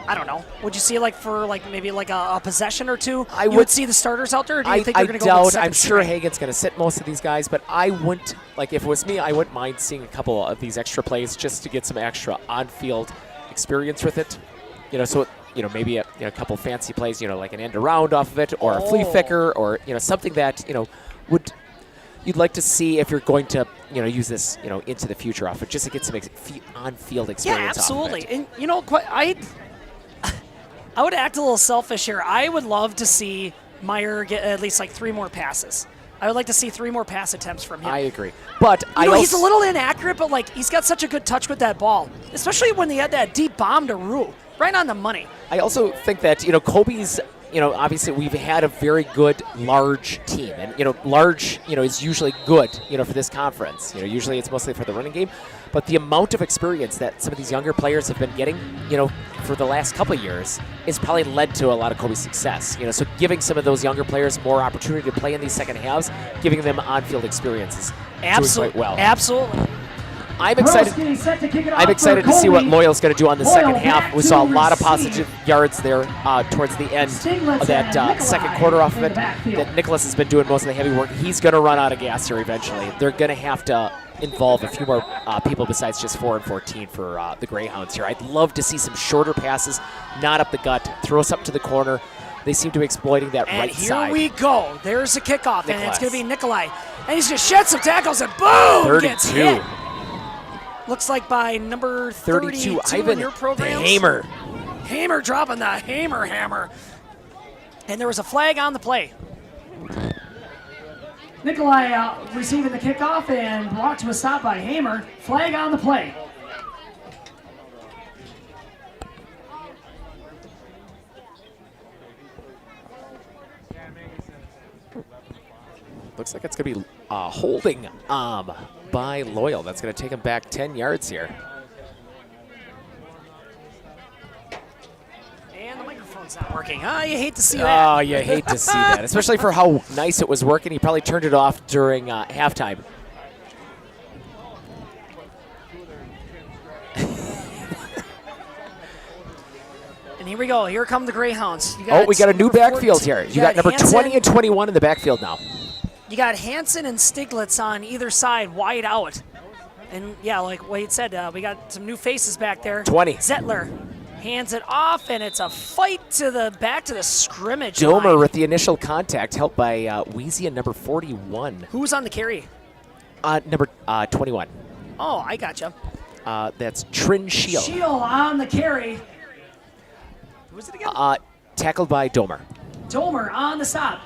I don't know. Would you see for maybe a possession or two? I would see the starters out there. Or do you think they're going to go with second I'm sure string? Hagen's going to sit most of these guys, but I wouldn't if it was me, I wouldn't mind seeing a couple of these extra plays just to get some extra on-field experience with it. So maybe a couple fancy plays, like an end around off of it, or a flea flicker, or something that you'd like to see if you're going to use this into the future off it, just to get some on-field experience. Yeah, absolutely. Off of it. And I would act a little selfish here. I would love to see Meyer get at least like 3 more passes. I would like to see 3 more pass attempts from him. I agree. But he's a little inaccurate, but like he's got such a good touch with that ball, especially when he had that deep bomb to Rue, right on the money. I also think that, Colby's, obviously we've had a very good large team. And, large, is usually good, for this conference. Usually it's mostly for the running game. But the amount of experience that some of these younger players have been getting, for the last couple of years has probably led to a lot of Colby's success. So giving some of those younger players more opportunity to play in these second halves, giving them on-field experiences, doing quite well. Absolutely. I'm excited to see what Loyal's going to do on the second half. We saw a lot of positive yards there towards the end of that second quarter off of it. That Nicholas has been doing most of the heavy work. He's going to run out of gas here eventually. They're going to have to involve a few more people besides just 4 and 14 for the Greyhounds here. I'd love to see some shorter passes, not up the gut, throw us up to the corner. They seem to be exploiting that right side. And here we go. There's the kickoff, and it's going to be Nikolai. And he's going to shed some tackles, and boom! 32. Gets hit. Looks like by number 32 in your program. Hamer. Hamer dropping the hammer. And there was a flag on the play. Nikolai receiving the kickoff and brought to a stop by Hamer. Flag on the play. Looks like it's going to be holding by Loyal. That's going to take him back 10 yards here. And the microphone's not working. You hate to see that. Oh, you hate to see that, especially for how nice it was working. He probably turned it off during halftime. And here we go. Here come the Greyhounds. We got a new backfield here. You got number Hansen, 20 and 21 in the backfield now. You got Hansen and Stiglitz on either side, wide out. And yeah, like Wade said, we got some new faces back there. 20. Zettler hands it off, and it's a fight back to the scrimmage Domer line. with the initial contact, helped by Weezy and number 41. Who was on the carry? Number 21. Oh, I gotcha. That's Trin Shield. Shield on the carry. Who was it again? Tackled by Domer. Domer on the stop.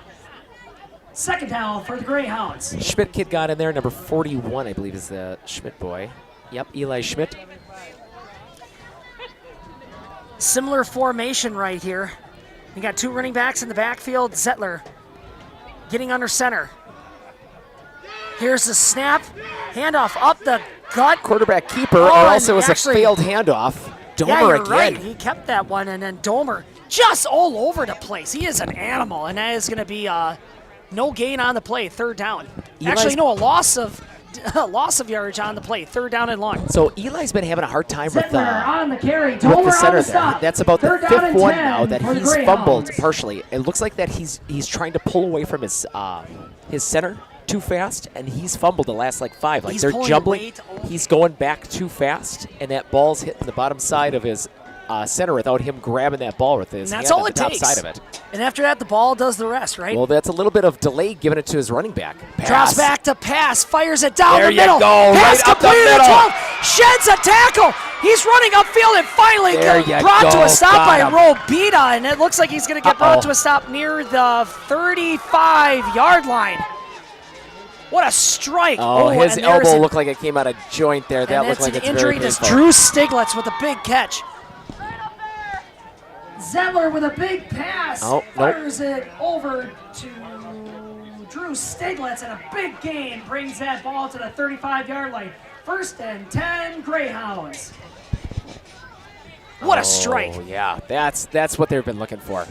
Second down for the Greyhounds. Schmidt kid got in there. Number 41, I believe, is the Schmidt boy. Yep, Eli Schmidt. Similar formation right here. You got 2 running backs in the backfield. Zettler getting under center. Here's the snap. Handoff up the gut. Quarterback keeper, or else it was a failed handoff. Domer again. Right. He kept that one, and then Domer just all over the place. He is an animal, and that is going to be no gain on the play, 3rd down. Actually, no, a loss of yardage on the play, 3rd down and long. So Eli's been having a hard time with on the carry. with the center there. That's about the 5th one now that he's fumbled Greyhounds. partially. It looks like that he's trying to pull away from his center too fast, and he's fumbled the last 5. Like He's they're pulling jumbling. weight. He's going back too fast, and that ball's hitting the bottom side of his center without him grabbing that ball with his And hand that's all on the it top takes. side of it. And after that, the ball does the rest, right? Well, that's a little bit of delay giving it to his running back. Drops back to pass, fires it down There the you middle. go, Pass right up the completed at middle. 12. Sheds a tackle. He's running upfield and finally There you brought to go, a stop got by him. Robita, and it looks like he's going to get brought to a stop near the 35-yard line. What a strike. Oh, his and there's elbow an- looked like it came out of joint there. That and looked that's like an it's very injury to painful. Drew Stiglitz with a big catch. Zettler with a big pass. Oh, nope. Fires it over to Drew Stiglitz, and a big gain brings that ball to the 35-yard line. 1st and 10, Greyhounds. What a strike. Oh, yeah. That's what they've been looking for.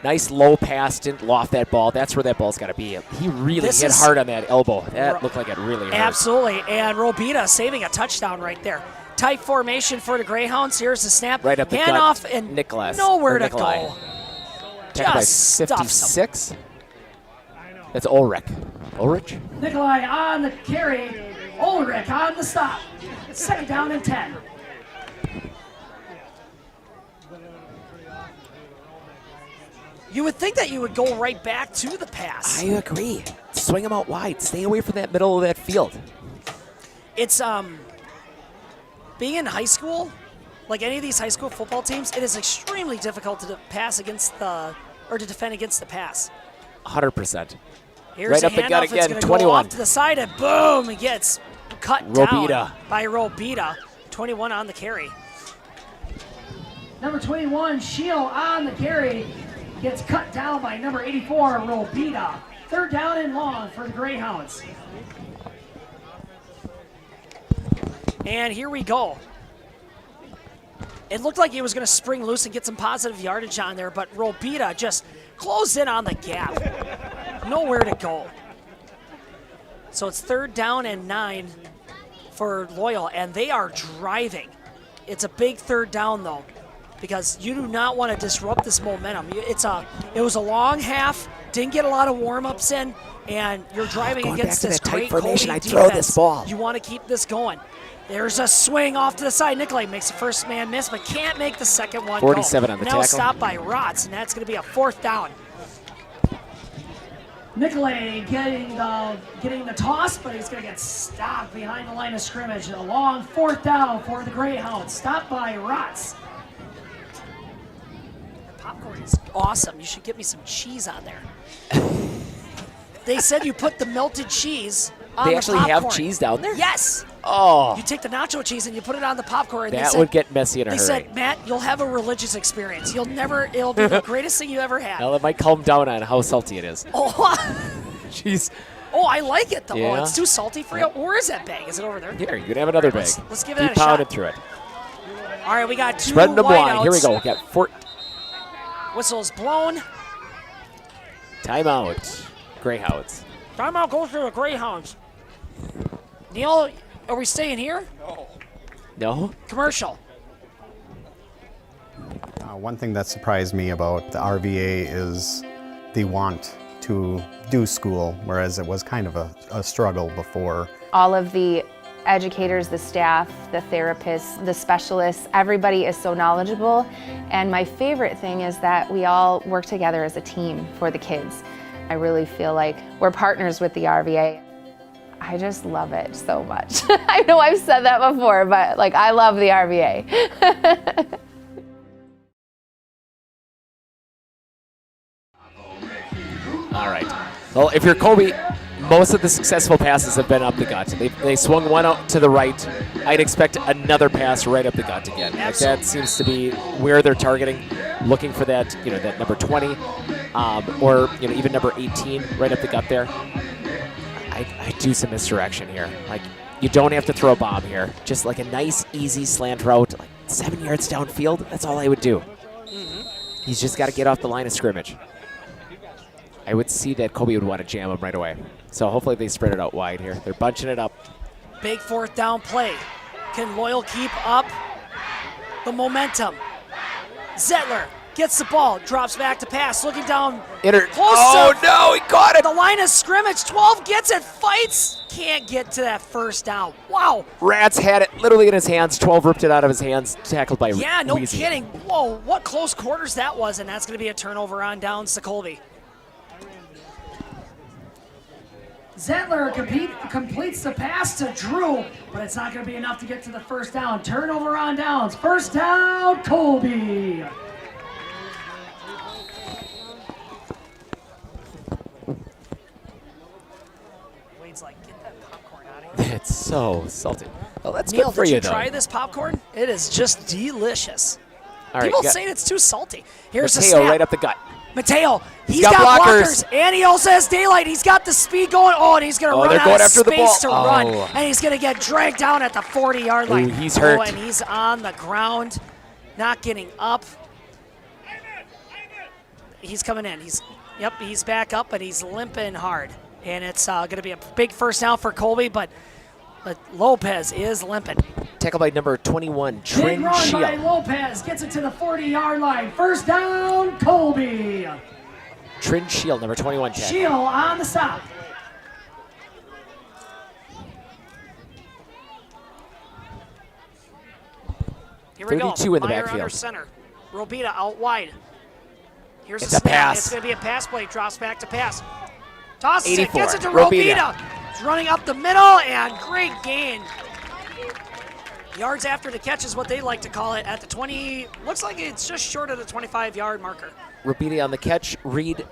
Nice low pass, didn't loft that ball. That's where that ball's got to be. He really hit hard on that elbow. That looked like it really hurt. Absolutely, and Robita saving a touchdown right there. Tight formation for the Greyhounds. Here's the snap. Right up the gut. Handoff and Nicholas. nowhere or to Nikolai. go. Tackled by Just stuffs him. 56. That's Ulrich. Ulrich? Nikolai on the carry. Ulrich on the stop. 2nd down and 10. You would think that you would go right back to the pass. I agree. Swing him out wide. Stay away from that middle of that field. It's being in high school, like any of these high school football teams, it is extremely difficult to pass against the, or to defend against the pass. 100%. Here's Right a up the gut handoff. It's again, gonna 21. Go off to the side, and boom, it gets cut Robita. down by Robita. 21 on the carry. Number 21, Shield on the carry, gets cut down by number 84, Robita. Third down and long for the Greyhounds. And here we go. It looked like he was going to spring loose and get some positive yardage on there, but Robita just closed in on the gap. Nowhere to go. So it's 3rd down and 9 for Loyal, and they are driving. It's a big 3rd down, though, because you do not want to disrupt this momentum. It was a long half, didn't get a lot of warm-ups in, and you're driving Going against back to this that tight great formation, Colby I defense. throw this ball. You want to keep this going. There's a swing off to the side. Nicolay makes the first man miss, but can't make the second one 47 go. on the now tackle. Stopped by Rotz, and that's going to be a 4th down. Nicolay getting the toss, but he's going to get stopped behind the line of scrimmage. A long 4th down for the Greyhounds. Stopped by Rotz. The popcorn is awesome. You should get me some cheese on there. They said you put the melted cheese on They the actually popcorn. have cheese down there? Yes. Oh. You take the nacho cheese and you put it on the popcorn. And That would get messy in a They hurry. said, Matt, you'll have a religious experience. It'll be the greatest thing you ever had. Well, it might calm down on how salty it is. Oh, Jeez. oh, I like it though. Oh, Yeah. it's too salty for you. Where is that bag? Is it over there? Here, you can have another bag. Let's give it Keep a shot. pounding through it. All right, we got 2 Spreading them wide. wideouts. Here we go. We got Whistle's blown. timeout. Greyhounds. Timeout goes to the Greyhounds. Neil, are we staying here? No? Commercial. One thing that surprised me about the RVA is the want to do school, whereas it was kind of a struggle before. All of the educators, the staff, the therapists, the specialists, everybody is so knowledgeable. And my favorite thing is that we all work together as a team for the kids. I really feel like we're partners with the RVA. I just love it so much. I know I've said that before, but like I love the RVA. All right. Well, if you're Colby, most of the successful passes have been up the gut. They swung one out to the right. I'd expect another pass right up the gut again. Like that seems to be where they're targeting, looking for that, that number 20, or even number 18 right up the gut there. I do some misdirection here. Like, you don't have to throw a bomb here. Just like a nice, easy slant route, like 7 yards downfield. That's all I would do. He's just got to get off the line of scrimmage. I would see that Colby would want to jam him right away. So hopefully they spread it out wide here. They're bunching it up. Big 4th down play. Can Loyal keep up the momentum? Zettler gets the ball, drops back to pass, looking down. Oh, no, he caught it. The line of scrimmage, 12 gets it, fights. Can't get to that 1st down. Wow. Rats had it literally in his hands. 12 ripped it out of his hands, tackled by Yeah, no Weezy. kidding. Whoa, what close quarters that was, and that's going to be a turnover on downs to Colby. Zettler completes the pass to Drew, but it's not going to be enough to get to the 1st down. Turnover on downs. 1st down, Colby. Wade's like, get that popcorn out of here. It's so salty. Well, that's Neil, good for did you, you though. try this popcorn? It is just delicious. All right, People you got saying it's too salty. Here's the Mateo snap. right up the gut. Mateo, he's got got blockers. blockers, and he also has daylight. He's got the speed going. Oh, and he's going to run they're out going of after the space to ball. run, Oh. and he's going to get dragged down at the 40-yard line. Ooh, he's hurt. Oh, and he's on the ground, not getting up. He's coming in. He's back up, but he's limping hard. And it's going to be a big 1st down for Colby, but Lopez is limping. Tackled by number 21, Big Trin run by Shield. Lopez. Gets it to the 40-yard line. 1st down, Colby. Trin Shield, number 21 tackle. Shield on the stop. Here we go. 32 in the Meyer backfield. under center. Robita out wide. Here's It's the a snap. pass. It's going to be a pass play. Drops back to pass. Tosses it. 84, Gets it to Robita. Robita. He's running up the middle, and great gain. Yards after the catch is what they like to call it at the 20. Looks like it's just short of the 25-yard marker. Robita on the catch. Reed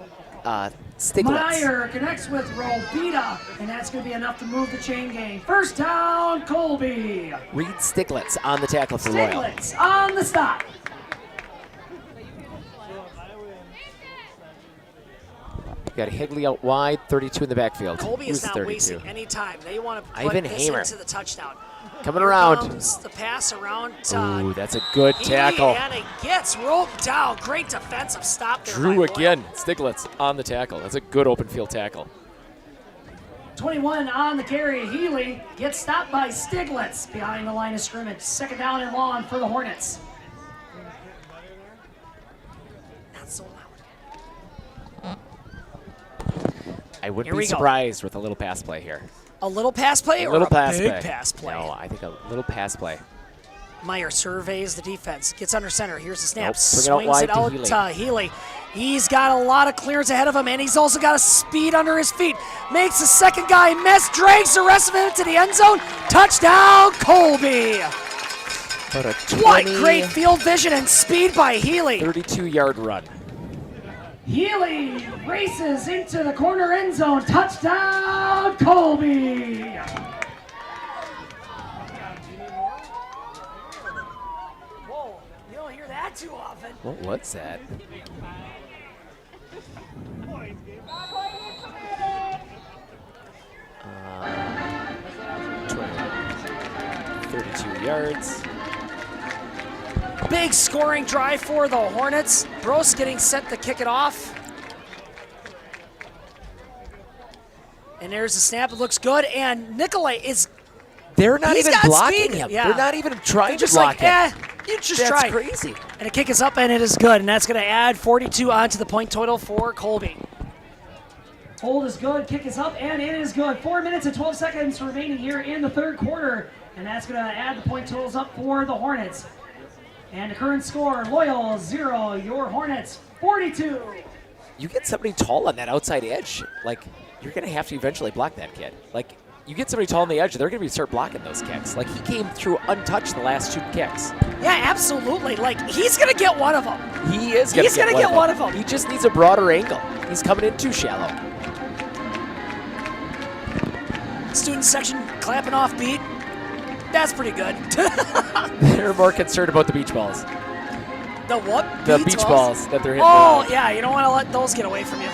Stiglitz. Meyer connects with Robita, and that's going to be enough to move the chain gang. First down, Colby. Reed Stiglitz on the tackle for Loyal. Stiglitz on the stop. Got Higley out wide, 32 in the backfield. Colby Who's is not 32? wasting any time. They want to put Ivan this Hamer. into the touchdown. Coming Here around. comes the pass around. Ooh, that's a good tackle. And it gets roped down. Great defensive stop there. Drew by again. Stiglitz on the tackle. That's a good open field tackle. 21 on the carry. Healy gets stopped by Stiglitz behind the line of scrimmage. Second down and long for the Hornets. Not so loud. I wouldn't Here be we go. surprised with a little pass play here. A little pass play A or little a pass big play. pass play? No, I think a little pass play. Meyer surveys the defense, gets under center. Here's the snap. Nope, bring it out Swings wide it to out Healy. to Healy. He's got a lot of clearance ahead of him, and he's also got a speed under his feet. Makes the second guy miss, drags the rest of him to the end zone. Touchdown, Colby. But a What great field vision and speed by Healy. 32-yard run. Healy races into the corner end zone. Touchdown, Colby. Whoa, you don't hear that too often. What was that? Uh, 32 yards. Big scoring drive for the Hornets. Bros getting set to kick it off. And there's the snap. It looks good. And Nicolay is. They're not he's even got blocking speed. him. Yeah. They're not even trying They're to just block like, him. you just That's try. crazy. And a kick is up, and it is good. And that's going to add 42 onto the point total for Colby. Hold is good, kick is up, and it is good. 4 minutes and 12 seconds remaining here in the third quarter. And that's going to add the point totals up for the Hornets. And the current score, Loyal 0, your Hornets 42. You get somebody tall on that outside edge, like, you're going to have to eventually block that kid. Like, you get somebody tall on the edge, they're going to start blocking those kicks. Like, he came through untouched the last 2 kicks. Yeah, absolutely. Like, he's going to get one of them. He is going to get one of them. He just needs a broader angle. He's coming in too shallow. Student section clapping off beat. That's pretty good. They're more concerned about the beach balls. The what? The beach balls that they're hitting. Oh, around. yeah, you don't want to let those get away from you.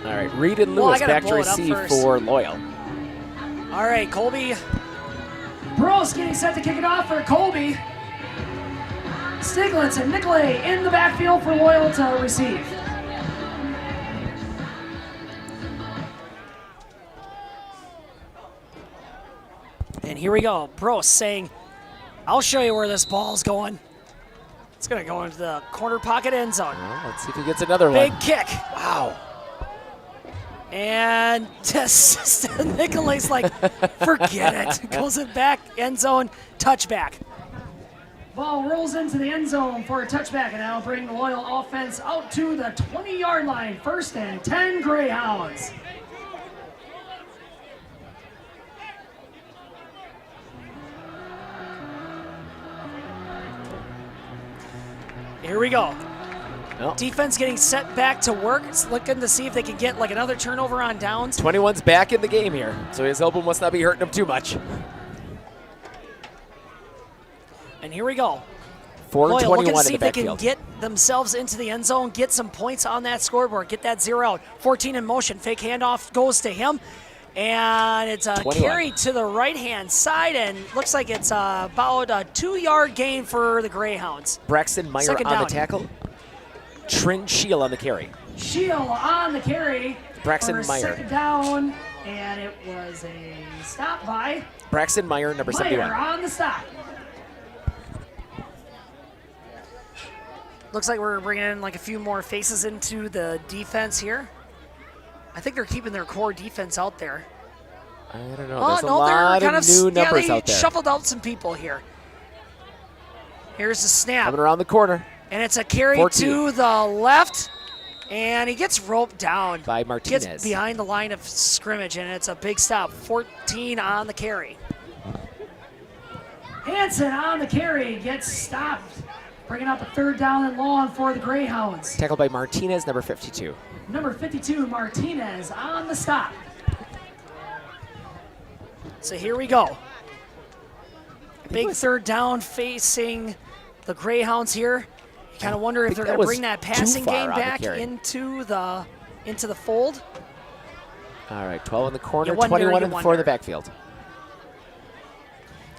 All right, Reed and Well, I Lewis gotta back to blow it up receive first. for Loyal. All right, Colby. Bros getting set to kick it off for Colby. Stiglitz and Nicolay in the backfield for Loyal to receive. And here we go. Bros saying, I'll show you where this ball's going. It's going to go into the corner pocket end zone. Well, let's see if he gets another Big one. kick. Wow. And Nicolay's like, forget it. Goes it back, end zone, touchback. Ball rolls into the end zone for a touchback, and that'll bring the Loyal offense out to the 20-yard line. First and 10 Greyhounds. Here we go. No. Defense getting set back to work. It's looking to see if they can get like another turnover on downs. 21's back in the game here, so his elbow must not be hurting him too much. And here we go. 4 and Loyal 21 looking to in see the if they can backfield. get themselves into the end zone, get some points on that scoreboard, get that 0 out. 14 in motion. Fake handoff goes to him. And it's a 21. carry to the right-hand side, and looks like it's about a 2-yard gain for the Greyhounds. Braxton Meyer Second on down. the tackle. Trin Shield on the carry. Shield on the carry. Braxton for Meyer. Second down, and it was a stop by Braxton Meyer, number Meyer 71. on the stop. Looks like we're bringing in like a few more faces into the defense here. I think they're keeping their core defense out there. I don't know. Oh, There's a no, lot they're kind of of new numbers they out there. shuffled out some people here. Here's the snap. Coming around the corner. And it's a carry 14. to the left. And he gets roped down. By Martinez. Gets behind the line of scrimmage, and it's a big stop. 14 on the carry. Hansen on the carry gets stopped, bringing up a 3rd down and long for the Greyhounds. Tackled by Martinez, number 52. Number 52, Martinez on the stop. So here we go. Big 3rd down facing the Greyhounds here. You kind of wonder if they're going to bring that passing game back into the fold. All right, 12 in the corner, 21 in the backfield.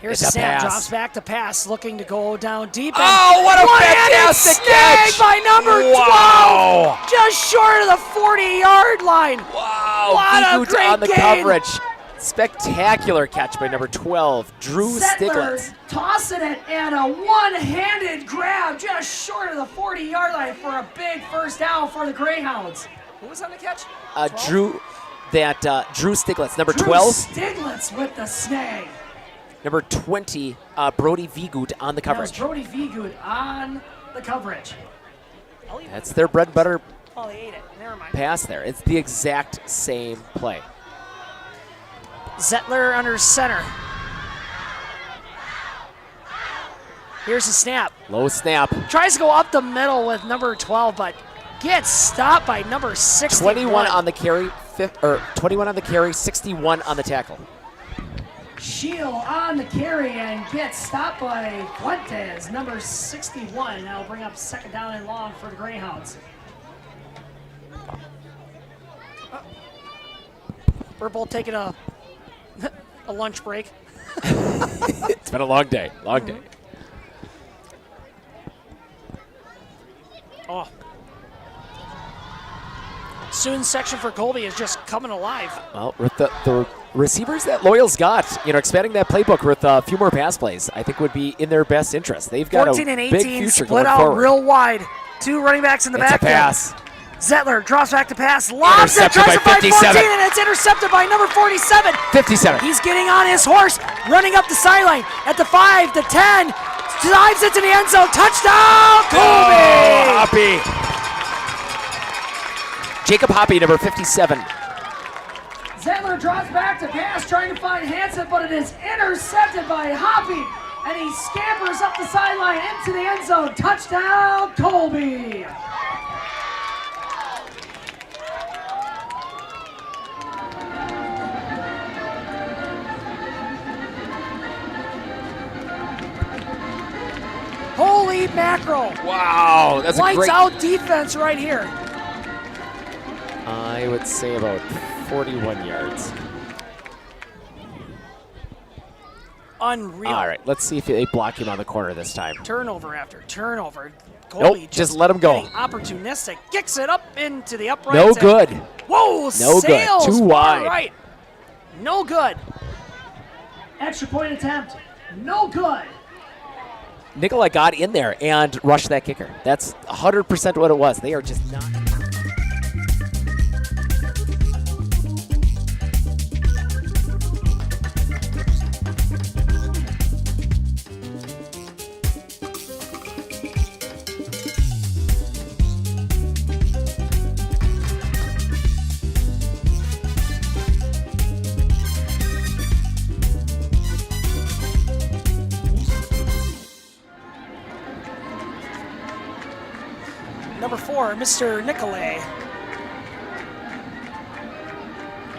Here's the snap, drops back to pass, looking to go down deep. Oh, what a fantastic catch by number 12, just short of the 40-yard line. Wow, what a great on the game. coverage. Spectacular catch by number 12, Drew Stiglitz. Tossing it and a one-handed grab just short of the 40-yard line for a big 1st down for the Greyhounds. Who was on the catch? Drew Stiglitz, number Drew 12. Stiglitz with the snag. Number 20, Brody Vigut on the coverage. That was Brody Vigut on the coverage. That's their bread and butter Oh, they ate it. Never mind. pass there. It's the exact same play. Zettler under center. Here's the snap. Low snap. Tries to go up the middle with number 12, but gets stopped by number 61. 21 on the carry, 21 on the carry, 61 on the tackle. Shield on the carry and gets stopped by Fuentes, number 61. Now bring up 2nd down and long for the Greyhounds. We're both taking a lunch break. It's been a long day, long day. Oh. Student section for Colby is just coming alive. Well, with the receivers that Loyal's got, expanding that playbook with a few more pass plays, I think would be in their best interest. They've got 14 a and 18, big future split going out forward. real wide. 2 running backs in the It's a backfield. pass. Zettler drops back to pass, lobs it, Intercepted tries to by find 57. 14, and it's intercepted by number 47. 57. He's getting on his horse, running up the sideline at the 5, the 10, dives into the end zone, touchdown, Colby! Hoppy. Jacob Hoppy, number 57. Zettler drops back to pass, trying to find Hansen, but it is intercepted by Hoppy, and he scampers up the sideline into the end zone. Touchdown, Colby! Holy mackerel! Wow, that's Lights a great. out defense right here. I would say about 41 yards. Unreal. All right, let's see if they block him on the corner this time. Turnover after turnover. Colby Nope, just let him go. getting opportunistic. Kicks it up into the uprights. No and- good. Whoa, No sails good. Too far wide. Right. No good. Extra point attempt, no good. Nikolai got in there and rushed that kicker. That's 100% what it was. They are just not. Number 4, Mr. Nicolay.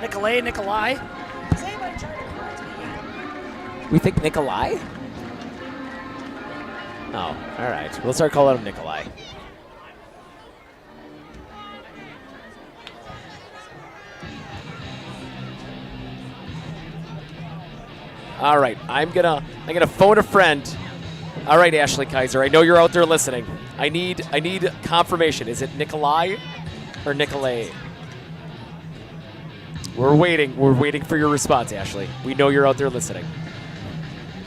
Nikolai. Is anybody trying to correct me yet? We think Nikolai? Oh, all right. We'll start calling him Nikolai. All right, I'm gonna phone a friend. All right, Ashley Kaiser, I know you're out there listening. I need confirmation. Is it Nikolai or Nicolay? We're waiting. We're waiting for your response, Ashley. We know you're out there listening.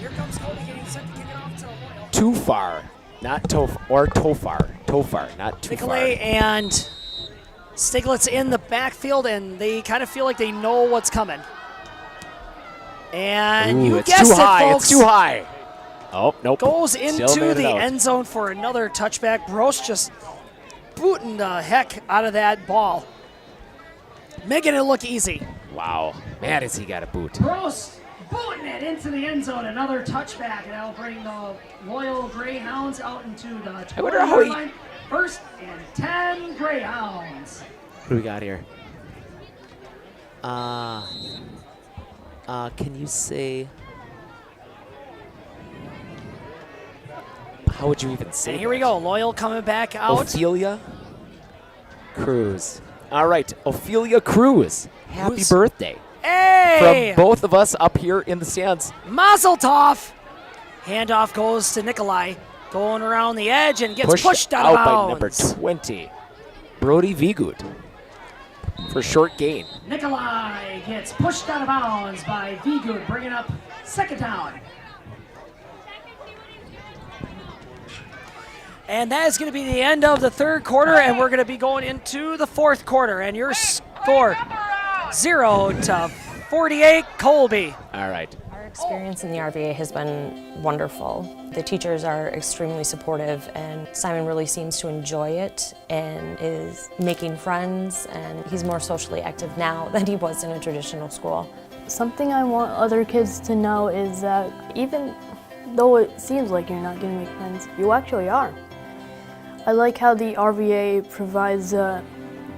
Here comes Colby getting set to kick it off to Loyal. Too far, not Tofar, not too Nicolay far. and Stiglitz in the backfield, and they kind of feel like they know what's coming. And Ooh, you it's guessed too high. it, folks. It's too high. Oh, nope. Goes Still into made it the out. end zone for another touchback. Brosh just booting the heck out of that ball, making it look easy. Wow. Man, has he got a boot. Gross booting it into the end zone. Another touchback. And that'll bring the Loyal Greyhounds out into the 20-yard line. First and 10 Greyhounds. What do we got here? Can you say... How would you even say And here we go. Loyal coming back out. Ophelia Cruz. All right, Ophelia Cruz. Happy birthday. Hey! From both of us up here in the stands. Mazel tov. Handoff goes to Nikolai. Going around the edge and gets pushed out of by bounds. number 20, Brody Vigut, for short gain. Nikolai gets pushed out of bounds by Vigut, bringing up second down. And that is going to be the end of the third quarter, and we're going to be going into the fourth quarter. And your score, 0-48, Colby. All right. Our experience in the RVA has been wonderful. The teachers are extremely supportive, and Simon really seems to enjoy it and is making friends, and he's more socially active now than he was in a traditional school. Something I want other kids to know is that even though it seems like you're not going to make friends, you actually are. I like how the RVA provides an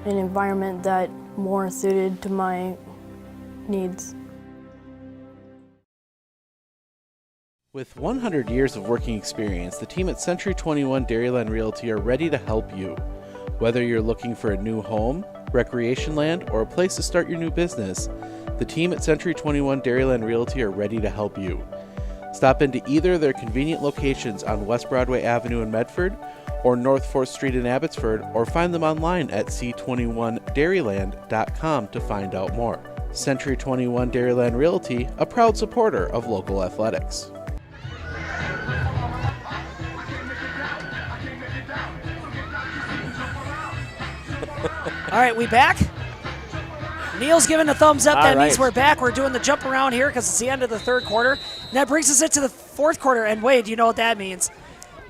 environment that more suited to my needs. With 100 years of working experience, the team at Century 21 Dairyland Realty are ready to help you. Whether you're looking for a new home, recreation land, or a place to start your new business, the team at Century 21 Dairyland Realty are ready to help you. Stop into either of their convenient locations on West Broadway Avenue in Medford or North 4th Street in Abbotsford, or find them online at c21dairyland.com to find out more. Century 21 Dairyland Realty, a proud supporter of local athletics. All right, we back? Neil's giving a thumbs up. That means right. we're back. We're doing the jump around here because it's the end of the third quarter. And that brings us into the fourth quarter. And Wade, you know what that means.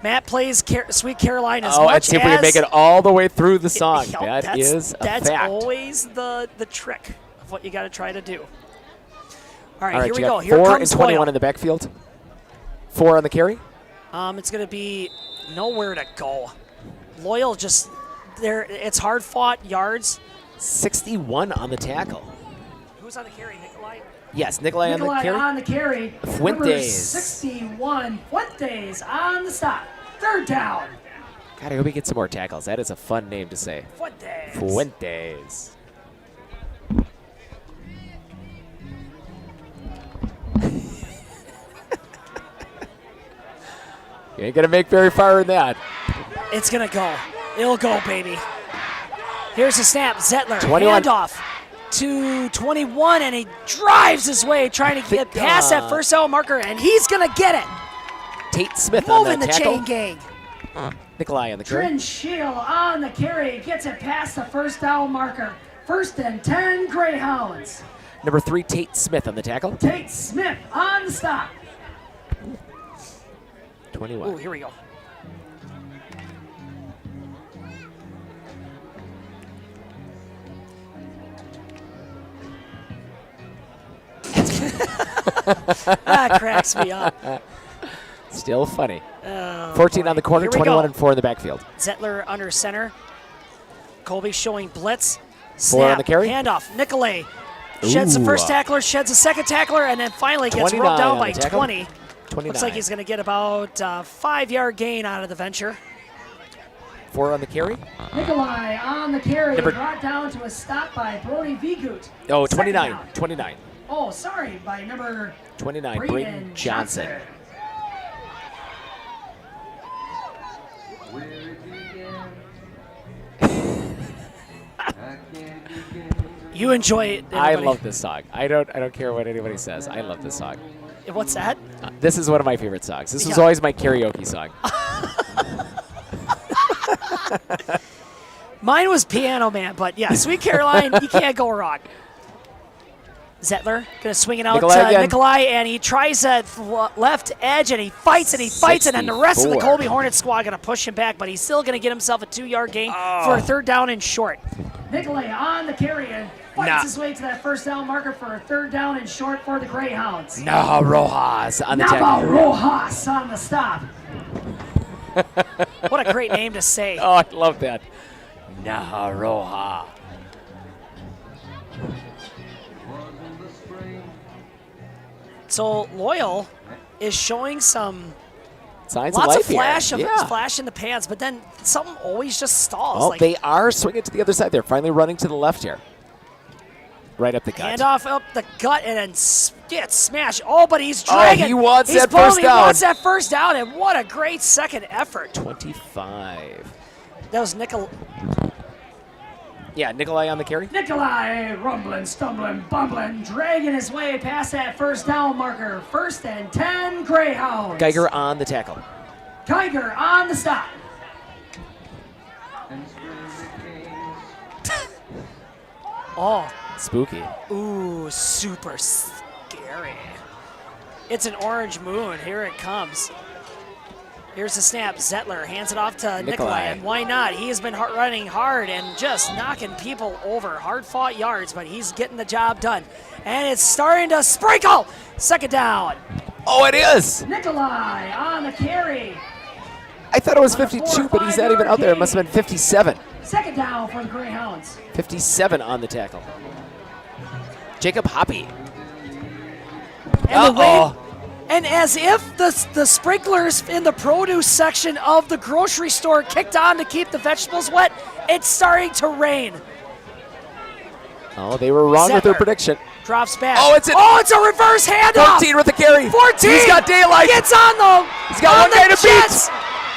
Matt plays Sweet Caroline as much and see if we can make it all the way through the song. That's That's fact. always the trick of what you got to try to do. All right, All right, here we you go. got Here 4 comes and 21 Loyal. in the backfield. 4 on the carry. It's going to be nowhere to go. Loyal just there. It's hard fought yards. 61 on the tackle. Who's on the carry, Nikolai? Yes, Nikolai on the carry. on the carry. Fuentes. Number 61, Fuentes on the stop. Third down. God, I hope he gets some more tackles. That is a fun name to say. Fuentes. Fuentes. You ain't gonna make very far in that. It's going to go. It'll go, baby. Here's the snap. Zettler, 21. handoff to 21, and he drives his way trying to get past that first down marker, and he's going to get it. Tate Smith Moving on the that tackle. chain gang. Nikolai on the carry. Trin Shield on the carry. Gets it past the first down marker. First and 10 Greyhounds. Number 3, Tate Smith on the tackle. Tate Smith on the stop. 21. Ooh, here we go. That cracks me up. Still funny. Oh, 14 boy. on the corner, Here we 21 go. and 4 in the backfield. Zettler under center. Colby showing blitz. 4 on the carry. Handoff. Nicolay sheds the first tackler, sheds the second tackler, and then finally gets rubbed down by 20. 29. Looks like he's going to get about a 5-yard gain out of the venture. 4 on the carry. Nikolai on the carry. Number- Brought down to a stop by Brody Vigut. Oh, Second 29. down. 29. Oh, sorry, by number 29, Braden Braden Johnson. You enjoy it. I everybody. love this song. I don't care what anybody says. I love this song. What's that? This is one of my favorite songs. This was Yeah. always my karaoke song. Mine was Piano Man, but yeah, Sweet Caroline, you can't go wrong. Zettler gonna swing it out Nikolai to again. Nikolai, and he tries that left edge, and he fights, and then the rest of the 64. Colby Hornets squad gonna push him back, but he's still gonna get himself a 2-yard gain for a 3rd down and short. Nikolai on the carry and fights his way to that 1st down marker for a 3rd down and short for the Greyhounds. Rojas on the tackle. Rojas on the stop. What a great name to say. Oh, I love that. Rojas. So Loyal is showing some Signs lots of of life here. flash in the pants, but then something always just stalls. Oh, like they are swinging to the other side. They're finally running to the left here. Right up the gut. handoff up the gut and then gets smashed. Oh, but he's dragging. he wants He's that pulling, first He down. wants that 1st down, and what a great second effort. 25. That was Nikolai. Yeah, Nikolai on the carry. Nikolai rumbling, stumbling, bumbling, dragging his way past that 1st down marker. 1st and 10 Greyhounds. Geiger on the tackle. Geiger on the stop. Oh, Spooky. ooh, super scary. It's an orange moon. Here it comes. Here's the snap. Zettler hands it off to Nikolai, and why not? He has been running hard and just knocking people over. Hard-fought yards, but he's getting the job done. And it's starting to sprinkle. 2nd down. Oh, it is. Nikolai on the carry. I thought it was 52, but he's not even out there. It must have been 57. 2nd down for the Greyhounds. 57 on the tackle. Jacob Hoppy. And the rain, and as if the sprinklers in the produce section of the grocery store kicked on to keep the vegetables wet, it's starting to rain. Oh, they were wrong with their Zettler prediction. drops back. Oh, it's a reverse handoff. 14 with the carry. 14. He's got daylight. Gets on the. He's got one guy to beat.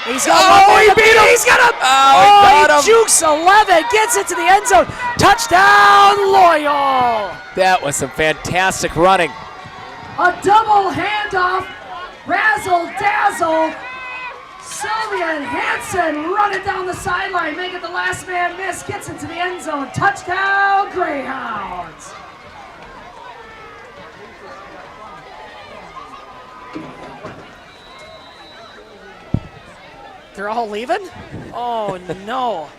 He's got one he guy to beat him. He's got him. Oh, he got him. Jukes 11. Gets into the end zone. Touchdown, Loyal. That was some fantastic running. A double handoff. Razzle dazzle. Sylvia Hansen running down the sideline, making the last man miss. Gets into the end zone. Touchdown, Greyhounds. They're all leaving? Oh, no.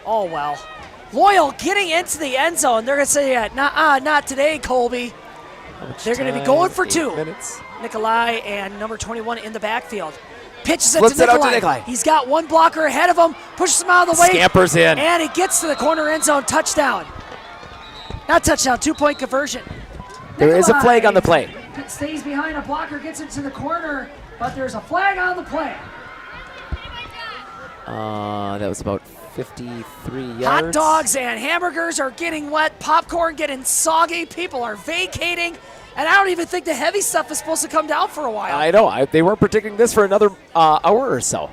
Oh, well. Loyal getting into the end zone. They're going to say, not today, Colby. They're going to be going for 2. Minutes. Nikolai and number 21 in the backfield. Pitches it Flips to it out to Nikolai. Nikolai. He's got one blocker ahead of him, pushes him out of the way. Scampers in. And he gets to the corner end zone. Touchdown. Not touchdown, 2-point conversion. There is a flag on the play. Stays behind a blocker, gets into the corner, but there's a flag on the play. That was about 53 yards. Hot dogs and hamburgers are getting wet. Popcorn getting soggy. People are vacating. And I don't even think the heavy stuff is supposed to come down for a while. I know. They weren't predicting this for another hour or so.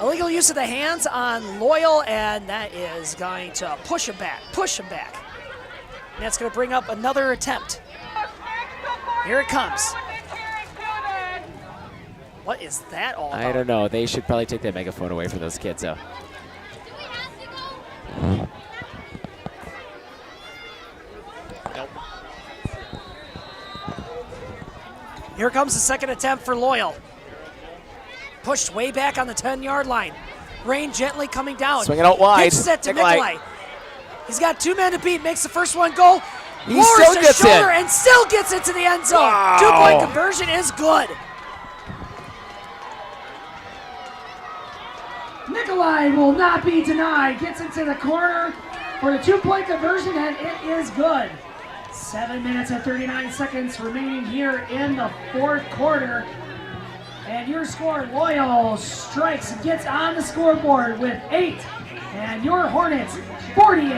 Illegal use of the hands on Loyal, and that is going to push him back. And that's going to bring up another attempt. Here it comes. What is that all about? I don't know. They should probably take that megaphone away from those kids, though. Nope. Here comes the second attempt for Loyal. Pushed way back on the 10-yard line. Rain gently coming down. Swing it out wide. Pitches it to Nikolai. Nikolai. He's got 2 men to beat. Makes the first one go. He Lowers still his gets shoulder it. and still gets into the end zone. Wow. 2-point conversion is good. Nikolai will not be denied. Gets into the corner for the 2-point conversion, and it is good. 7 minutes and 39 seconds remaining here in the 4th quarter. And your score, Loyal strikes and gets on the scoreboard with 8. And your Hornets, 48.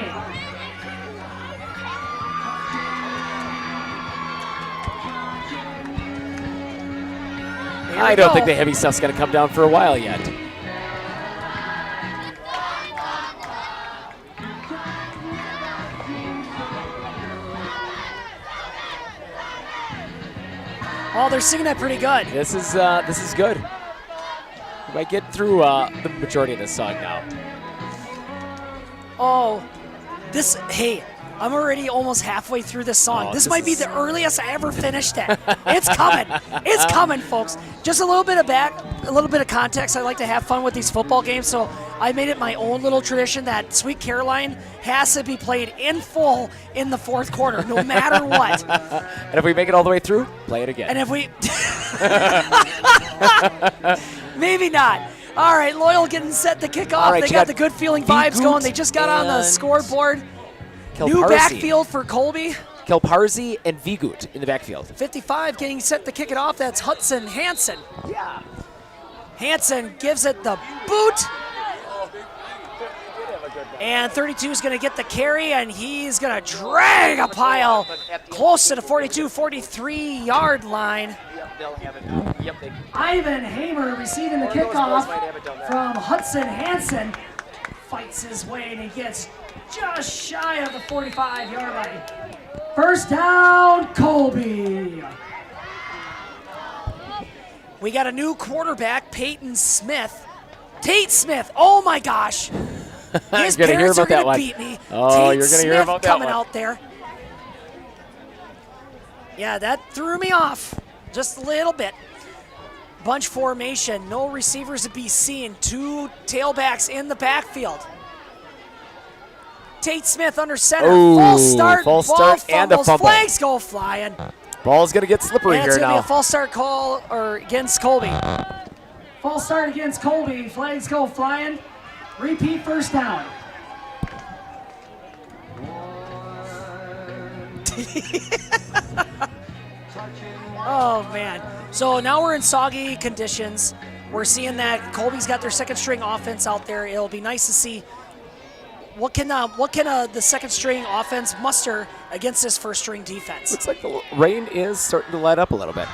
I don't think the heavy stuff's going to come down for a while yet. Oh, they're singing that pretty good. This is good. We might get through the majority of this song now. Oh, Hey, I'm already almost halfway through this song. Oh, this this might be is- the earliest I ever finished it. It's coming. It's coming, folks. Just a little bit of context. I like to have fun with these football games, so I made it my own little tradition that Sweet Caroline has to be played in full in the fourth quarter, no matter what. And if we make it all the way through, play it again. And if we... Maybe not. All right, Loyal getting set to kick off. All right, They you got got the good feeling vibes going. They just got on the and scoreboard. New Kilparsi. backfield for Colby. Kilparsi and Vigut in the backfield. 55 getting set to kick it off. That's Hudson Hansen. Yeah. Hansen gives it the boot. And 32 is going to get the carry, and he's going to drag a pile close to the 42, 43-yard line. Ivan Hamer receiving the kickoff from Hudson Hansen. Fights his way, and he gets just shy of the 45-yard line. First down, Colby. We got a new quarterback, Peyton Smith. Tate Smith, oh my gosh. His You're gonna hear parents are about that going to one. beat me. Oh, Tate you're gonna hear Smith about that coming one. out there. Yeah, that threw me off just a little bit. Bunch formation, no receivers to be seen. Two tailbacks in the backfield. Tate Smith under center. Ooh, false start. false ball start and a fumbles, fumble. Flags go flying. Ball's going to get slippery And it's here going to be now. a false start call against Colby. False start against Colby. Flags go flying. Repeat first down. Oh, man. So now we're in soggy conditions. We're seeing that Colby's got their second string offense out there. It'll be nice to see what can the second string offense muster against this first string defense. Looks like the rain is starting to let up a little bit.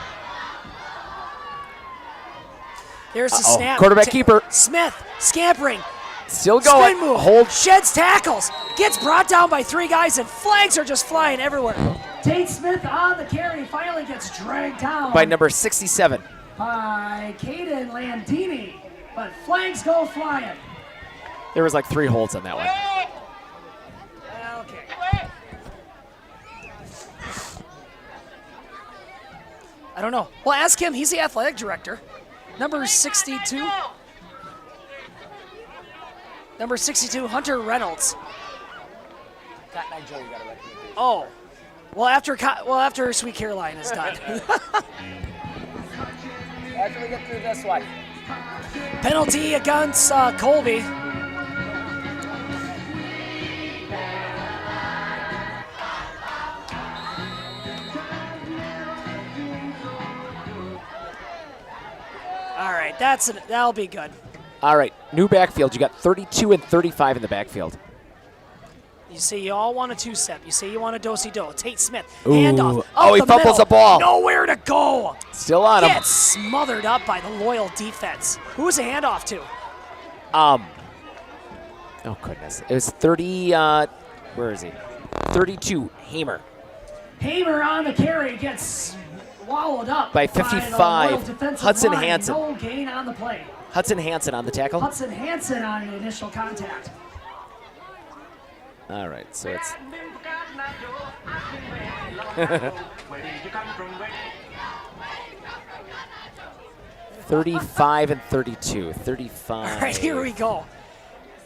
There's the Uh-oh. snap. Quarterback keeper. Smith scampering. Still going. Spin move. Hold. Sheds tackles. Gets brought down by three guys, and flags are just flying everywhere. Tate Smith on the carry finally gets dragged down By number 67. by Caden Landini, but flags go flying. There was like 3 holds on that one. Okay. I don't know. Well, ask him. He's the athletic director. Number 62. Number 62, Hunter Reynolds. Oh. Well, after Sweet Caroline is done. After we get through this one. Penalty against Colby. All right, that'll be good. All right, new backfield. You got 32 and 35 in the backfield. You say you all want a two-step. You say you want a do-si-do. Tate Smith, Ooh. handoff. Up Oh, he the fumbles middle. the ball. Nowhere to go. Still on him. Gets smothered up by the Loyal defense. Who was the handoff to? Oh goodness. It was 30, where is he? 32, Hamer. Hamer on the carry gets wallowed up By the 55, Loyal defensive Hudson line. Hansen. No gain on the play. Hudson Hansen on the tackle. Hudson Hansen on the initial contact. All right, so it's 35 and 32. 35. All right, here we go.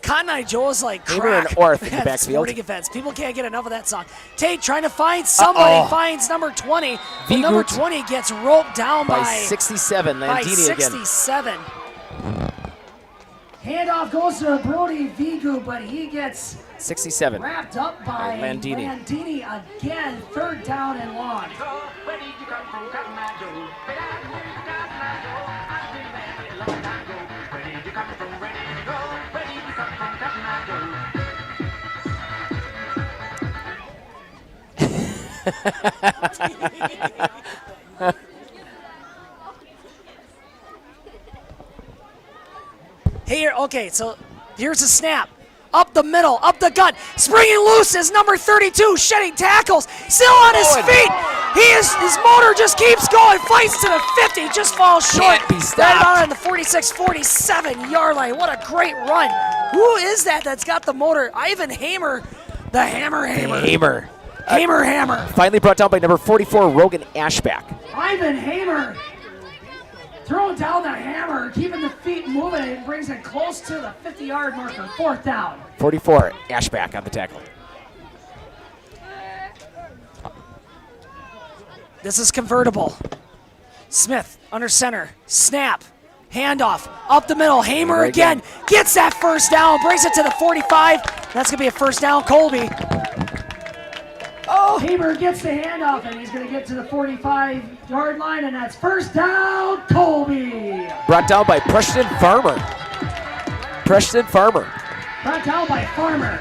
Cotton Eye Joe's like Hamer crack and Orth in the at backfield. sporting events. People can't get enough of that song. Tate trying to find somebody. Uh-oh. Finds number 20. But number 20 gets roped down by by 67. by Landini again. 67. Handoff goes to Brody Vigu, but he gets 67. wrapped up by Landini. Landini again. Third down and long. Here, okay, so here's a snap. Up the middle, up the gut. Springing loose is number 32, shedding tackles. Still on his feet. His motor just keeps going. Fights to the 50, just falls short. Can't be stopped. Right about on the 46, 47 yard line. What a great run. Who is that that's got the motor? Ivan Hamer The hammer. Hammer. Finally brought down by number 44, Rogan Ashback. Ivan Hamer throwing down the hammer, keeping the feet moving, and brings it close to the 50-yard marker. 4th down. 44, Ashback on the tackle. This is convertible. Smith under center. Snap. Handoff. Up the middle. Hamer again. Gets that first down. Brings it to the 45. That's going to be a first down, Colby. Oh, Hamer gets the handoff, and he's going to get to the 45-yard line, and that's first down, Colby. Brought down by Preston Farmer. Brought down by Farmer.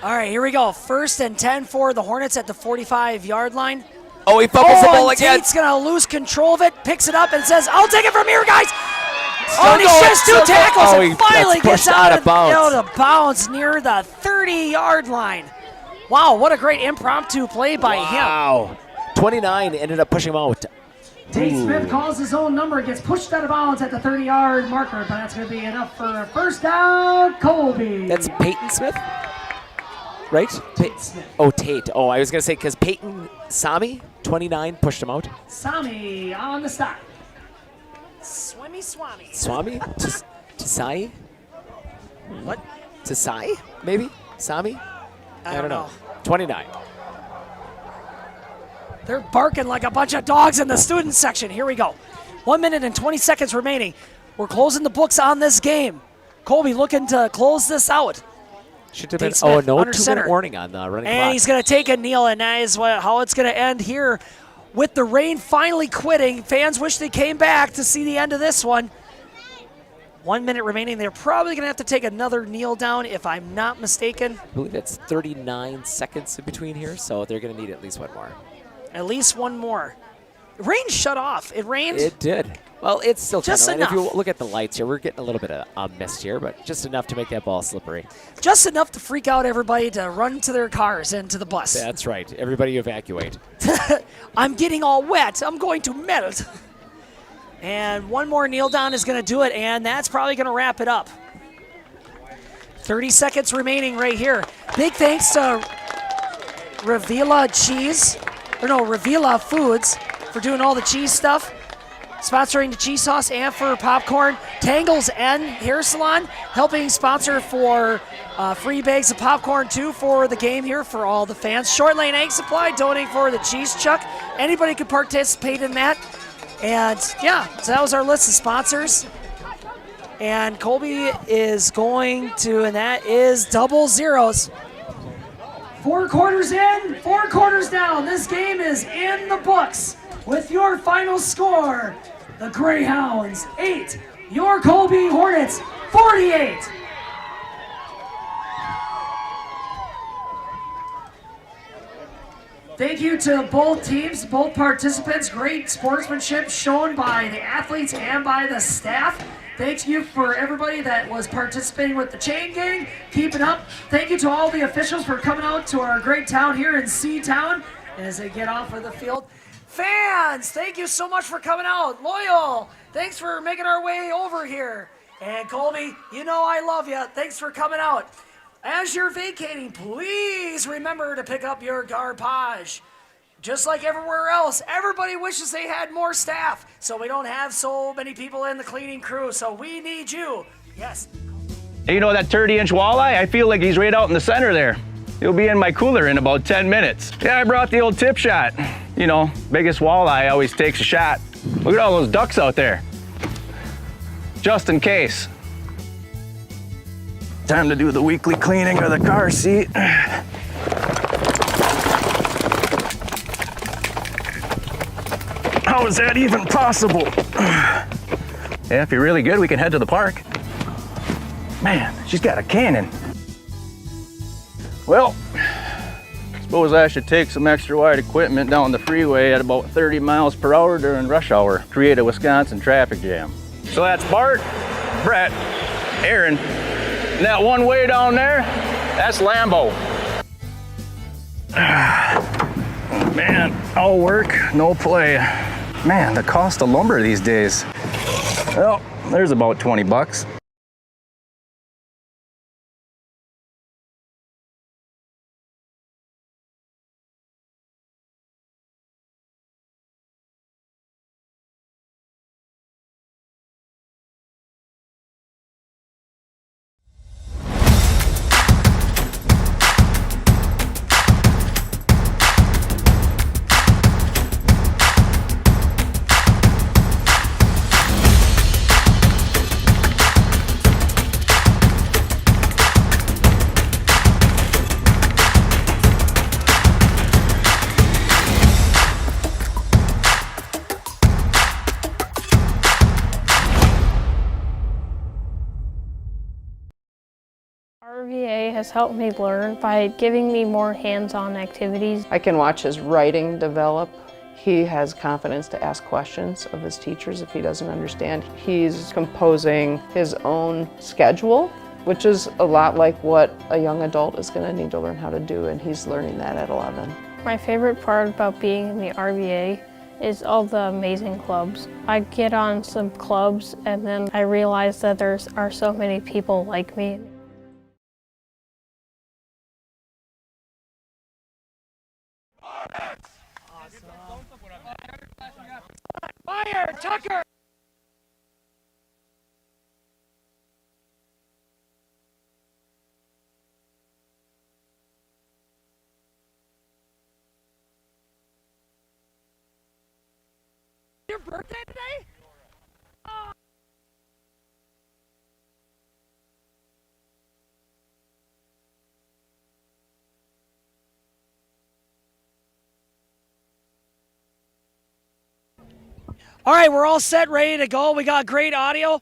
All right, here we go. 1st and 10 for the Hornets at the 45-yard line. Oh, he fumbles the ball again. Tate's going to lose control of it, picks it up, and says, I'll take it from here, guys. And he shifts 2 tackles and finally gets out of bounds near the 30-yard line. Wow, what a great impromptu play by him. Wow. 29 ended up pushing him out. Tate Smith calls his own number, gets pushed out of bounds at the 30-yard marker, but that's going to be enough for a first down, Colby. That's Peyton Smith, right? Tate Smith. Oh, Tate. Oh, I was going to say, because Peyton Sami, 29, pushed him out. Sami on the stop. Swami. Swami? Tasai? What? Tasai, maybe? Sami? I don't know. 29. They're barking like a bunch of dogs in the student section. Here we go. 1 minute and 20 seconds remaining. We're closing the books on this game. Colby looking to close this out. Should have been, no 2-minute warning on the running clock. And he's going to take a kneel, and that is how it's going to end here. With the rain finally quitting, fans wish they came back to see the end of this one. 1 minute remaining. They're probably going to have to take another kneel down, if I'm not mistaken. I believe it's 39 seconds in between here, so they're going to need at least one more. At least one more. Rain shut off. It rained. It did. Well, it's still just enough. enough. If you look at the lights here, we're getting a little bit of mist here, but just enough to make that ball slippery. Just enough to freak out everybody to run to their cars and to the bus. That's right. Everybody evacuate. I'm getting all wet. I'm going to melt. And one more kneel down is going to do it, and that's probably going to wrap it up. 30 seconds remaining right here. Big thanks to Revila Foods for doing all the cheese stuff, sponsoring the cheese sauce and for popcorn. Tangles and Hair Salon helping sponsor for free bags of popcorn too for the game here for all the fans. Short Lane Egg Supply donating for the cheese chuck. Anybody could participate in that. And yeah, so that was our list of sponsors. And Colby is going to, and that is double zeros. 4 quarters in, 4 quarters down. This game is in the books with your final score. The Greyhounds 8, your Colby Hornets 48. Thank you to both teams, both participants. Great sportsmanship shown by the athletes and by the staff. Thank you for everybody that was participating with the chain gang. Keep it up. Thank you to all the officials for coming out to our great town here in C-Town as they get off of the field. Fans, thank you so much for coming out. Loyal, thanks for making our way over here. And Colby, you know I love you. Thanks for coming out. As you're vacating, please remember to pick up your garbage. Just like everywhere else, everybody wishes they had more staff, so we don't have so many people in the cleaning crew, so we need you. Yes. Hey, you know that 30-inch walleye? I feel like he's right out in the center there. He'll be in my cooler in about 10 minutes. Yeah, I brought the old tip shot. You know, biggest walleye always takes a shot. Look at all those ducks out there. Just in case. Time to do the weekly cleaning of the car seat. How is that even possible? Yeah, if you're really good, we can head to the park. Man, she's got a cannon. Well, it's Suppose I should take some extra wide equipment down the freeway at about 30 miles per hour during rush hour, create a Wisconsin traffic jam. So that's Bart, Brett, Aaron, and that one way down there, that's Lambo. Man, all work, no play. Man, the cost of lumber these days. Well, there's about 20 bucks. RVA has helped me learn by giving me more hands-on activities. I can watch his writing develop. He has confidence to ask questions of his teachers if he doesn't understand. He's composing his own schedule, which is a lot like what a young adult is going to need to learn how to do, and he's learning that at 11. My favorite part about being in the RVA is all the amazing clubs. I get on some clubs and then I realize that there are so many people like me. Fire, Tucker! Your birthday today? Oh. All right, we're all set, ready to go. We got great audio.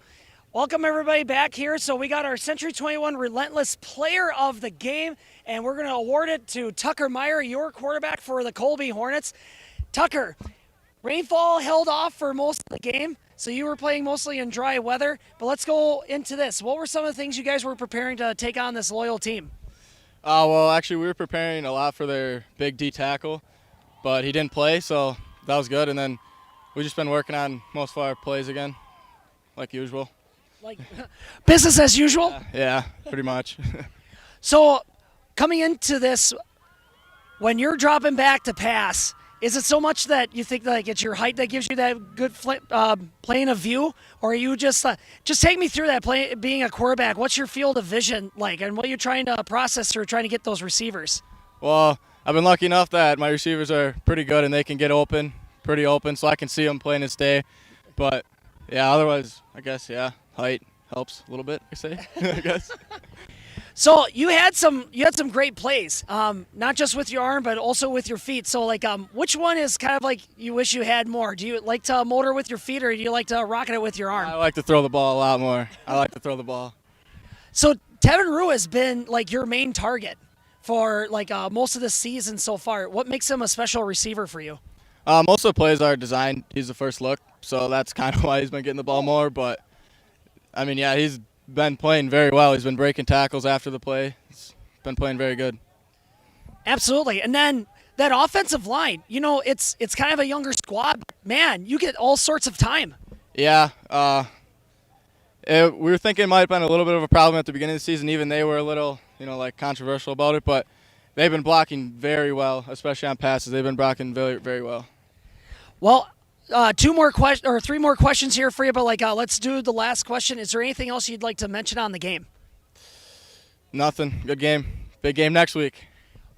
Welcome everybody back here. So we got our Century 21 Relentless Player of the Game, and we're going to award it to Tucker Meyer, your quarterback for the Colby Hornets. Tucker, rainfall held off for most of the game, so you were playing mostly in dry weather. But let's go into this. What were some of the things you guys were preparing to take on this loyal team? Well, actually, we were preparing a lot for their big D tackle, but he didn't play, so that was good. And then we've just been working on most of our plays again, like usual. Like business as usual? Yeah, pretty much. So coming into this, when you're dropping back to pass, is it so much that you think like it's your height that gives you that good plane of view, or are you just take me through that play, being a quarterback? What's your field of vision like, and what are you trying to process or trying to get those receivers? Well, I've been lucky enough that my receivers are pretty good and they can get open, pretty open, so I can see them plain as day. But yeah, otherwise, I guess height helps a little bit. I say, I guess. So you had some great plays, not just with your arm, but also with your feet. So like, which one is kind of like you wish you had more? Do you like to motor with your feet, or do you like to rocket it with your arm? I like to throw the ball a lot more. I like to throw the ball. So Tevin Rue has been like your main target for like most of the season so far. What makes him a special receiver for you? Most of the plays are designed. He's the first look, so that's kind of why he's been getting the ball more. But I mean, yeah, he's been playing very well. He's been breaking tackles after the play. He's been playing very good. Absolutely. And then that offensive line, you know, it's kind of a younger squad. Man, you get all sorts of time. Yeah. We were thinking it might have been a little bit of a problem at the beginning of the season. Even they were a little, like controversial about it. But they've been blocking very well, especially on passes. They've been blocking very, very well. Well, three more questions here for you, but let's do the last question. Is there anything else you'd like to mention on the game? Nothing. Good game. Big game next week.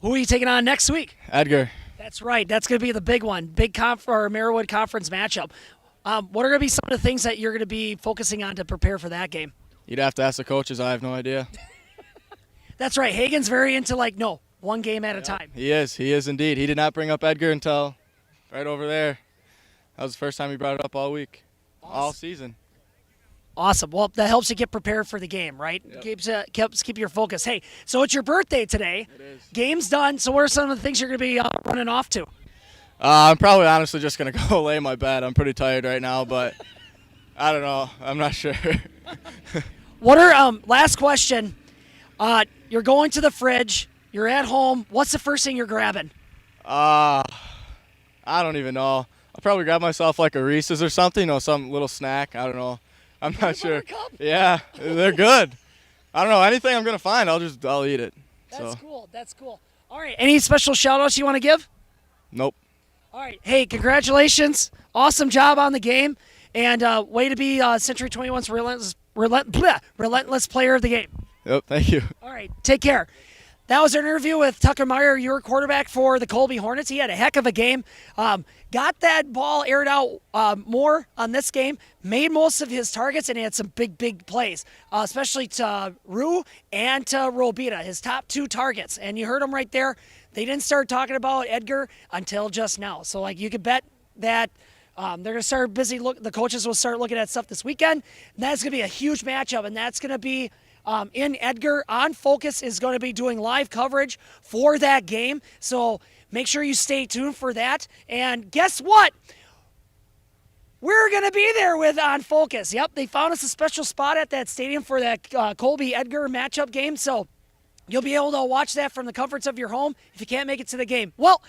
Who are you taking on next week? Edgar. That's right. That's going to be the big one. Big Marawood Conference matchup. What are going to be some of the things that you're going to be focusing on to prepare for that game? You'd have to ask the coaches. I have no idea. That's right. Hagen's very into one game at a time. He is. He is indeed. He did not bring up Edgar until right over there. That was the first time he brought it up all week, all season. Awesome. Well, that helps you get prepared for the game, right? Yep. Keep your focus. Hey, so it's your birthday today. It is. Game's done. So what are some of the things you're going to be running off to? I'm probably honestly just going to go lay in my bed. I'm pretty tired right now, but I don't know. I'm not sure. What are, last question. You're going to the fridge. You're at home. What's the first thing you're grabbing? I don't even know. I'll probably grab myself like a Reese's or something, some little snack. I don't know. I'm not sure. Yeah, they're good. I don't know. Anything I'm going to find, I'll eat it. That's cool. That's cool. All right. Any special shout-outs you want to give? Nope. All right. Hey, congratulations. Awesome job on the game. And way to be Century 21's relentless player of the game. Yep, thank you. All right. Take care. That was our interview with Tucker Meyer, your quarterback for the Colby Hornets. He had a heck of a game. Got that ball aired out more on this game, made most of his targets, and he had some big plays, especially to Rue and to Robita, his top 2 targets. And you heard them right there. They didn't start talking about Edgar until just now. So, you could bet that they're going to start the coaches will start looking at stuff this weekend. And that's going to be a huge matchup, and that's going to be in Edgar. On Focus is going to be doing live coverage for that game. So make sure you stay tuned for that. And guess what? We're going to be there with On Focus. Yep, they found us a special spot at that stadium for that Colby-Edgar matchup game. So you'll be able to watch that from the comforts of your home if you can't make it to the game. Well,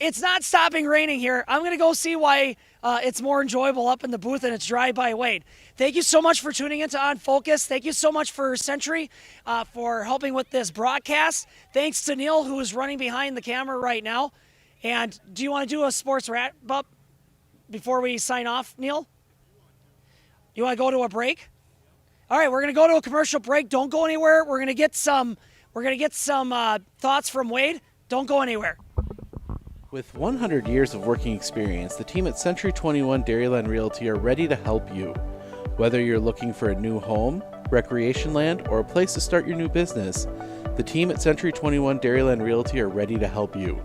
it's not stopping raining here. I'm going to go see why it's more enjoyable up in the booth and it's dry by Wade. Thank you so much for tuning into On Focus. Thank you so much for Century for helping with this broadcast. Thanks to Neil, who is running behind the camera right now. And do you want to do a sports wrap-up before we sign off, Neil? You want to go to a break? All right, we're going to go to a commercial break. Don't go anywhere. We're going to get some thoughts from Wade. Don't go anywhere. With 100 years of working experience, the team at Century 21 Dairyland Realty are ready to help you. Whether you're looking for a new home, recreation land, or a place to start your new business, the team at Century 21 Dairyland Realty are ready to help you.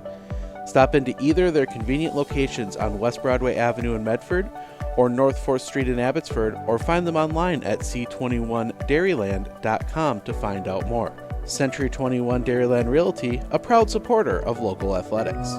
Stop into either of their convenient locations on West Broadway Avenue in Medford or North 4th Street in Abbotsford, or find them online at c21dairyland.com to find out more. Century 21 Dairyland Realty, a proud supporter of local athletics.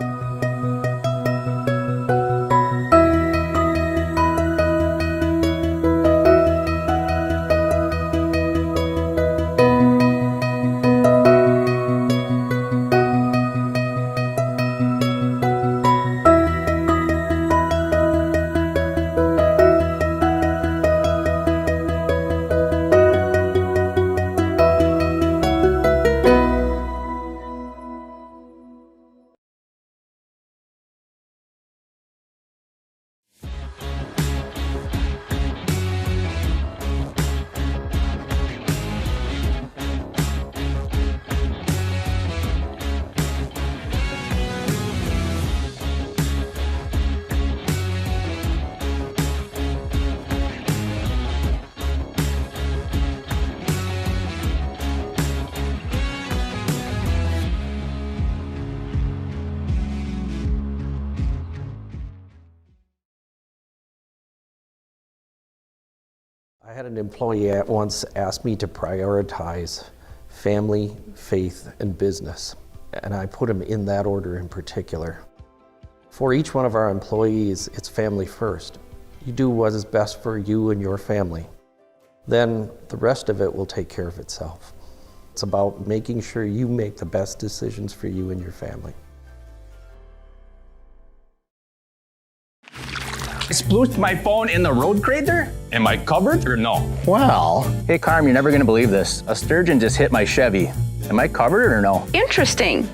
I had an employee once ask me to prioritize family, faith, and business, and I put them in that order in particular. For each one of our employees, it's family first. You do what is best for you and your family. Then the rest of it will take care of itself. It's about making sure you make the best decisions for you and your family. I splooshed my phone in the road crater? Am I covered or no? Well, Hey Carm, you're never gonna believe this. A sturgeon just hit my Chevy. Am I covered or no? Interesting.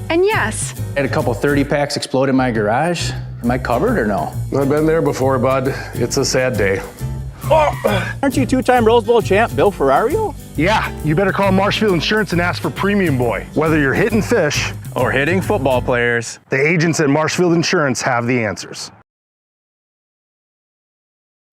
And yes. I had a couple 30 packs explode in my garage. Am I covered or no? I've been there before, bud. It's a sad day. Aren't you two-time Rose Bowl champ Bill Ferrario? Yeah, you better call Marshfield Insurance and ask for Premium Boy. Whether you're hitting fish or hitting football players, the agents at Marshfield Insurance have the answers.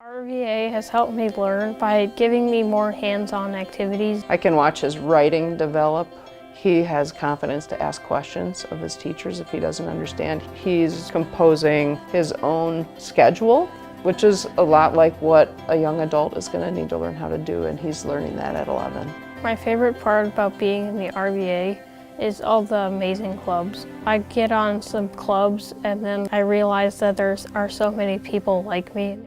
RVA has helped me learn by giving me more hands-on activities. I can watch his writing develop. He has confidence to ask questions of his teachers if he doesn't understand. He's composing his own schedule, which is a lot like what a young adult is going to need to learn how to do, and he's learning that at 11. My favorite part about being in the RVA is all the amazing clubs. I get on some clubs and then I realize that there are so many people like me.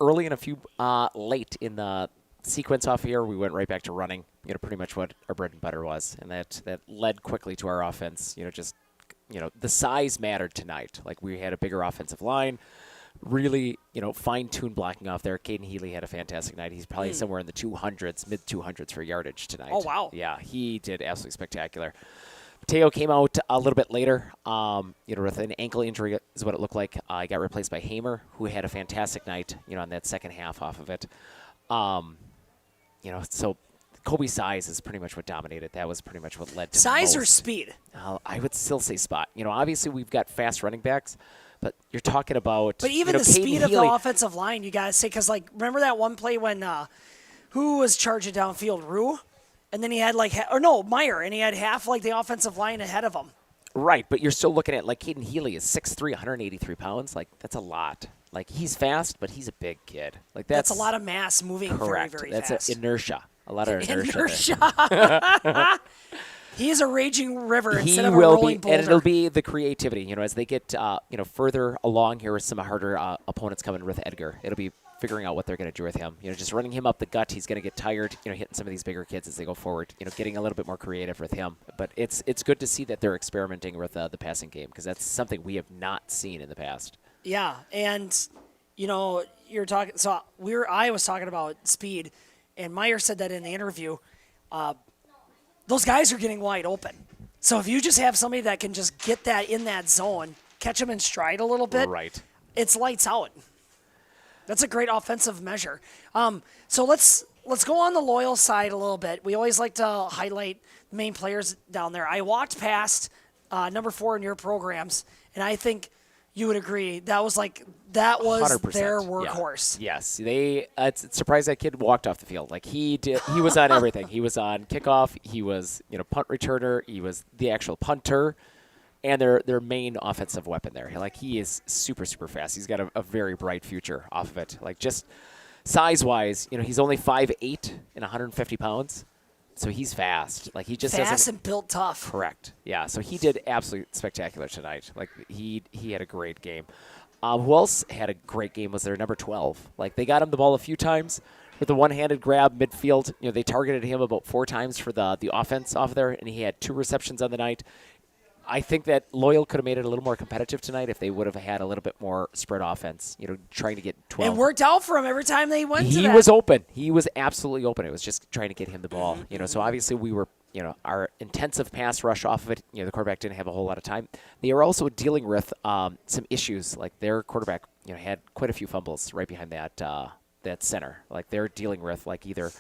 Early and a few late in the sequence off here, we went right back to running, pretty much what our bread and butter was. And that led quickly to our offense, the size mattered tonight. Like, we had a bigger offensive line, really, fine-tuned blocking off there. Caden Healy had a fantastic night. He's probably somewhere in the 200s, mid-200s for yardage tonight. Oh, wow. Yeah, he did absolutely spectacular. Mateo came out a little bit later, with an ankle injury is what it looked like. He got replaced by Hamer, who had a fantastic night, on that second half off of it. So Colby's size is pretty much what dominated. That was pretty much what led to size most. Or speed? I would still say spot. Obviously we've got fast running backs, but you're talking about. But even the Caden speed of Healy, the offensive line, you guys say, because remember that one play when who was charging downfield, Rue? And then he had Meyer, and he had half the offensive line ahead of him. Right, but you're still looking at Caden Healy is 6'3", 183 pounds. That's a lot. He's fast, but he's a big kid. That's a lot of mass moving correct. very, very fast. That's inertia. A lot of inertia. He is a raging river instead he of a will rolling be, boulder. and it'll be the creativity. As they get further along here with some harder opponents coming with Edgar. It'll be figuring out what they're going to do with him. Just running him up the gut, he's going to get tired, hitting some of these bigger kids as they go forward, getting a little bit more creative with him. But it's good to see that they're experimenting with the passing game, because that's something we have not seen in the past. Yeah, and, you're talking, so I was talking about speed, and Meyer said that in the interview. Those guys are getting wide open. So if you just have somebody that can just get that in that zone, catch them in stride a little bit, right, it's lights out. That's a great offensive measure. So let's go on the Loyal side a little bit. We always like to highlight the main players down there. I walked past number 4 in your programs, and I think you would agree that was 100%, their workhorse. Yeah. Yes, it's surprised that kid walked off the field. He was on everything. He was on kickoff. He was punt returner. He was the actual punter. And their main offensive weapon there. He is super, super fast. He's got a very bright future off of it. Just size-wise, he's only 5'8" and 150 pounds. So he's fast. He just fast and built tough. Correct. Yeah, so he did absolutely spectacular tonight. He had a great game. Who else had a great game was their number 12. They got him the ball a few times with a one-handed grab midfield. They targeted him about 4 times for the offense off there, and he had 2 receptions on the night. I think that Loyal could have made it a little more competitive tonight if they would have had a little bit more spread offense, trying to get 12. It worked out for him every time they went to that. He was open. He was absolutely open. It was just trying to get him the ball. So obviously we were, our intensive pass rush off of it, the quarterback didn't have a whole lot of time. They were also dealing with some issues. Their quarterback, had quite a few fumbles right behind that center. They're dealing with either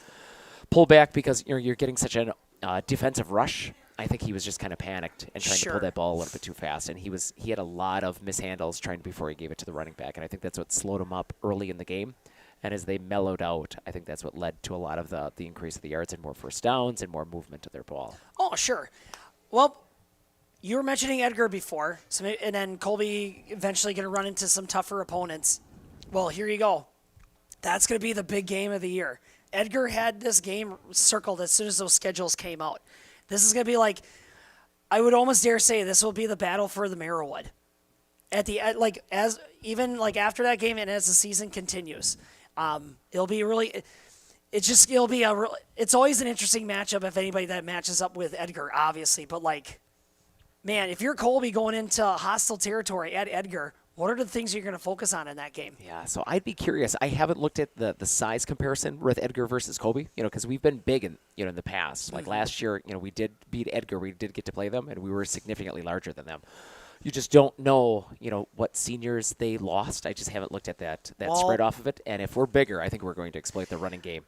pull back because, you're getting such a defensive rush. I think he was just kind of panicked and trying to pull that ball a little bit too fast, and he had a lot of mishandles before he gave it to the running back, and I think that's what slowed him up early in the game. And as they mellowed out, I think that's what led to a lot of the increase of the yards and more first downs and more movement of their ball. Oh, sure. Well, you were mentioning Edgar before, and then Colby eventually going to run into some tougher opponents. Well, here you go. That's going to be the big game of the year. Edgar had this game circled as soon as those schedules came out. This is going to be like, I would almost dare say this will be the battle for the Marawood. After that game and as the season continues, it'll be really. It's always an interesting matchup if anybody that matches up with Edgar, obviously. But man, if you're Colby going into hostile territory at Edgar, what are the things you're going to focus on in that game? Yeah, so I'd be curious. I haven't looked at the size comparison with Edgar versus Colby, because we've been big in the past. Like last year, we did beat Edgar. We did get to play them, and we were significantly larger than them. You just don't know, what seniors they lost. I just haven't looked at that spread off of it. And if we're bigger, I think we're going to exploit the running game.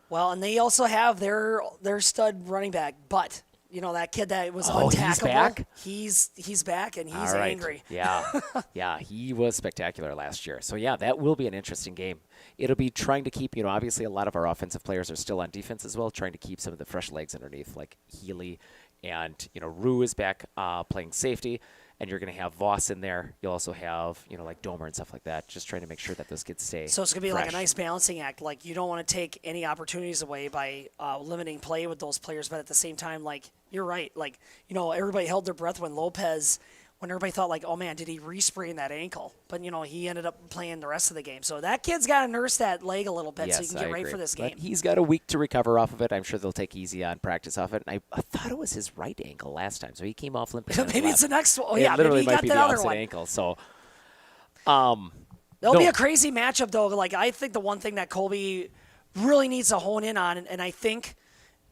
Well, and they also have their stud running back, but that kid that was untackable. He's back and he's angry. Yeah, he was spectacular last year. So yeah, that will be an interesting game. It'll be trying to keep, obviously a lot of our offensive players are still on defense as well, trying to keep some of the fresh legs underneath, like Healy and Rue is back playing safety. And you're going to have Voss in there. You'll also have, like Domer and stuff like that, just trying to make sure that those kids stay So it's going to be fresh. like a nice balancing act. Like, you don't want to take any opportunities away by limiting play with those players, but at the same time, you're right. Everybody held their breath when everybody thought, oh, man, did he re-sprain that ankle? But, he ended up playing the rest of the game. So that kid's got to nurse that leg a little bit so he can get ready for this game. But he's got a week to recover off of it. I'm sure they'll take easy on practice off it. And I thought it was his right ankle last time, so he came off limping. Maybe it's the next one. Oh, it yeah, literally maybe he might got be that the other opposite one. ankle. So, There'll be a crazy matchup, though. I think the one thing that Colby really needs to hone in on, and I think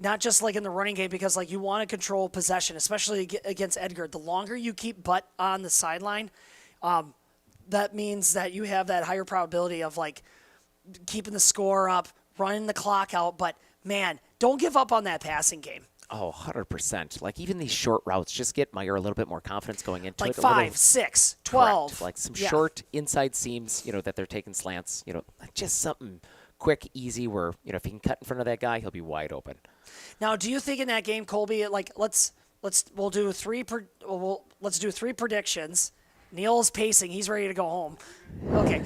not just in the running game, because you want to control possession, especially against Edgar. The longer you keep Butt on the sideline, that means that you have that higher probability of keeping the score up, running the clock out. But man, don't give up on that passing game. Oh, 100%. Even these short routes, just get Meyer a little bit more confidence going into it. 5, 6, 12. Correct. Some short inside seams, that they're taking slants. Just something quick, easy, where, if he can cut in front of that guy, he'll be wide open. Now, do you think in that game, Colby, let's do three predictions. Neil's pacing; he's ready to go home. Okay.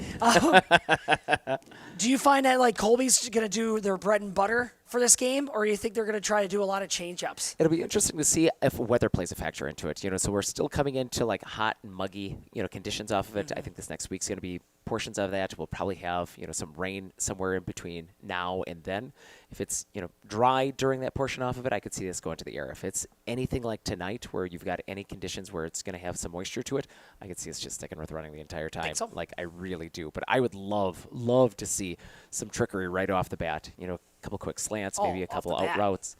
Do you find that Colby's going to do their bread and butter for this game, or do you think they're going to try to do a lot of change-ups? It'll be interesting to see if weather plays a factor into it. So we're still coming into hot and muggy, conditions off of it. I think this next week's going to be portions of that. We'll probably have, some rain somewhere in between now and then. If it's, dry during that portion off of it, I could see this going to the air. If it's anything like tonight where you've got any conditions where it's going to have some moisture to it, I could see us just sticking with running the entire time. Think so? I really do. But I would love to see some trickery right off the bat. A couple quick slants, maybe a couple out routes.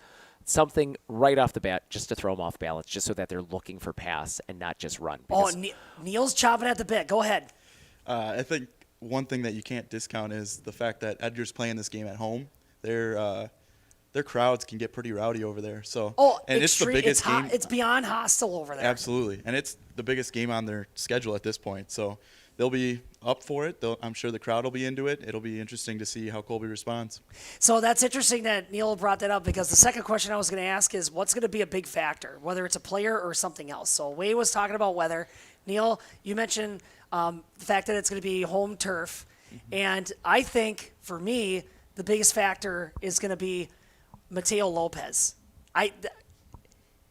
Something right off the bat just to throw them off balance, just so that they're looking for pass and not just run. Neil's chopping at the bit. Go ahead. I think one thing that you can't discount is the fact that Edgar's playing this game at home. Their crowds can get pretty rowdy over there. So, it's the biggest game. It's beyond hostile over there. Absolutely, and it's the biggest game on their schedule at this point. So they'll be up for it. I'm sure the crowd will be into it. It'll be interesting to see how Colby responds. So that's interesting that Neil brought that up, because the second question I was going to ask is what's going to be a big factor, whether it's a player or something else. So Wade was talking about weather. Neil, you mentioned the fact that it's going to be home turf. And I think, for me, the biggest factor is going to be Mateo Lopez.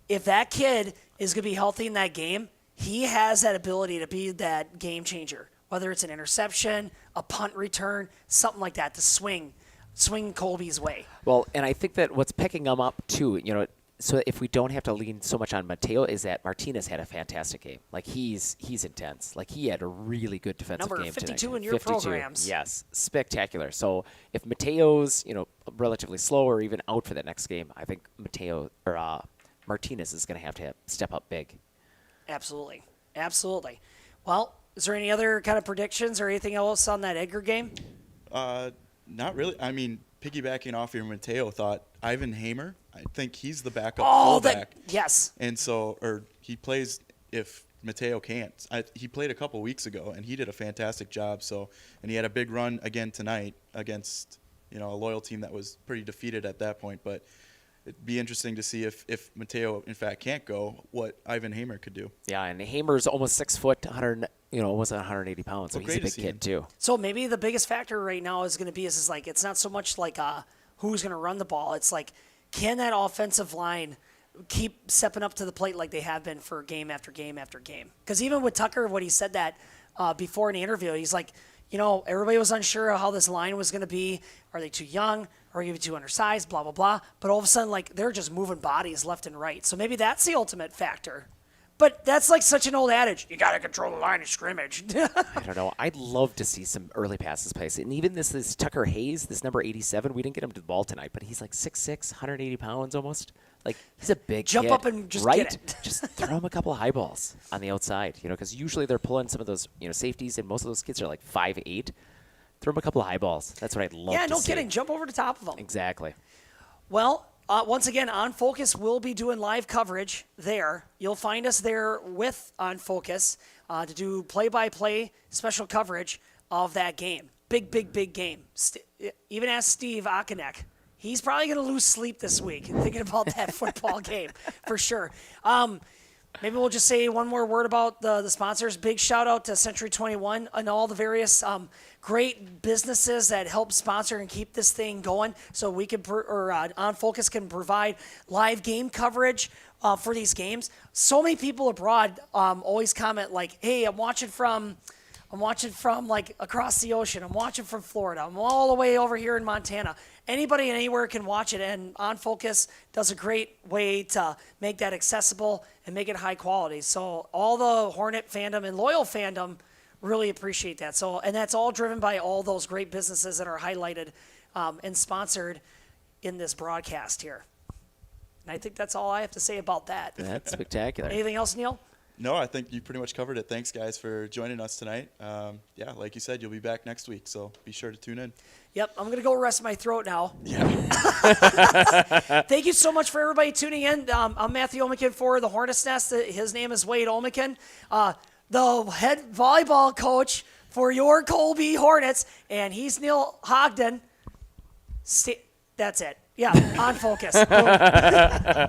If that kid is going to be healthy in that game, he has that ability to be that game changer, whether it's an interception, a punt return, something like that, to swing Colby's way. Well, and I think that what's picking them up, too, so if we don't have to lean so much on Mateo, is that Martinez had a fantastic game. He's intense. He had a really good defensive game tonight. Number 52 in your programs. Yes, spectacular. So if Mateo's, relatively slow or even out for the next game, I think Martinez is going to have step up big. Absolutely. Well, is there any other kind of predictions or anything else on that Edgar game? Not really. I mean, piggybacking off your Mateo thought, Ivan Hamer, I think he's the backup fullback. Yes. And so, he plays if Mateo can't. He played a couple weeks ago, and he did a fantastic job. So, and he had a big run again tonight against, a loyal team that was pretty defeated at that point. But it'd be interesting to see if Mateo, in fact, can't go, what Ivan Hamer could do. Yeah, and Hamer's almost 6 foot, 100, almost 180 pounds. So he's a big kid, too. So maybe the biggest factor right now is going to be is like it's not so much like who's going to run the ball. It's like, can that offensive line keep stepping up to the plate like they have been for game after game after game? Because even with Tucker, when he said that before in the interview, he's like, everybody was unsure of how this line was going to be. Are they too young? Are they too undersized? Blah, blah, blah. But all of a sudden, like, they're just moving bodies left and right. So maybe that's the ultimate factor. But that's like such an old adage. You got to control the line of scrimmage. I don't know. I'd love to see some early passes placed. And even this Tucker Hayes, this number 87, we didn't get him to the ball tonight, but he's like 6'6", 180 pounds almost. Like, he's a big Jump kid, up and just right? get it. Just throw him a couple of high balls on the outside, because usually they're pulling some of those, safeties, and most of those kids are like 5'8". Throw him a couple of high balls. That's what I'd love to see. Yeah, no kidding. Jump over the top of them. Exactly. Well, once again, On Focus will be doing live coverage there. You'll find us there with On Focus to do play-by-play special coverage of that game. Big game. Even ask Steve Akanek. He's probably going to lose sleep this week thinking about that football game for sure. Maybe we'll just say one more word about the sponsors. Big shout out to Century 21 and all the various great businesses that help sponsor and keep this thing going. So we can, On Focus can provide live game coverage for these games. So many people abroad always comment like, "Hey, I'm watching from like across the ocean. I'm watching from Florida. I'm all the way over here in Montana." Anybody and anywhere can watch it, and On Focus does a great way to make that accessible and make it high quality. So all the Hornet fandom and loyal fandom really appreciate that. So, and that's all driven by all those great businesses that are highlighted and sponsored in this broadcast here. And I think that's all I have to say about that. That's spectacular. Anything else, Neil? No, I think you pretty much covered it. Thanks, guys, for joining us tonight. Like you said, you'll be back next week, so be sure to tune in. Yep, I'm going to go rest my throat now. Yeah. Thank you so much for everybody tuning in. I'm Matthew Olmican for the Hornets Nest. His name is Wade Olmican, the head volleyball coach for your Colby Hornets, and he's Neil Hogden. That's it. Yeah, On Focus. Boom.